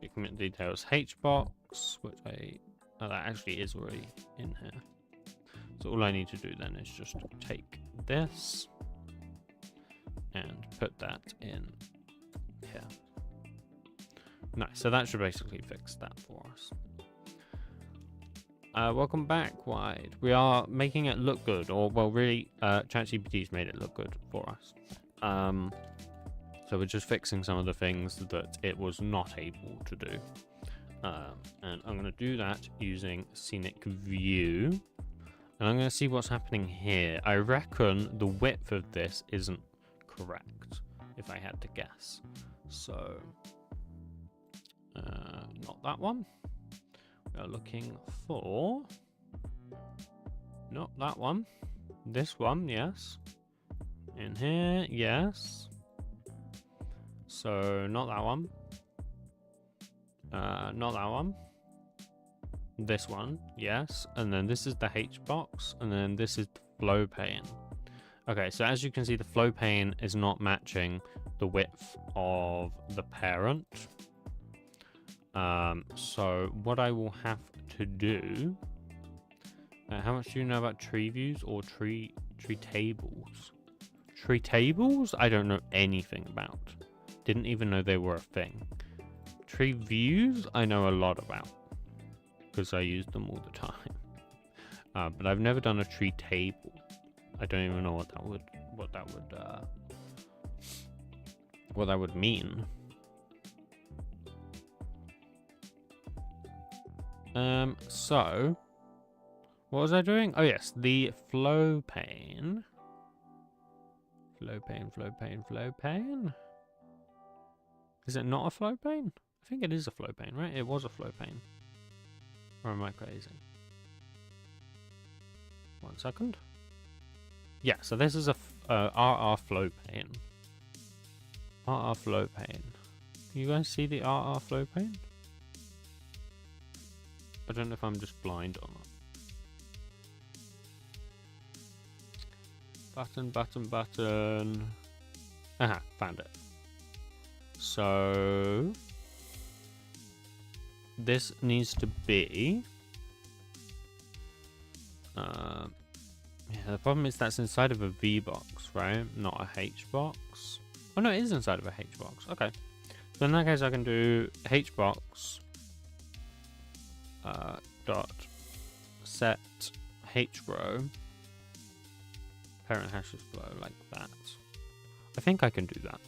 git commit details hbox, which that actually is already in here. So all I need to do then is just take this and put that in here. Nice, so that should basically fix that for us. Welcome back, Wide. We are making it look good, or well, really, ChatGPT's made it look good for us. So we're just fixing some of the things that it was not able to do. And I'm going to do that using Scenic View. And I'm going to see what's happening here. I reckon the width of this isn't correct, if I had to guess. So, not that one. We are looking for... not that one. This one, yes. In here, yes. So, not that one. Not that one. This one, yes. And then this is the H box. And then this is the flow pane. Okay, so as you can see, the flow pane is not matching the width of the parent. So what I will have to do... how much do you know about tree views or tree tables? Tree tables? I don't know anything about. Didn't even know they were a thing. Tree views, I know a lot about because I use them all the time. But I've never done a tree table. I don't even know what that would mean. So what was I doing? Oh yes, the flow pane. Flow pane. Is it not a flow pane? I think it is a flow pane, right? It was a flow pane. Or am I crazy? 1 second. Yeah, so this is a RR flow pane. RR flow pane. Can you guys see the RR flow pane? I don't know if I'm just blind or not. Button. Aha, found it. So this needs to be yeah, the problem is that's inside of a V box, right? Not a H box. Oh no, it is inside of a H box. Okay. So in that case I can do H box dot set H row parent hashes flow like that. I think I can do that.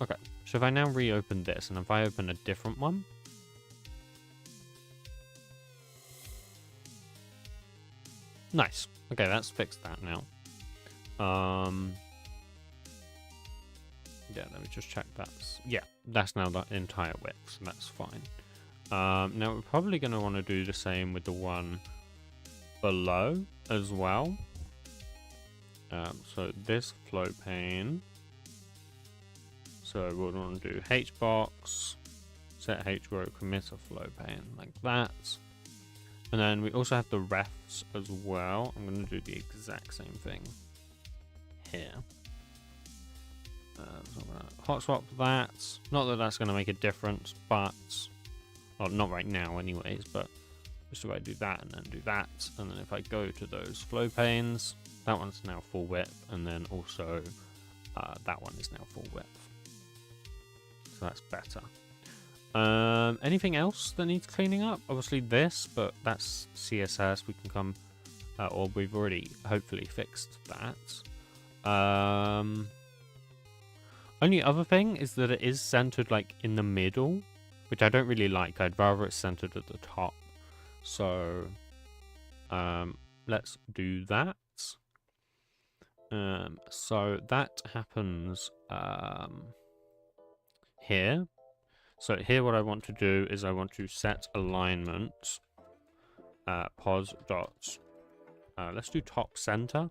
Okay, so if I now reopen this, and if I open a different one, nice. Okay, that's fixed that now. Yeah, let me just check that's... Yeah, that's now the entire width, so that's fine. Now we're probably going to want to do the same with the one below as well. So this flow pane. So we'll want to do hbox, set hrow, commit a flow pane like that. And then we also have the refs as well. I'm going to do the exact same thing here. So I'm going to hot swap that. Not that that's going to make a difference, but... Well, not right now anyways, but just if I do that and then do that. And then if I go to those flow panes, that one's now full width. And then also that one is now full width. So that's better. Anything else that needs cleaning up? Obviously this, but that's CSS. We can come, or we've already hopefully fixed that. Only other thing is that it is centered like in the middle, which I don't really like. I'd rather it's centered at the top. So let's do that. So that happens here. So here what I want to do is I want to set alignment pos dot let's do top center,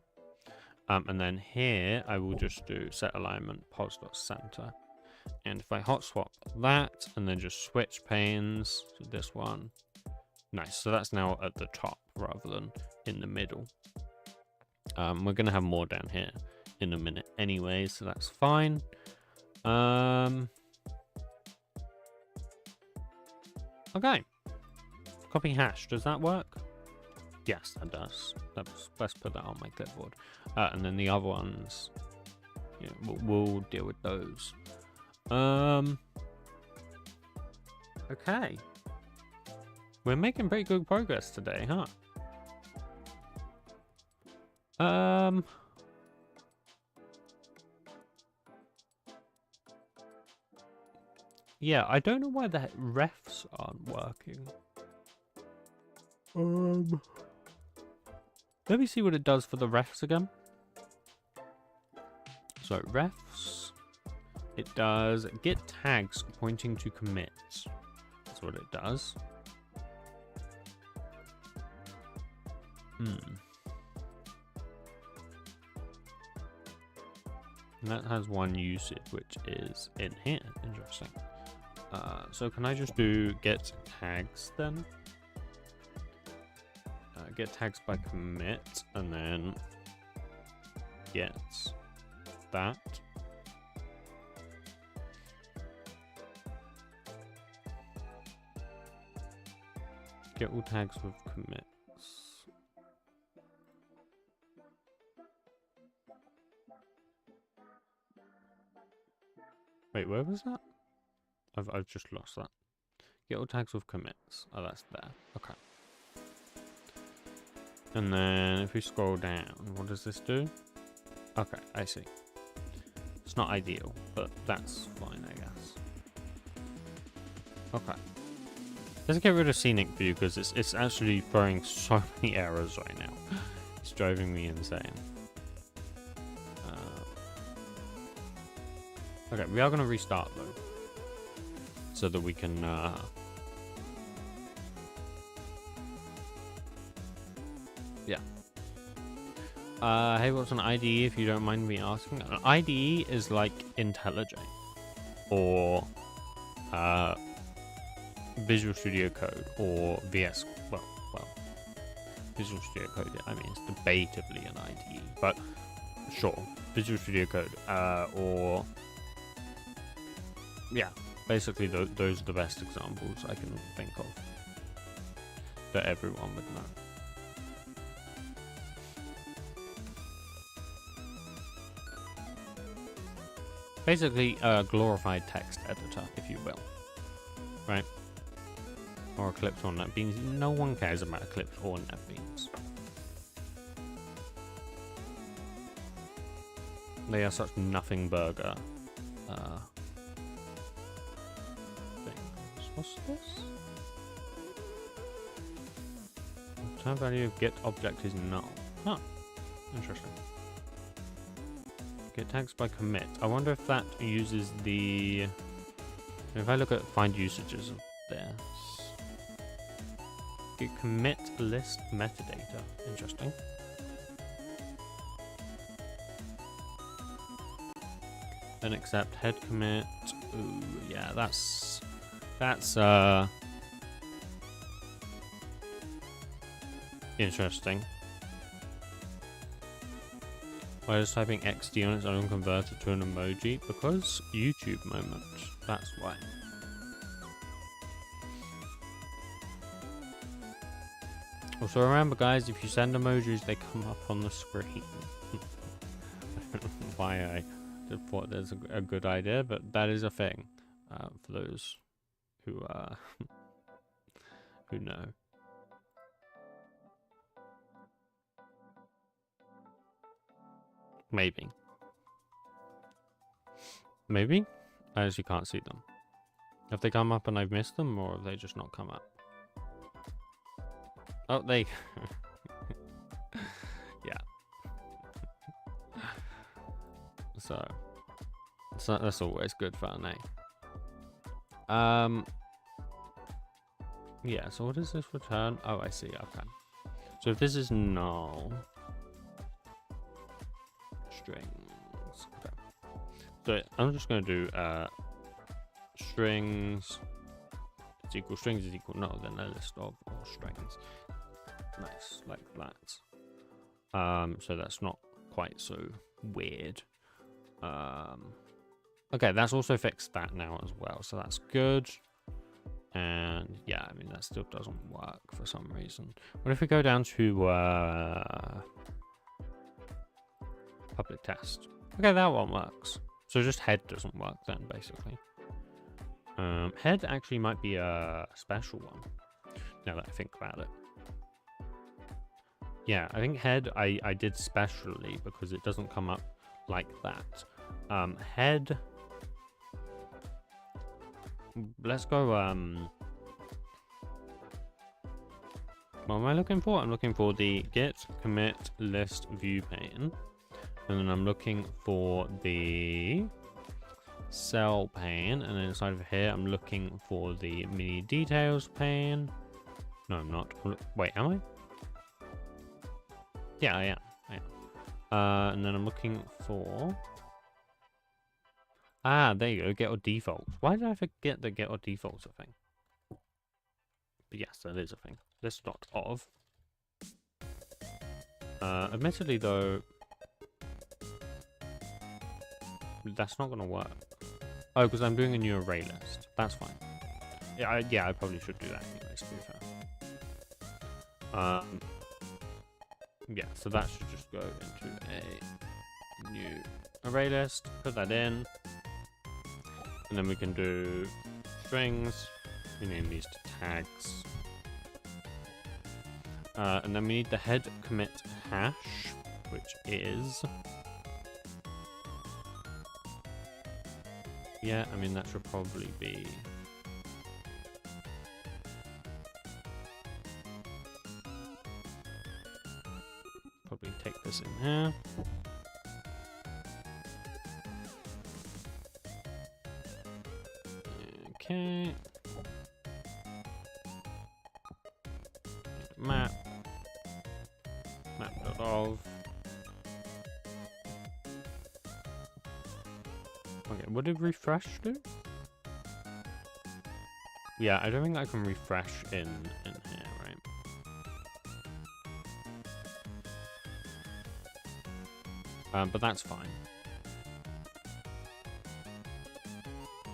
and then here I will just do set alignment pos dot center. And if I hot swap that and then just switch panes to this one, nice. So that's now at the top rather than in the middle. We're gonna have more down here in a minute anyway, so that's fine. Okay, copy hash, does that work? Yes, that does. Let's put that on my clipboard. And then the other ones, you know, we'll deal with those. Okay. We're making pretty good progress today, huh? Yeah, I don't know why the refs aren't working. Let me see what it does for the refs again. So refs, it does get tags pointing to commits. That's what it does. And that has one usage, which is in here. Interesting. So can I just do get tags then? get tags by commit, and then get that. Get all tags with commits. Wait, where was that? I've just lost that. Get all tags with commits. Oh, that's there. Okay. And then if we scroll down, what does this do? Okay, I see. It's not ideal, but that's fine, I guess. Okay. Let's get rid of scenic view because it's actually throwing so many errors right now. It's driving me insane. Okay, we are going to restart though, so that we can yeah. Hey, what's an IDE if you don't mind me asking? An IDE is like IntelliJ or Visual Studio Code or VS. Well, Visual Studio Code. I mean, it's debatably an IDE, but sure, Visual Studio Code or yeah, basically those are the best examples I can think of that everyone would know. Basically a glorified text editor, if you will, right? Or Eclipse or NetBeans. No one cares about Eclipse or NetBeans. They are such nothing burger things. What's this? Return value of get object is null. Huh. Interesting. Get tags by commit. I wonder if that uses the... If I look at find usages of this. Get commit list metadata. Interesting. Then accept head commit. Ooh, yeah, that's interesting. Why is typing XD on its own converted to an emoji? Because YouTube moment. That's why. Also remember guys, if you send emojis, they come up on the screen. I don't know why I thought that's a good idea, but that is a thing for those who who know. Maybe. Maybe? I actually can't see them. Have they come up and I've missed them, or have they just not come up? Oh, they... yeah. So that's always good fun, eh? Yeah, so what does this return? Oh, I see, okay. So if this is null... strings. Okay. So I'm just going to do strings is equal null, then a list of all strings. Nice, like that. So that's not quite so weird. Okay, that's also fixed that now as well, so that's good. And yeah, I mean that still doesn't work for some reason. What if we go down to public test? Okay, that one works. So just head doesn't work then, basically. Head actually might be a special one, now that I think about it. Yeah, I think head I did specially because it doesn't come up like that. Head... Let's go, what am I looking for? I'm looking for the get commit list view pane. And then I'm looking for the cell pane, and then inside of here I'm looking for the mini details pane. No, I'm not. Wait, am I? Yeah, I am. And then I'm looking for... Ah, there you go, get or defaults. Why did I forget that get or defaults a thing? But yes, that is a thing. List.of. Admittedly though, that's not gonna work. Oh, because I'm doing a new array list. That's fine. Yeah, I probably should do that anyways, to be fair. Yeah, so that should just go into a new array list, put that in, and then we can do strings, we name these to tags, and then we need the head commit hash, which is, yeah, I mean that should probably be, probably take this in here. Okay. Map. Map.of. Okay, what did refresh do? Yeah, I don't think I can refresh in here, right? But that's fine.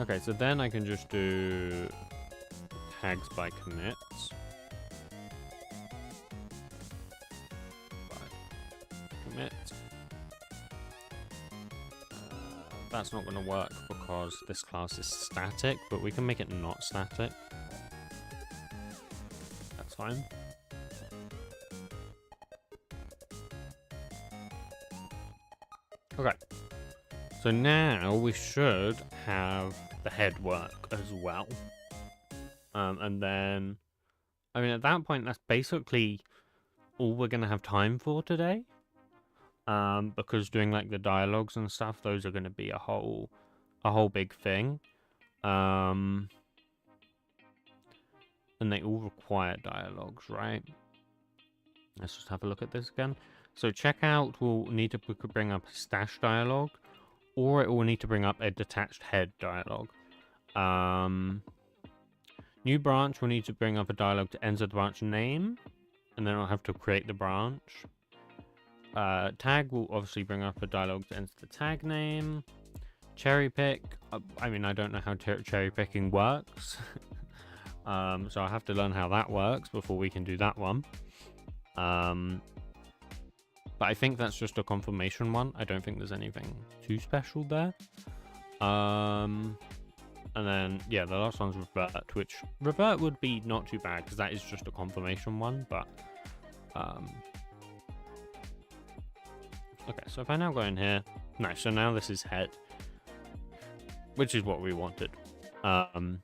Okay, so then I can just do tags by commits. Commit. That's not going to work because this class is static, but we can make it not static. That's fine. Okay. So now we should have the head work as well. And then, I mean, at that point, that's basically all we're going to have time for today. Because doing like the dialogues and stuff, those are going to be a whole big thing. And they all require dialogues, right? Let's just have a look at this again. So checkout will need to bring up a stash dialogue, or it will need to bring up a detached head dialogue. New branch will need to bring up a dialogue to enter the branch name, and then I'll have to create the branch. Tag will obviously bring up a dialogue to enter the tag name. Cherry pick, I mean, I don't know how cherry picking works. So I'll have to learn how that works before we can do that one. But I think that's just a confirmation one. I don't think there's anything too special there. And then, yeah, the last one's revert, which revert would be not too bad because that is just a confirmation one, but okay, so if I now go in here, nice, so now this is head, which is what we wanted. So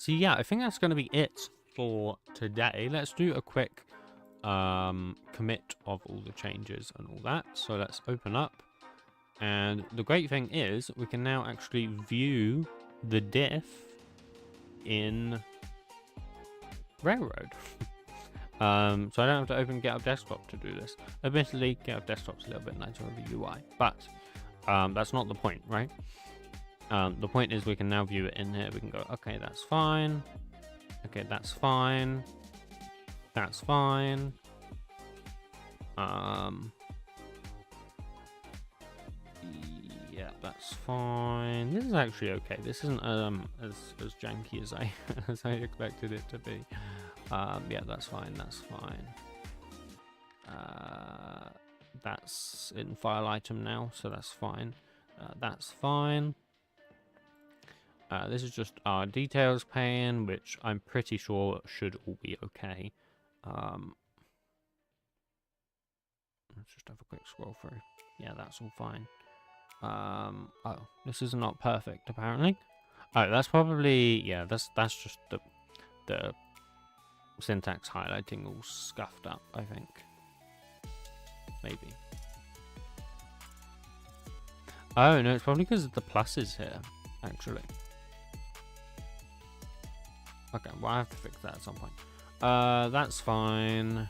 yeah, I think that's going to be it for today. Let's do a quick commit of all the changes and all that. So let's open up, and the great thing is we can now actually view the diff in Railroad. So I don't have to open GitHub Desktop to do this. Admittedly, GitHub Desktop's a little bit nicer of a UI, but that's not the point, right? The point is we can now view it in here. We can go, okay, that's fine. Okay, that's fine. That's fine. Yeah, that's fine. This is actually okay. This isn't as janky as I as I expected it to be. Yeah, that's fine. That's fine. That's in file item now, so that's fine. That's fine. This is just our details pane, which I'm pretty sure should all be okay. Let's just have a quick scroll through. Yeah, that's all fine. Oh, this is not perfect apparently. Oh, that's probably, yeah, that's just the syntax highlighting all scuffed up, I think. Maybe. Oh no, it's probably because of the pluses here, actually. Okay, well I have to fix that at some point. That's fine.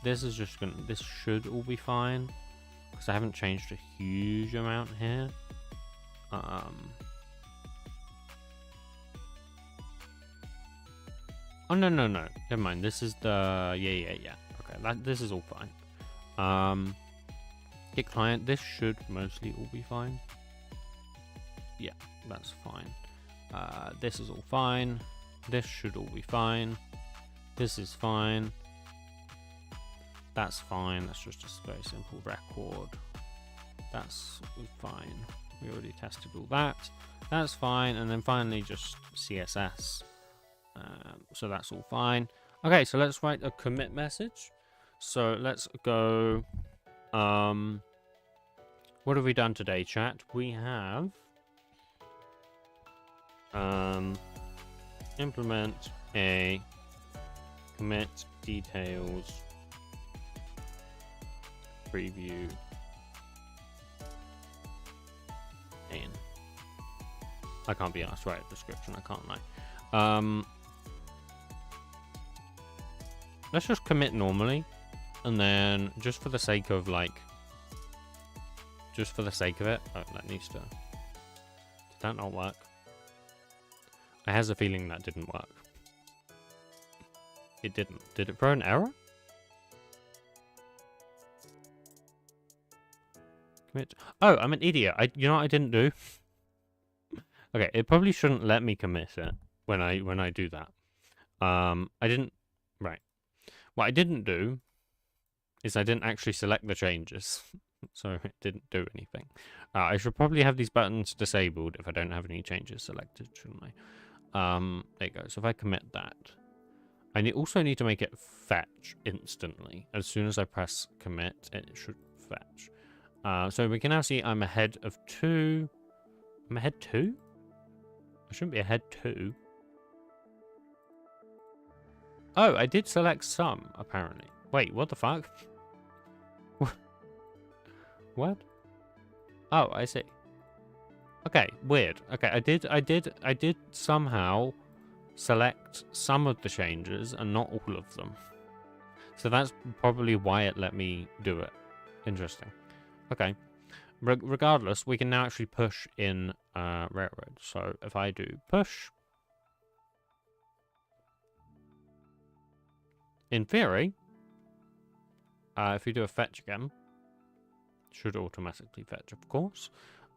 This is just gonna, this should all be fine, because I haven't changed a huge amount here. Oh no, never mind. This is the, yeah. Okay, Okay, this is all fine. Git client, this should mostly all be fine. Yeah, that's fine. This is all fine. This should all be fine. This is fine. That's fine. That's just a very simple record. That's fine. We already tested all that. That's fine. And then finally just CSS. So that's all fine. Okay, so let's write a commit message. So let's go. What have we done today, chat? We have implement a commit details preview in. I can't be asked to write a description, I can't lie. Let's just commit normally, and then just for the sake of it, that needs to. Did that not work? I has a feeling that didn't work. It didn't. Did it throw an error? Commit. Oh, I'm an idiot. You know what I didn't do? Okay, it probably shouldn't let me commit it when I do that. I didn't. Right. What I didn't do is I didn't actually select the changes, so it didn't do anything. I should probably have these buttons disabled if I don't have any changes selected, shouldn't I? There you go. So if I commit that, I also need to make it fetch instantly. As soon as I press commit, it should fetch. So we can now see I'm ahead of 2. I'm ahead 2? I shouldn't be ahead 2. Oh, I did select some, apparently. Wait, what the fuck? What? Oh, I see. Okay, weird. Okay, I did somehow select some of the changes and not all of them. So that's probably why it let me do it. Interesting. Okay. Regardless, we can now actually push in Railroad. So if I do push, in theory, if we do a fetch again, it should automatically fetch, of course.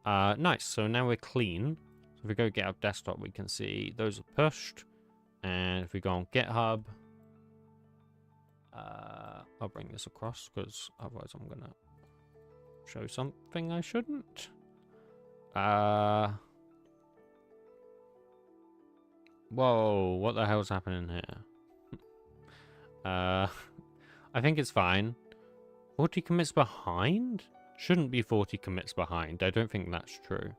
Nice. So now we're clean. So if we go get our desktop, we can see those are pushed. And if we go on GitHub, I'll bring this across because otherwise I'm gonna show something I shouldn't. Whoa, what the hell's happening here? I think it's fine. 40 commits behind? Shouldn't be 40 commits behind. I don't think that's true.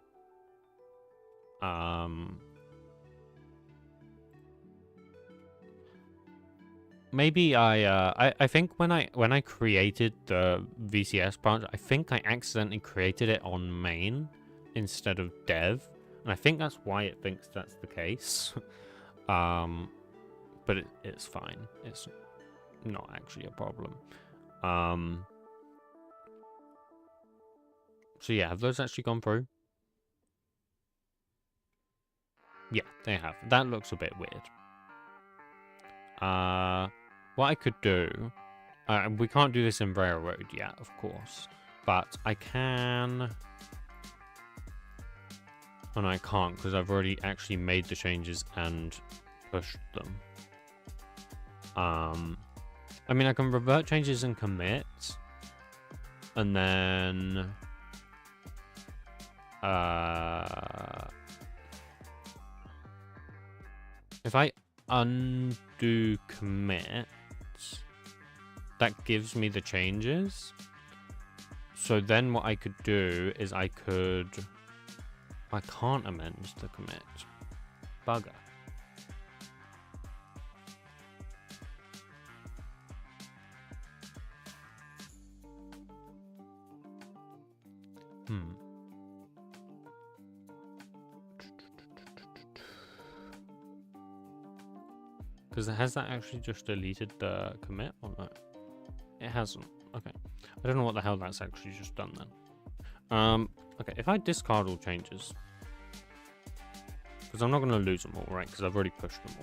Maybe I think when I created the VCS branch, I think I accidentally created it on main instead of dev, and I think that's why it thinks that's the case. But it's fine. It's not actually a problem. So yeah, have those actually gone through? Yeah, they have. That looks a bit weird. What I could do, we can't do this in Railroad yet, of course, but I can. Oh no, I can't because I've already actually made the changes and pushed them. I mean, I can revert changes and commit, and then if I undo commit, that gives me the changes. So then what I could do is I can't amend the commit. Bugger. Because has that actually just deleted the commit or no? It hasn't. Okay. I don't know what the hell that's actually just done then. Okay, if I discard all changes, because I'm not going to lose them all, right? Because I've already pushed them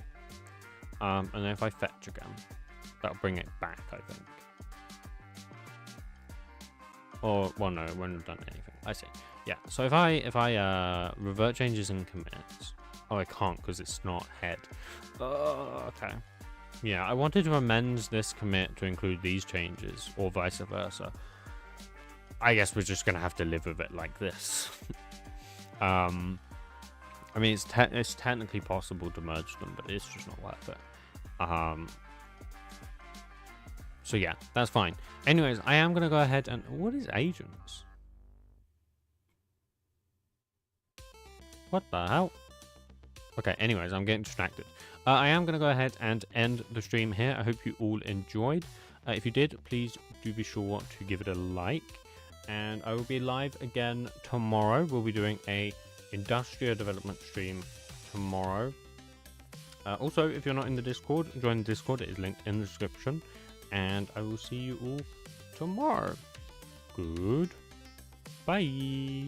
all. And then if I fetch again, that'll bring it back, I think. Or, well, no, it won't have done anything. I see. Yeah, so if I revert changes and commits... Oh, I can't because it's not head. Okay. Yeah, I wanted to amend this commit to include these changes, or vice versa. I guess we're just going to have to live with it like this. I mean, it's technically possible to merge them, but it's just not worth it. So yeah, that's fine. Anyways, I am going to go ahead and... What is agents? What the hell? Okay, anyways, I'm getting distracted. I am going to go ahead and end the stream here. I hope you all enjoyed. If you did, please do be sure to give it a like. And I will be live again tomorrow. We'll be doing a industrial development stream tomorrow. Also, if you're not in the Discord, join the Discord. It is linked in the description. And I will see you all tomorrow. Good. Bye.